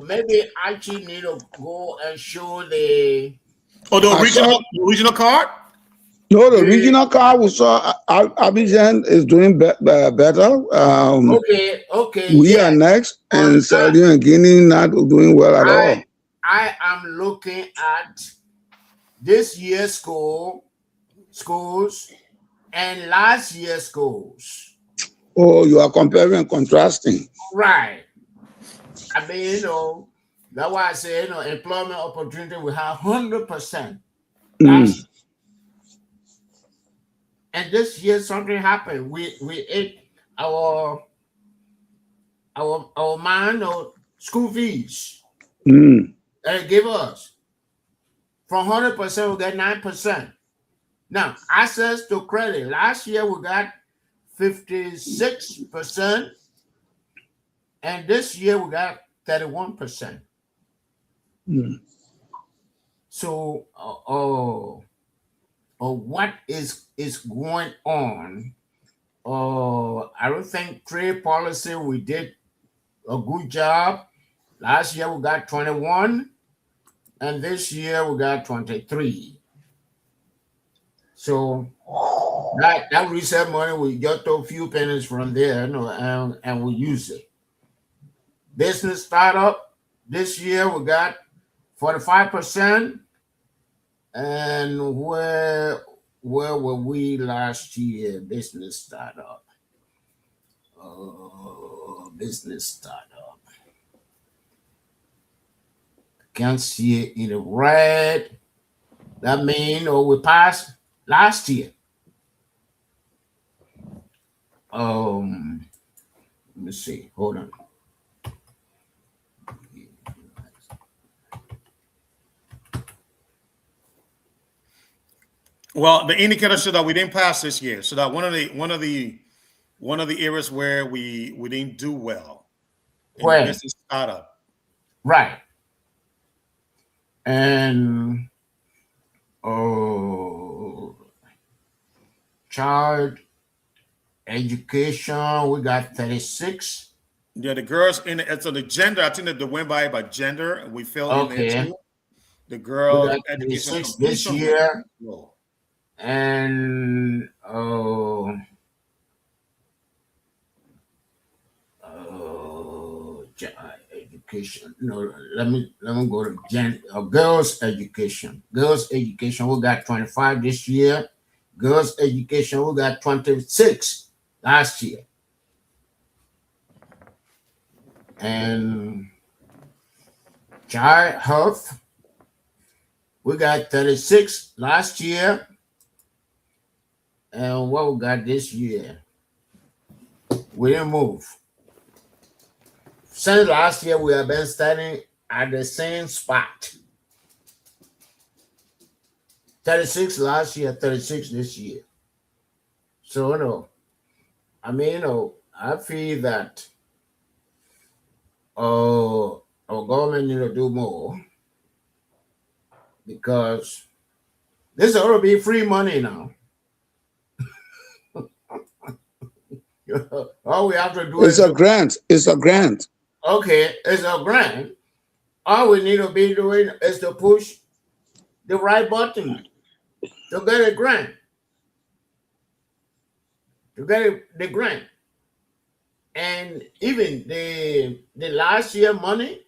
Maybe Archie need to go and show the. Oh, the original card? No, the regional card we saw, Abidjan is doing better. Okay. We are next, and Sierra Leone and Guinea not doing well at all. I am looking at this year's schools and last year's goals. Oh, you are comparing and contrasting. Right. I mean, you know, that's why I say, you know, employment opportunity we have 100% last year. And this year something happened. We ate our man or school fees. Mm. They give us from 100% we get 9%. Now access to credit. Last year we got 56%, and this year we got 31%. Mm. So, what is going on? I don't think trade policy we did a good job. Last year we got 21, and this year we got 23. So that reset money we got a few pennies from there, you know, and we use it. Business startup this year we got 45%. And where were we last year? Business startup. Business startup. Can't see it in the red. That means we passed last year. Let me see. Hold on. Well, the indicator said that we didn't pass this year. So that one of the areas where we didn't do well in the business startup. Right. And child education, we got 36. Yeah, the girls so the gender, I think that they went by gender, and we fell in there too. The girl education this year. And education. No, let me go to girls education. Girls education, we got 25 this year. Girls education, we got 26 last year. And child health, we got 36 last year. And what we got this year, we didn't move. Since last year, we have been standing at the same spot. 36 last year, 36 this year. So, you know, I mean, you know, I feel that our government need to do more, because this ought to be free money now. All we have to do is a grant. It's a grant. Okay, it's a grant. All we need to be doing is to push the right button to get a grant. To get the grant. And even the last year money,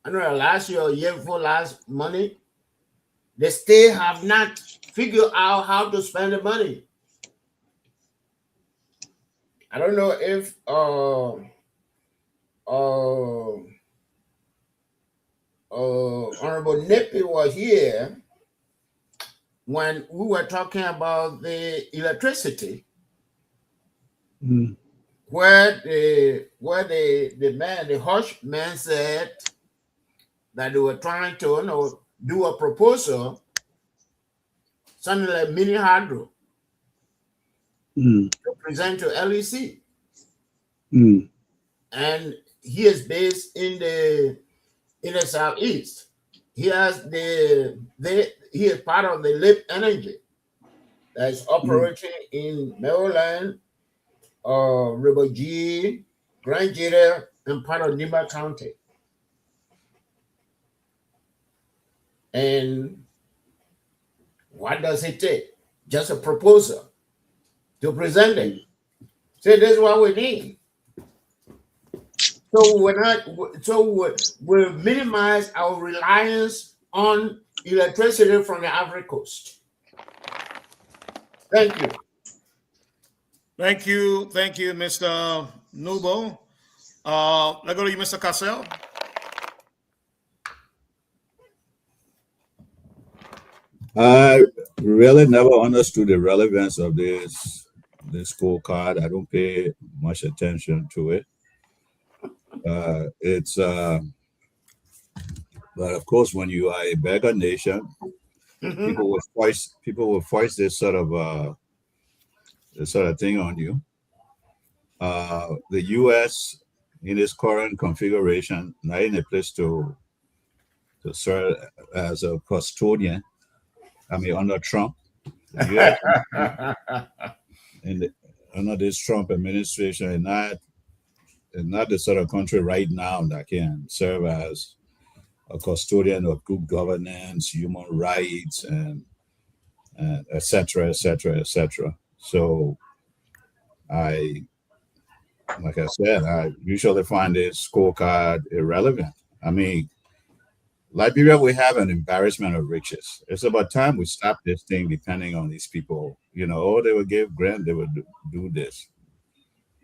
I know last year or year before last money, they still have not figured out how to spend the money. I don't know if Honorable Nippy was here when we were talking about the electricity, where the Hush man said that they were trying to, you know, do a proposal, something like mini hydro, to present to LEC. And he is based in the Southeast. He has he is part of the LIP Energy that is operating in Maryland, River G, Grand Jita, and part of Nima County. And what does it take? Just a proposal to present it. Say, this is what we need. So we minimize our reliance on electricity from the Ivory Coast. Thank you. Thank you, Mr. Nubo. Let's go to you, Mr. Cassell. I really never understood the relevance of this scorecard. I don't pay much attention to it. But of course, when you are a beggar nation, people will force this sort of thing on you. The U.S. in its current configuration, not in a place to serve as a custodian. I mean, under Trump, the US under this Trump administration, and not the sort of country right now that can serve as a custodian of good governance, human rights, and et cetera, et cetera, et cetera. So like I said, I usually find this scorecard irrelevant. I mean, Liberia, we have an embarrassment of riches. It's about time we stop this thing depending on these people. You know, oh, they will give grant, they will do this.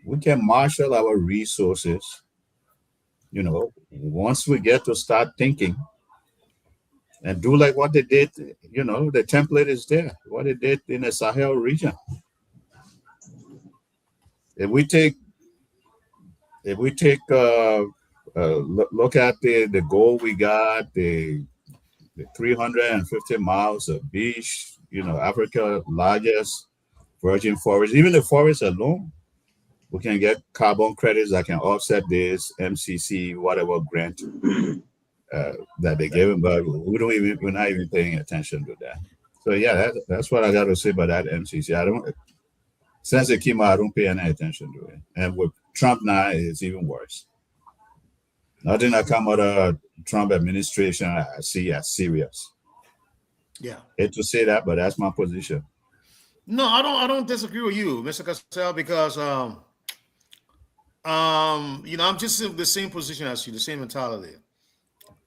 We can marshal our resources, you know, once we get to start thinking and do like what they did, you know, the template is there, what they did in the Sahel region. If we take look at the goal we got, the 350 miles of beach, you know, Africa's largest virgin forest, even the forest alone, we can get carbon credits that can offset this MCC, whatever grant that they gave, but we're not even paying attention to that. So yeah, that's what I got to say about that MCC. Since it came out, I don't pay any attention to it. And with Trump now, it's even worse. Nothing that come out of Trump administration I see as serious. Yeah. Hate to say that, but that's my position. No, I don't disagree with you, Mr. Cassell, because you know, I'm just in the same position as you, the same mentality.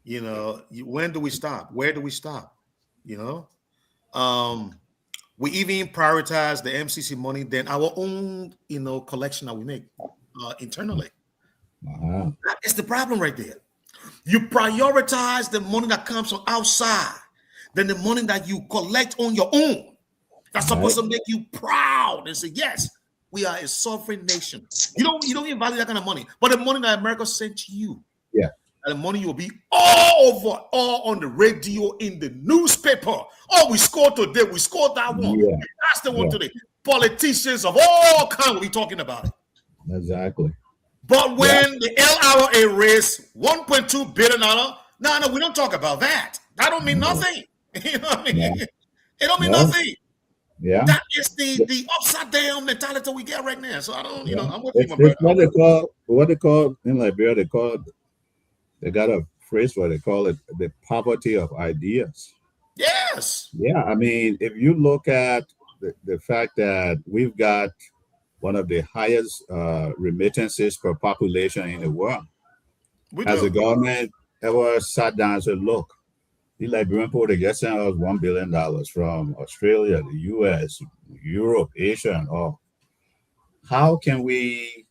You know, when do we stop? Where do we stop? You know, we even prioritize the MCC money than our own, you know, collection that we make internally. It's the problem right there. You prioritize the money that comes from outside than the money that you collect on your own. That's supposed to make you proud and say, yes, we are a sovereign nation. You don't even value that kind of money, but the money that America sent to you, yeah, and the money will be all over, all on the radio, in the newspaper. Oh, we scored today. We scored that one. Yeah. That's the one today. Politicians of all kinds will be talking about it. Exactly. But when the LRA raised $1.2 billion, no, we don't talk about that. That don't mean nothing. You know what I mean? Yeah. It don't mean nothing. Yeah. That is the upside down mentality we get right now. So I don't, you know, I'm with you, my It's brother. what they call in Liberia, they got a phrase where they call it the poverty of ideas. Yes. Yeah, I mean, if you look at the fact that we've got one of the highest remittances per population in the world, has the government ever sat down and said, look, the Liberian people, they get sent us $1 billion from Australia, the US, Europe, Asia, and all. How can we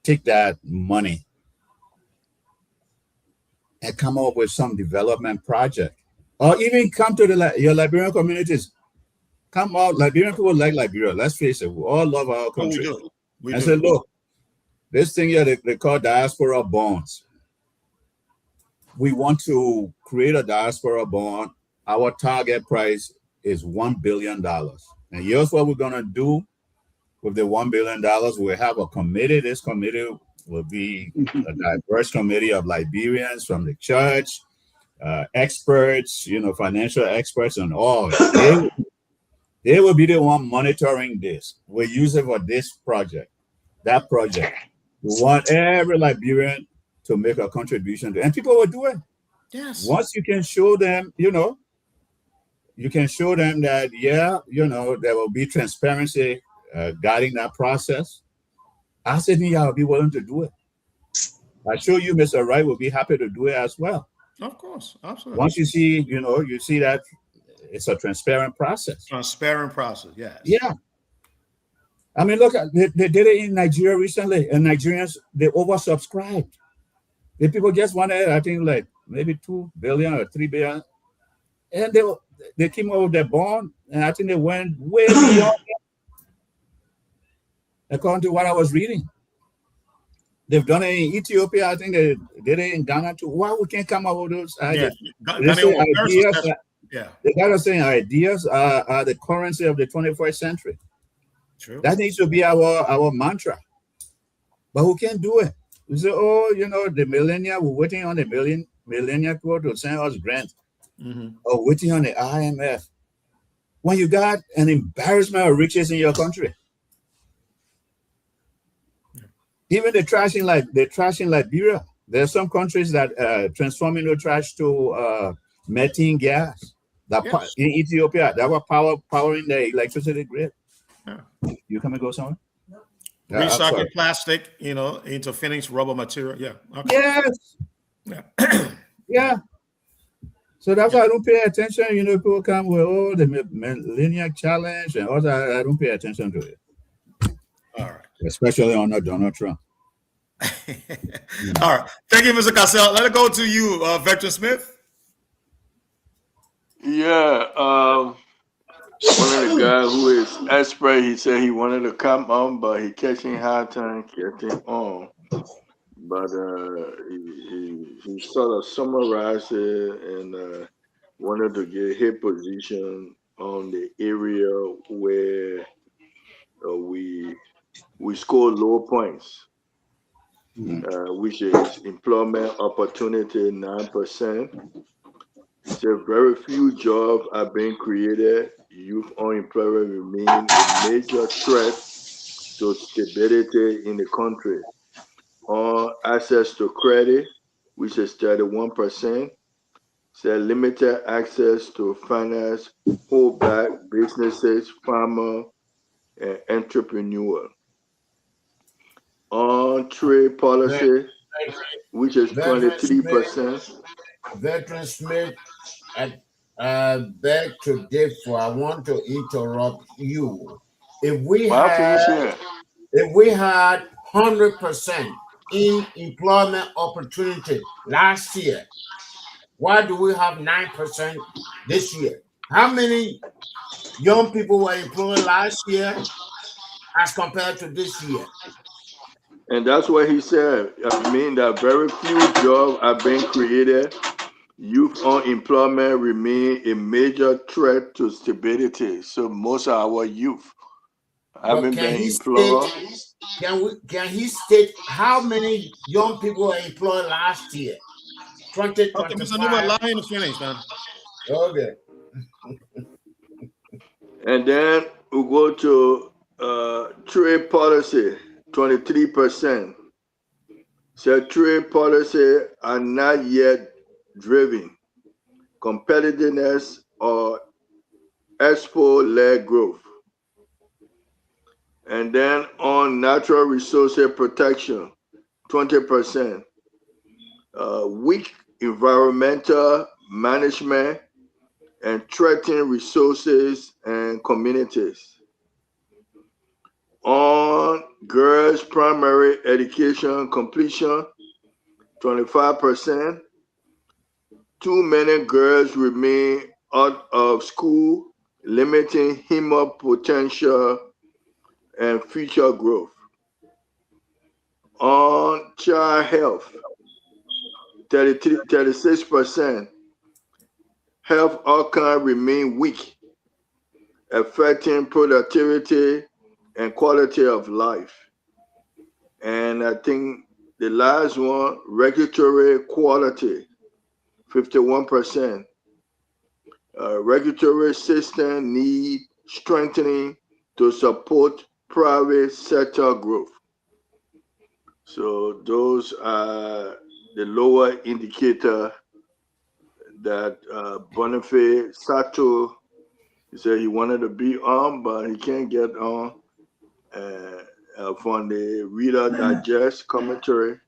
take that money and come up with some development project? Or even come to your Liberian communities. Come out, Liberian people like Liberia. Let's face it, we all love our country. We and do. say, look, this thing here they call diaspora bonds. We want to create a diaspora bond. Our target price is $1 billion. And here's what we're gonna do with the $1 billion. We have a committee. This committee will be a diverse committee of Liberians from the church, experts, you know, financial experts and all. They will be the one monitoring this. We use it for this project, that project. We want every Liberian to make a contribution to, and people will do it. Yes. Once you can show them, you know, you can show them that, yeah, you know, there will be transparency guiding that process. I said, yeah, I'll be willing to do it. I show you, Mr. Wright will be happy to do it as well. Of course, absolutely. Once you see, you know, you see that it's a transparent process. Transparent process. Yes. Yeah. I mean, look, they did it in Nigeria recently, and Nigerians, they oversubscribed. The people just wanted, I think, like maybe 2 billion or 3 billion. And they came out with their bond, and I think they went way beyond that, according to what I was reading. They've done it in Ethiopia. I think they did it in Ghana too. Why we can't come up with those ideas? They say ideas, yeah. They got us saying ideas are the currency of the 21st century. True. That needs to be our mantra. But who can't do it? We say, oh, the millennia, we're waiting on the millennia quote to send us grants. Mm-hmm. Or waiting on the IMF. When you got an embarrassment of riches in your country. Even the trash in Liberia. There are some countries that transforming the trash to methane gas. Yes. In Ethiopia, that was powering the electricity grid. Yeah. You come and go somewhere? Recycle plastic, into finished rubber material. Yeah. Okay. Yes. Yeah. Yeah. So that's why I don't pay attention. People come with the Millennium Challenge and all that. I don't pay attention to it. All right. Especially on Donald Trump. All right. Thank you, Mr. Cassell. Let it go to you, Veteran Smith. Yeah, one of the guys who is expert, he said he wanted to come on, but he catching hard time getting on. But he sort of summarized it and wanted to get his position on the area where we score low points, which is employment opportunity 9%. He said very few jobs are being created. Youth unemployment remains a major threat to stability in the country. On access to credit, which is 31%, said limited access to finance hold back businesses, farmers, and entrepreneurs. On trade policy, which is 23%. Veteran Smith, I beg to differ. I want to interrupt you. If we had 100% in employment opportunity last year, why do we have 9% this year? How many young people were employed last year as compared to this year? And that's what he said. I mean that very few jobs are being created. Youth unemployment remains a major threat to stability. So most of our youth haven't been employed. Can he state how many young people were employed last year? 2025. Okay, Mr. Newman, allow him to finish, man. Okay. And then we go to trade policy, 23%. So trade policy are not yet driven. Competitiveness or export-led growth. And then on natural resources protection, 20%. Weak environmental management and threatening resources and communities. On girls' primary education completion, 25%. Too many girls remain out of school, limiting human potential and future growth. On child health, 36%. Health outcomes remain weak, affecting productivity and quality of life. And I think the last one, regulatory quality, 51%. Regulatory system need strengthening to support private sector growth. So those are the lower indicator that Boniface Sato, he said he wanted to be on, but he can't get on. From the Reader Digest commentary,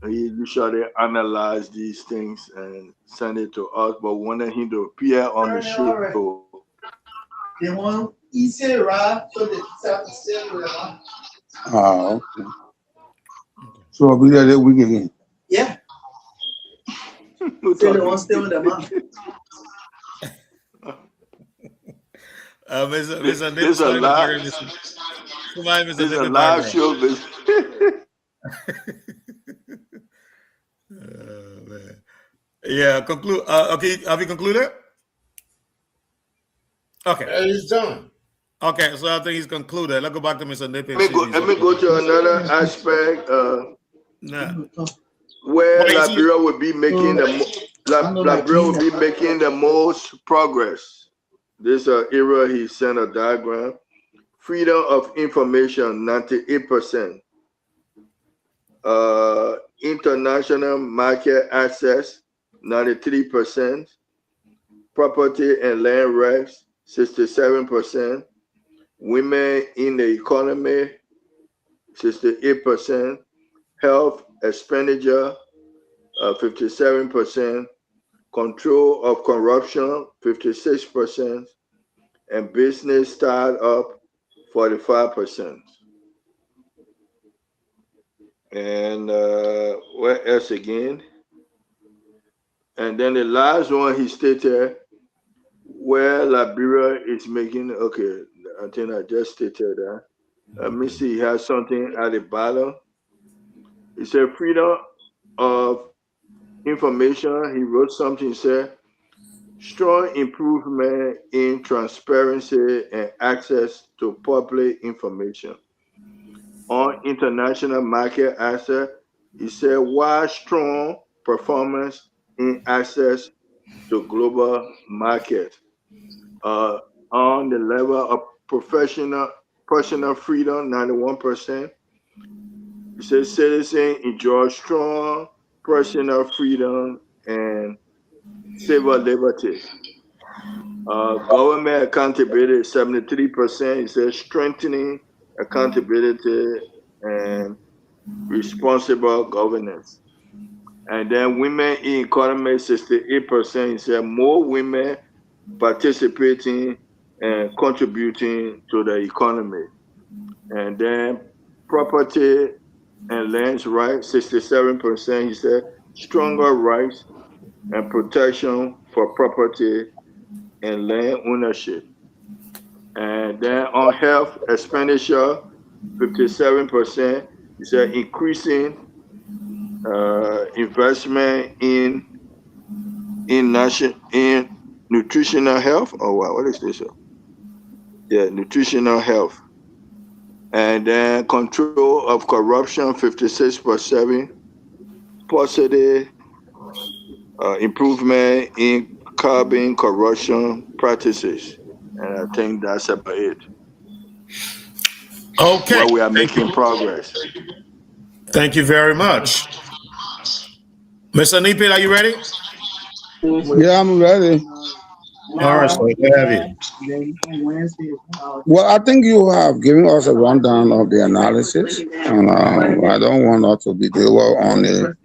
he usually analyze these things and send it to us, but wanted him to appear on the show. They want easier ride so they have to sell with them. Okay. So I'll be there that week again. Yeah. Who Say they talking? want to stay with them. Mr. This a live. This is a live show. Man. Yeah, conclude. Okay, have you concluded? Okay. He's done. Okay, so I think he's concluded. Let's go back to Mr. Nippy. Let me go to another aspect where Liberia will be making the most progress. This era he sent a diagram. Freedom of information, 98%. International market access, 93%. Property and land rights, 67%. Women in the economy, 68%. Health expenditure, 57%. Control of corruption, 56%. And business startup, 45%. And where else again? And then the last one he stated where Liberia is making, okay, I think I just stated that. Let me see, he has something at the bottom. He said freedom of information. He wrote something, he said, strong improvement in transparency and access to public information. On international market access, he said, while strong performance in access to global market. On the level of personal freedom, 91%. He says citizens enjoy strong personal freedom and civil liberty. Government accountability, 73%. He says strengthening accountability and responsible governance. And then women in economy, 68%. He said more women participating and contributing to the economy. And then property and lands rights, 67%. He said stronger rights and protection for property and land ownership. And then on health expenditure, 57%. He said increasing investment in nutritional health. Oh wow, what is this? Yeah, nutritional health. And then control of corruption, 56%. Positive improvement in curbing corruption practices. And I think that's about it. Okay. Where we are making progress. Thank you very much. Mr. Nippy, are you ready? Yeah, I'm ready. All right, so good have you. Well, I think you have given us a rundown of the analysis, and I don't want us to be dwell on it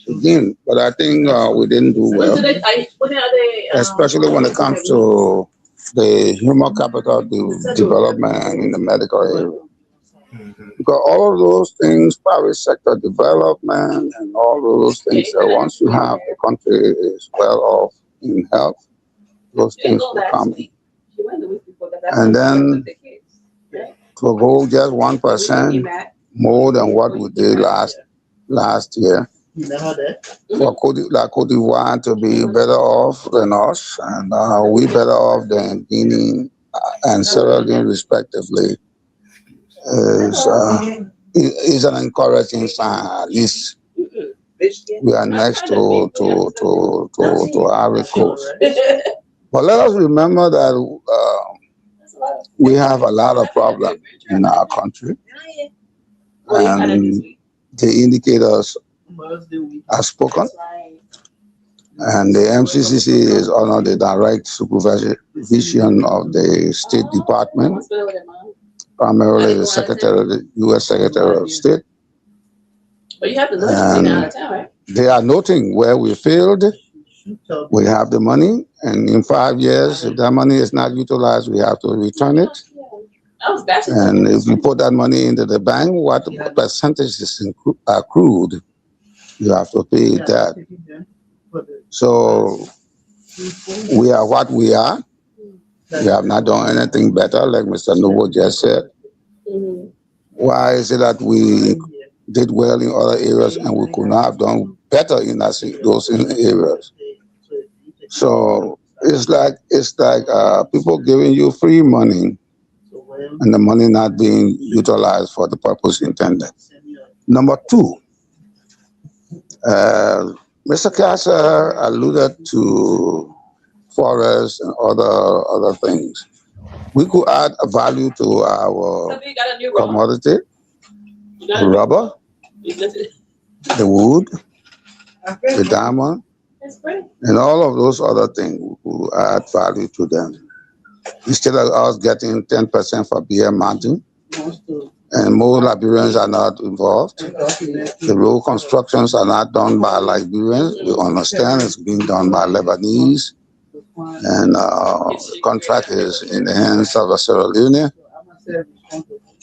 again, but I think we didn't do well, especially when it comes to the human capital development in the medical area. Because all of those things, private sector development and all of those things, once you have the country is well off in health, those things will come in. And then to go just 1% more than what we did last year, for Cote d'Ivoire to be better off than us, and we better off than Guinea and Sierra Leone respectively, is an encouraging sign. At least we are next to Ivory Coast. But let us remember that we have a lot of problems in our country, and the indicators are spoken, and the MCCC is under the direct supervision of the State Department, primarily the U.S. Secretary of State. But you have to look at out of town, right? They are noting where we failed. We have the money, and in 5 years, if that money is not utilized, we have to return it. And if you put that money into the bank, what percentage is accrued, you have to pay that. So we are what we are. We have not done anything better, like Mr. Novo just said. Why is it that we did well in other areas and we could not have done better in those areas? So it's like people giving you free money and the money not being utilized for the purpose intended. Number two, Mr. Kasser alluded to forests and other things. We could add a value to our commodity, the rubber, the wood, the diamond, and all of those other things. We could add value to them. Instead of us getting 10% for beer mounting, and most Liberians are not involved. The road constructions are not done by Liberians. We understand it's being done by Lebanese, and the contract is in the hands of Sierra Leone.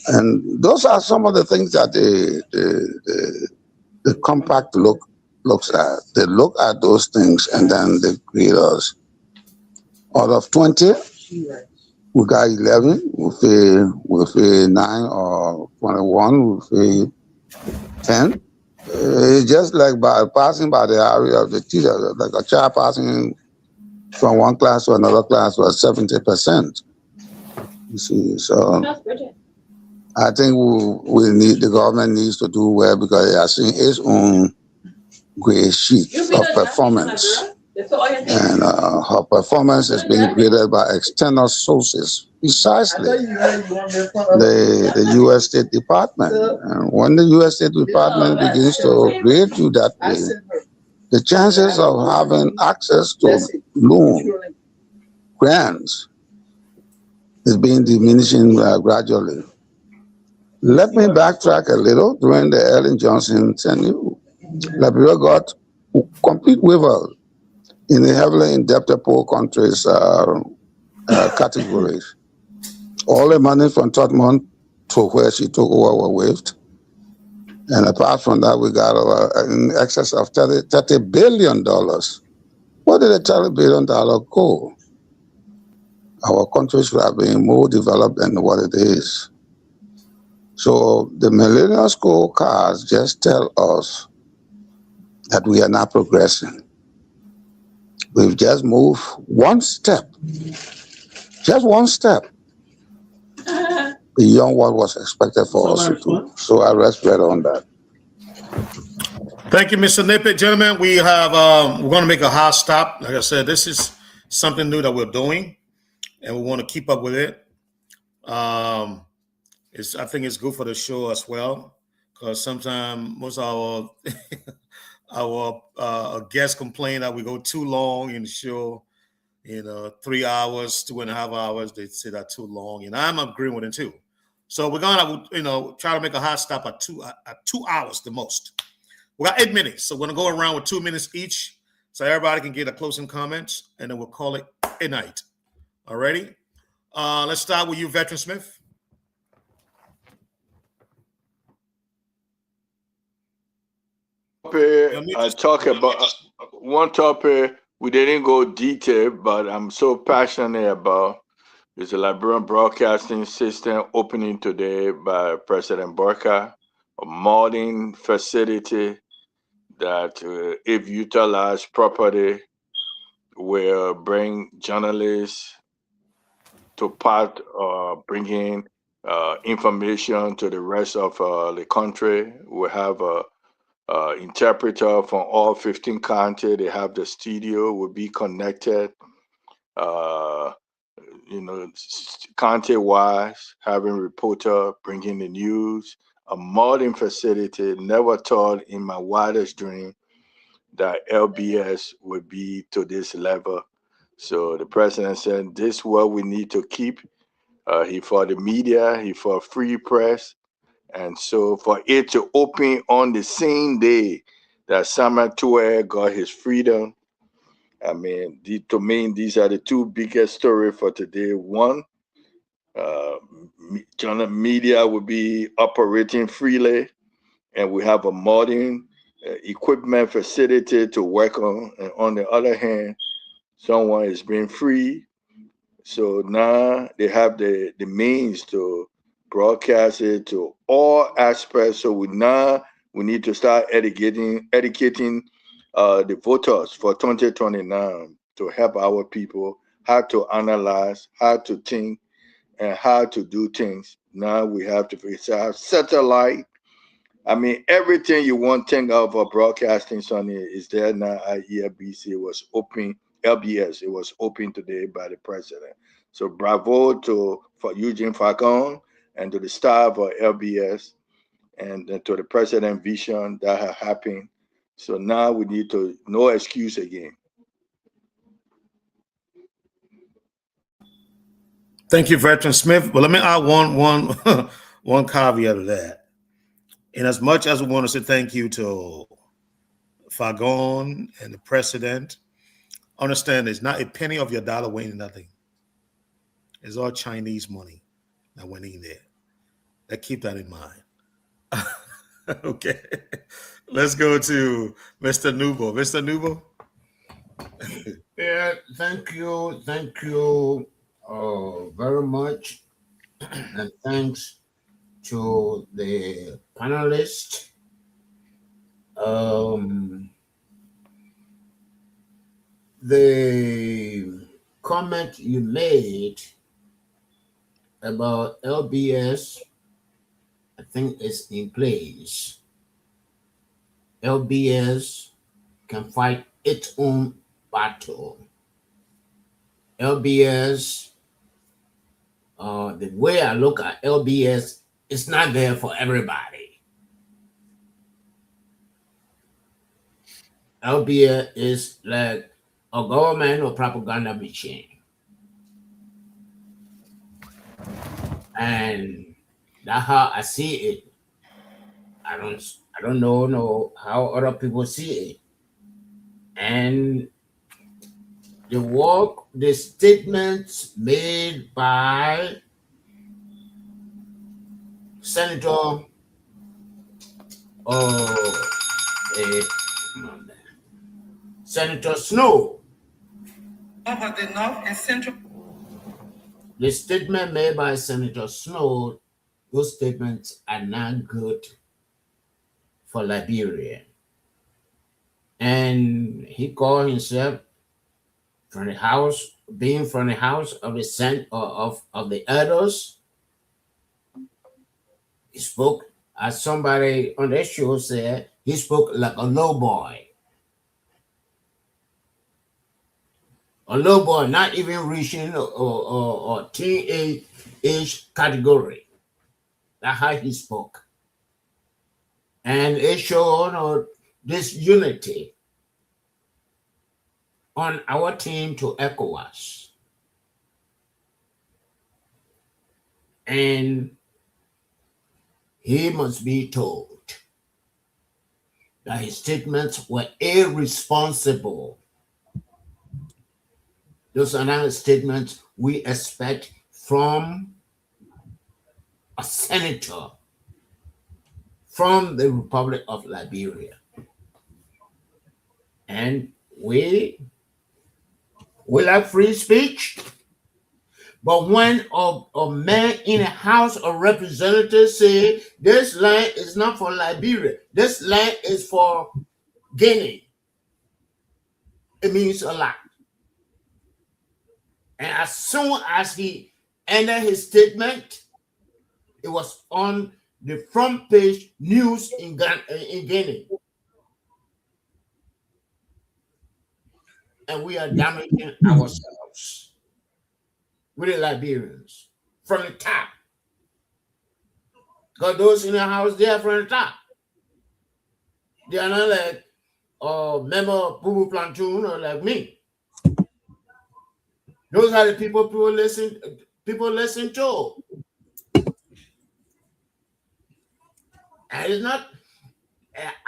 And those are some of the things that the compact looks at. They look at those things and then they grade us. Out of 20, we got 11. We'll pay 9 or 21. We'll pay 10. It's just like by passing by the area of the teacher, like a child passing from one class to another class was 70%. You see, so I think the government needs to do well because they are seeing its own grade sheet of performance. And her performance is being graded by external sources, precisely the U.S. State Department. And when the U.S. State Department begins to grade you that way, the chances of having access to loan grants is being diminishing gradually. Let me backtrack a little. During the Ellen Johnson tenure, Liberia got complete waiver in the heavily indebted poor countries categories. All the money from Tottenham to where she took over were waived. And apart from that, we got in excess of $30 billion. Where did the $30 billion go? Our country should have been more developed than what it is. So the millennial scorecards just tell us that we are not progressing. We've just moved one step, just one step beyond what was expected for us to do. So I rest right on that. Thank you, Mr. Nippet. Gentlemen, we have we're going to make a hard stop. Like I said, this is something new that we're doing, and we want to keep up with it. I think it's good for the show as well, because sometimes most of our guests complain that we go too long in the show. 3 hours, 2.5 hours. They say that too long, and I'm agreeing with them too. So we're gonna, try to make a hard stop at 2 hours the most. We got 8 minutes, so we're gonna go around with 2 minutes each, so everybody can get a closing comment, and then we'll call it a night. Alrighty. Let's start with you, Veteran Smith. I talk about one topic we didn't go detailed, but I'm so passionate about is the Liberian Broadcasting System opening today by President Burka, a modern facility that, if utilized properly, will bring journalists to part bringing information to the rest of the country. We have a interpreter from all 15 counties. They have the studio will be connected, county-wise, having reporter bringing the news, a modern facility. Never thought in my wildest dream that LBS would be to this level. So the president said, this is what we need to keep. He for the media, he for free press, And so for it to open on the same day that Samuel Toure got his freedom, I mean, to me, these are the two biggest stories for today. One, China media will be operating freely, and we have a modern equipment facility to work on. And on the other hand, someone is being free. So now they have the means to broadcast it to all aspects. So we need to start educating the voters for 2029 to help our people how to analyze, how to think, and how to do things. Now we have to have satellite. I mean, everything you want to think of broadcasting, Sonny, is there now at ELBC. It was open, LBS, it was open today by the president. So bravo for Eugene Falcon and to the staff of LBS and to the president vision that have happened. So now we need to, no excuse again. Thank you, Veteran Smith. But let me add one caveat to that. In as much as we want to say thank you to Fagon and the president, understand there's not a penny of your dollar went in nothing. It's all Chinese money that went in there. Keep that in mind. Okay. Let's go to Mr. Nubo. Mr. Nubo? Yeah, thank you very much. And thanks to the panelists. The comment you made about LBS, I think is in place. LBS can fight its own battle. LBS, the way I look at LBS, it's not there for everybody. LBS is like a government or propaganda machine. And that's how I see it. I don't know how other people see it. And the statements made by Senator Senator Snowe. The statement made by Senator Snowe, those statements are not good for Liberia. And he called himself from the house, being from the house of the of the elders. He spoke, as somebody on that show said, he spoke like a low boy. A low boy, not even reaching or teenage category. That's how he spoke. And it showed this unity on our team to ECOWAS. And he must be told that his statements were irresponsible. Those are not statements we expect from a senator from the Republic of Liberia. And we like free speech, but when a man in a House of Representatives say this land is not for Liberia, this land is for Guinea, it means a lot. And as soon as he ended his statement, it was on the front page news in Guinea. And we are damaging ourselves with the Liberians from the top. Because those in the house, they are from the top. They are not like a member of Bubu Platoon or like me. Those are the people listen to. And it's not.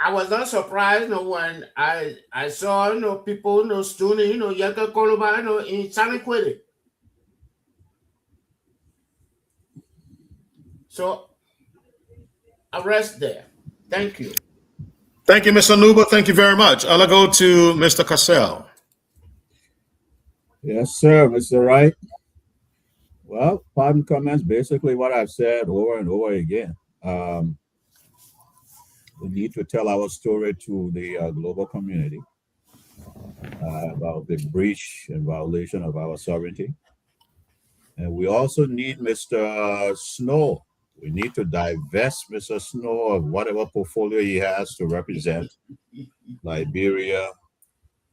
I was not surprised, when I saw, people, stoning, Yaka Koluba, in Saniquere. So I'll rest there. Thank you. Thank you, Mr. Nuba. Thank you very much. I'll go to Mr. Cassell. Yes, sir, Mr. Wright. Well, pardon comments, basically what I've said over and over again. We need to tell our story to the global community about the breach and violation of our sovereignty. And we also need Mr. Snow. We need to divest Mr. Snow of whatever portfolio he has to represent Liberia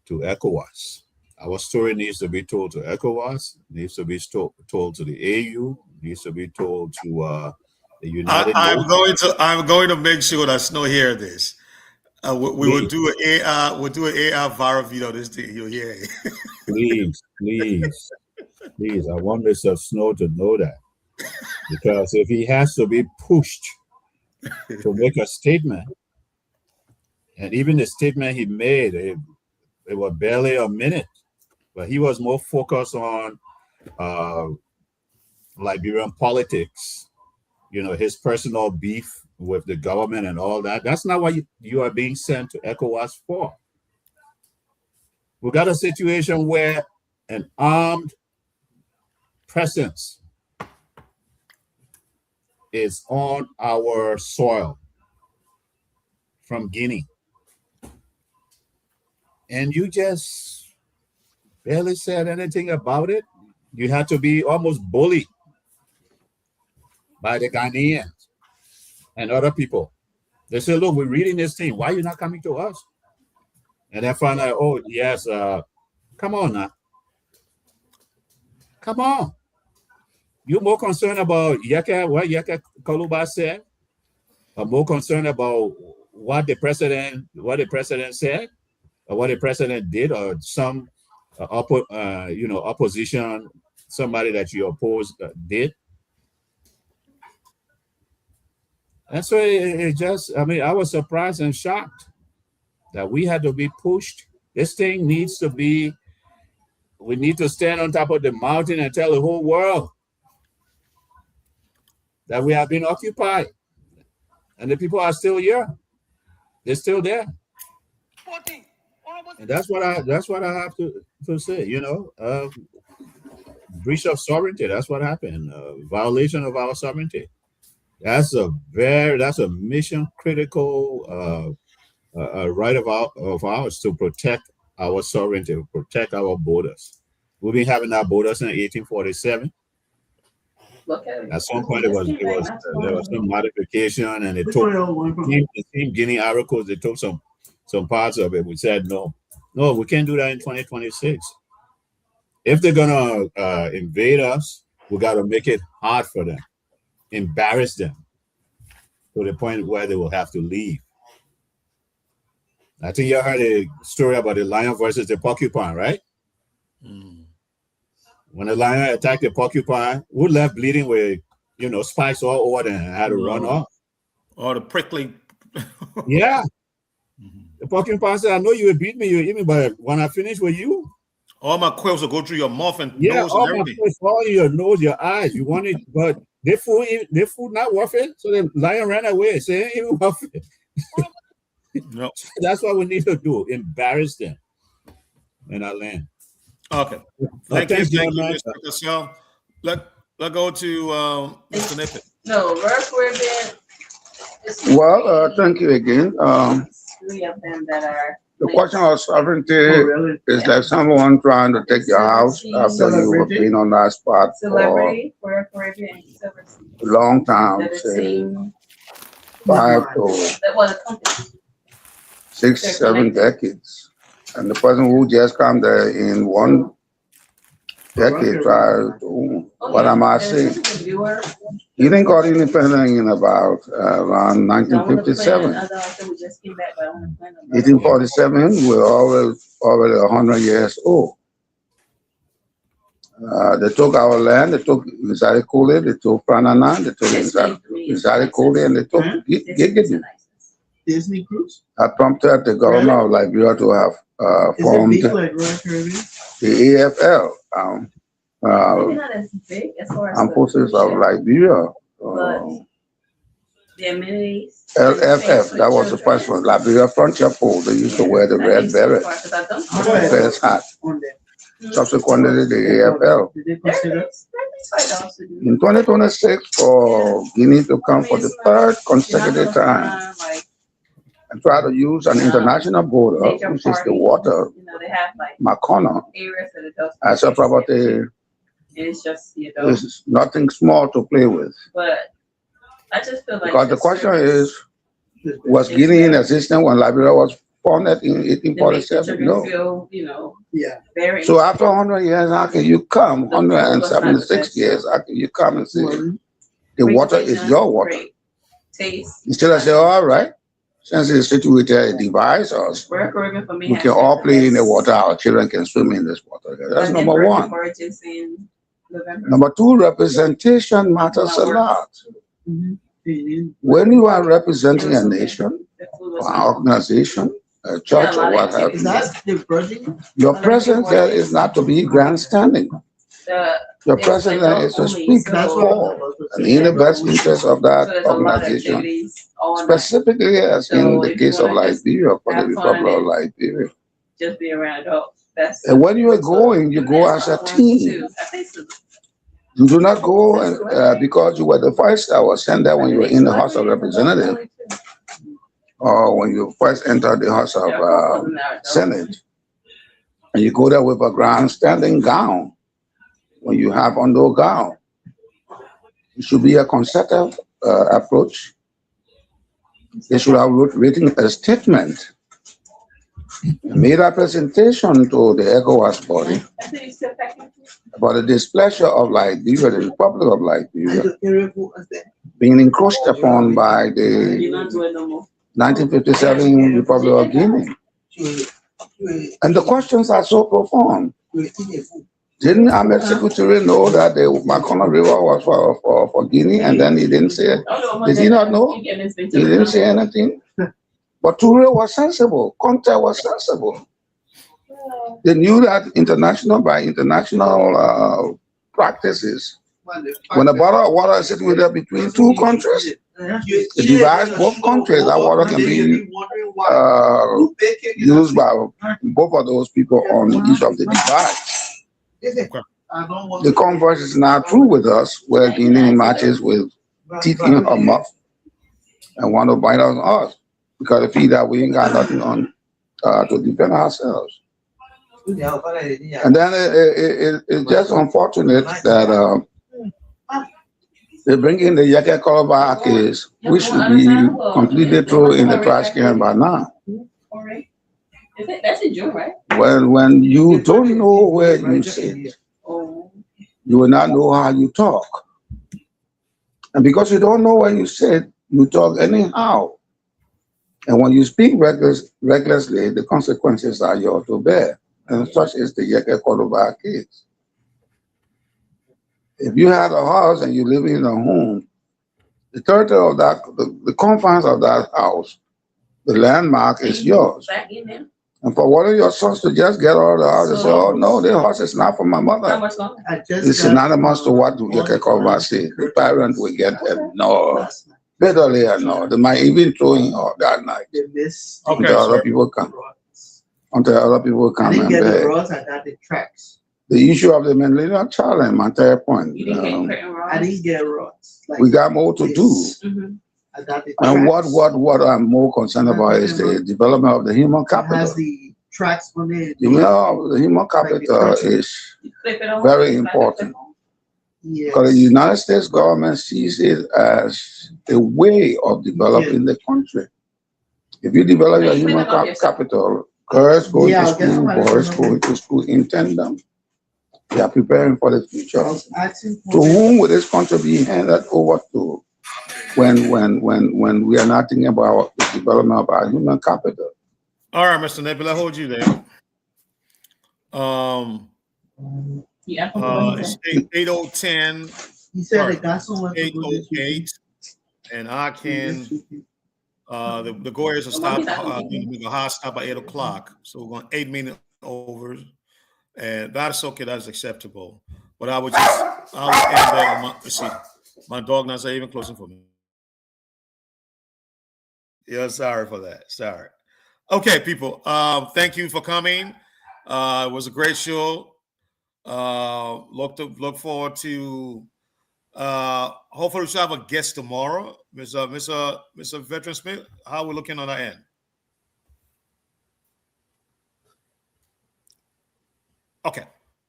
to ECOWAS. Our story needs to be told to ECOWAS, needs to be told to the AU, needs to be told to the United Nations. I'm going to make sure that Snow hear this. We will do an AR viral video. This thing you'll hear it. Please. I want Mr. Snow to know that, because if he has to be pushed to make a statement, and even the statement he made, it was barely a minute, but he was more focused on Liberian politics. His personal beef with the government and all that. That's not what you are being sent to ECOWAS for. We got a situation where an armed presence is on our soil from Guinea. And you just barely said anything about it. You had to be almost bullied by the Ghanaians and other people. They say, look, we're reading this thing. Why are you not coming to us? And then find out, oh, yes, come on now. Come on. You're more concerned about what Yaka Koluba said, or more concerned about what the president said, or what the president did, or some opposition, somebody that you oppose did. And so I was surprised and shocked that we had to be pushed. This thing we need to stand on top of the mountain and tell the whole world that we have been occupied. And the people are still here. They're still there. And that's what I have to say, breach of sovereignty. That's what happened. Violation of our sovereignty. That's a mission critical right of ours to protect our sovereignty, to protect our borders. We've been having our borders in 1847. At some point, there was some modification, and it took the same Guinea Ivory Coast. They took some parts of it. We said no, we can't do that in 2026. If they're gonna invade us, we got to make it hard for them. Embarrass them to the point where they will have to leave. I think you heard a story about the lion versus the porcupine, right? When the lion attacked the porcupine, who left bleeding with spikes all over them and had to run off? Or the prickly. Yeah. The porcupine said, I know you would beat me, you would eat me, but when I finish with you, all my quills will go through your mouth and nose and everything. All your nose, your eyes. You want it, but their food not worth it. So the lion ran away, saying it ain't worth it. No. That's what we need to do. Embarrass them in our land. Okay. Thank you, Mr. Cassell. Let's go to Mr. Nippet. No, Verse Caribbean. Well, thank you again. Three of them that are. The question of sovereignty is like someone trying to take your house after you have been on that spot for a long time, say 5 to 6, 7 decades. And the person who just come there in 1 decade tries to, what am I saying? Guinea got independent in about around 1957. 1847, we're already 100 years old. They took our land, they took Misari Kole, they took Pranana, they took Misari Kole, and they took Gigidi. Disney Cruise? That prompted the government of Liberia to have Is it formed big like Royal Caribbean? the AFL, Maybe not as big as far as Armed the Forces cruise of ship, Liberia. but the amenities. LFF, that was the first one, Liberia Frontier Post. They used to wear the red beret, the first hat. On there. Subsequently, the AFL. Did they consider? In 2026, for Guinea to come for the third consecutive time and try to use an international border, which is the water, They have like Makona, areas that it does. as a property, It's just, you know, is nothing small to play with. but I just feel like. Because the question is, was Guinea in existence when Liberia was founded in 1847? No. Feel, you know, Yeah. very. So after 100 years, how can you come, 176 years, how can you come and say the water is your water? Great taste. Instead of say, all right, since it's situated, it divides us, Royal Caribbean for me we has can all the play in the best, water, our children can swim in this water. That's like, number one. forages in November. Number two, representation matters a lot. When you are representing a nation, The food was an organization, a church, or what have Is you, that the project? your presence there is not to be grandstanding. the. Your it's presence like there is to only, speak so- That's for and in the best interest of So that there's a lot of organization. activities all night. Specifically, as in So the if you case of wanna just Liberia, for the have Republic fun of and- Liberia. Just be around adults. That's. And when you are going, you go as a team. I think so. You do not go because you were the first that was sent there when you were in the House of Representatives or when you first entered the House of Senate. And you go there with a grandstanding gown. When you have on those gown, it should be a concerted approach. They should have written a statement, made a presentation to the ECOWAS body I think you step back. about the displeasure of Liberia, the Republic of Liberia, And the area was there. being encroached upon by the You're not doing no more. 1957 Republic of Guinea. And the questions are so profound. Didn't Ahmed Secretary know that the Makona River was for Guinea, and then he didn't say it? Did he not know? He didn't say anything. But Toure was sensible. Conte was sensible. They knew that by international practices, when a bottle of water is sitting there between two countries, it divides both countries. That water can be used by both of those people on each of the divides. The converse is now true with us, where Guinea matches with teeth in her mouth and want to bite on us because they feel that we ain't got nothing on to defend ourselves. And then it's just unfortunate that they bring in the Yeke Koloba case, which should be completely thrown in the trash can by now. That's in June, right? When you don't know where you sit, Oh. you will not know how you talk. And because you don't know where you sit, you talk anyhow. And when you speak recklessly, the consequences are yours to bear. And such is the Yeke Koloba case. If you have a house and you live in a home, the territory of that, the confines of that house, the landmark is yours. Back in there. And for one of your sons to just get out of the house and say, oh no, this house is not for my How mother. much longer? It's synonymous to what Yeke Koloba said. The parent will get ignored, bitterly ignored. They might even throw him out that night They missed. Okay, until other sir. people come. Until other people I come didn't and get the beg. rods, I got the tracks. The issue of the Millennium Challenge, my entire point. You didn't get curtain rods? I didn't get rods. Like We got more to do. this. Mhm. I got the And tracks. what I'm more concerned about is the development of the human It has capital. the tracks on it. The human capital is You clip it on. very it's like a important. clip-on. Yes. because the United States government sees it as a way of developing the country. If you develop your human capital, girls go Yeah, to I'll get school, somebody boys to go to school in tandem. They are preparing for the I future. was asking To for whom will this country be handed over to when we are not thinking about the development of our human capital? All right, Mr. Nebula, hold you there. Yeah, I forgot what he It's said. 8010, He said Sorry. the gas one was 808, and I can. The Goyers will stop. The hard stop at 8 o'clock, so we're going 8 minutes over, and that's okay. That's acceptable. But I would end that on my. Let's see, my dog not even closing for me. Yeah, sorry for that. Sorry. Okay, people. Thank you for coming. It was a great show. Look forward to. Hopefully we should have a guest tomorrow. Mr. Veteran Smith, how are we looking on our end? Okay.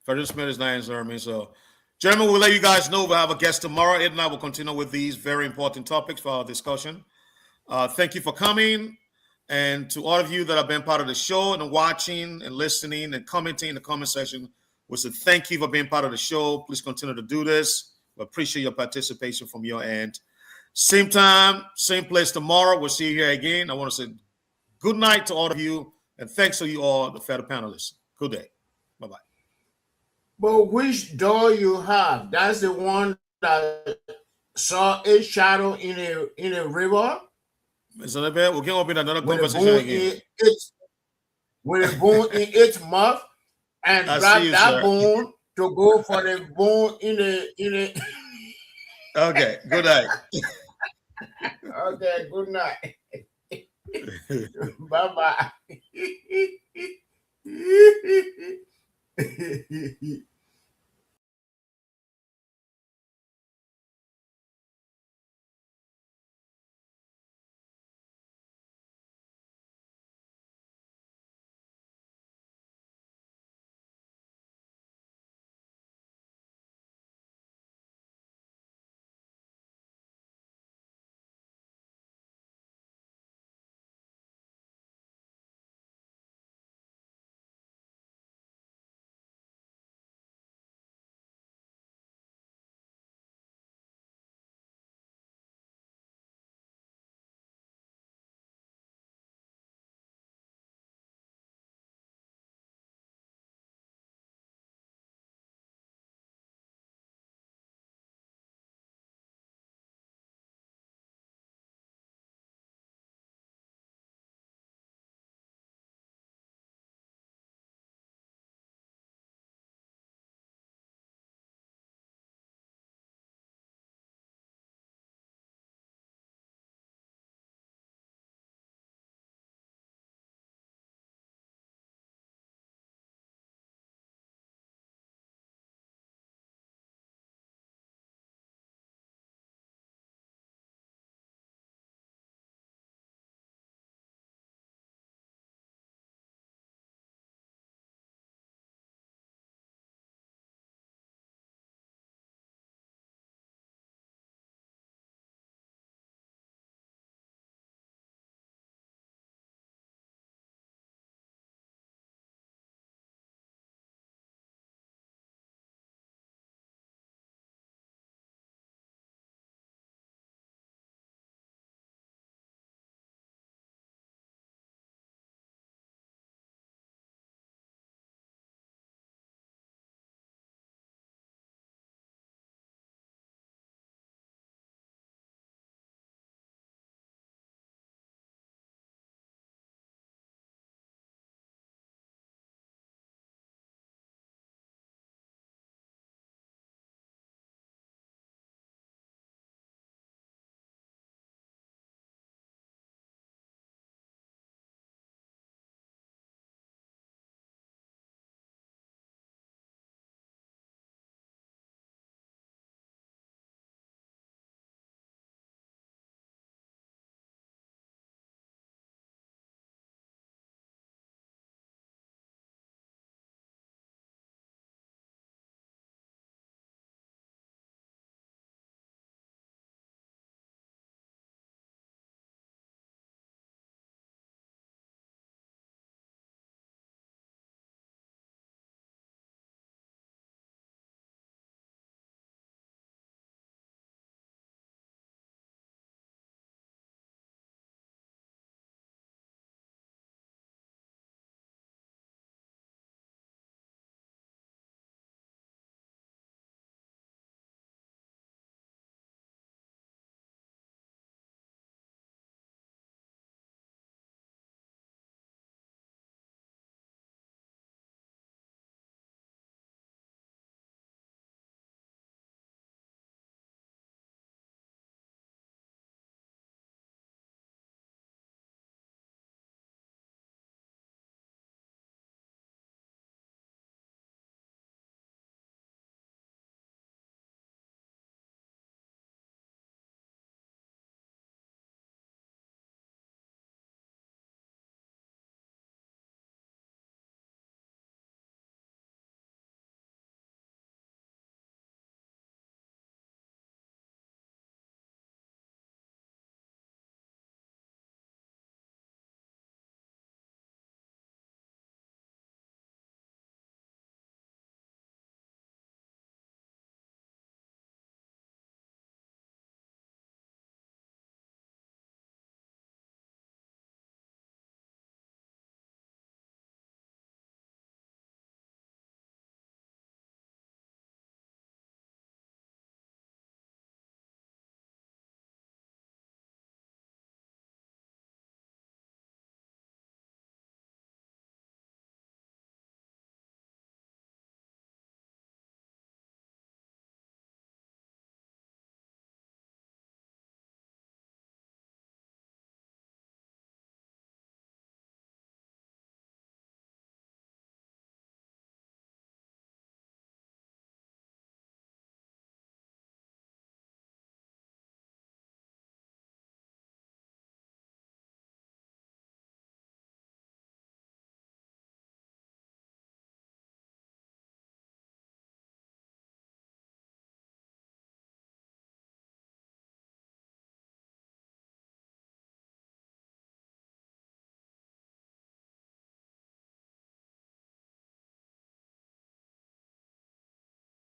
Veteran Smith is not answering me. So, gentlemen, we'll let you guys know we'll have a guest tomorrow. Ed and I will continue with these very important topics for our discussion. Thank you for coming. And to all of you that have been part of the show and watching and listening and commenting in the comment section, we say thank you for being part of the show. Please continue to do this. We appreciate your participation from your end. Same time, same place tomorrow. We'll see you here again. I want to say good night to all of you, and thanks to you all, the fellow panelists. Good day. Bye-bye. But which door you have? That's the one that saw a shadow in a river? Mr. Lebe, we can open another With conversation again. With a bone in its mouth, and I grab see you, that sir. bone to go for the bone in a Okay, good night. Okay, good night. Bye-bye.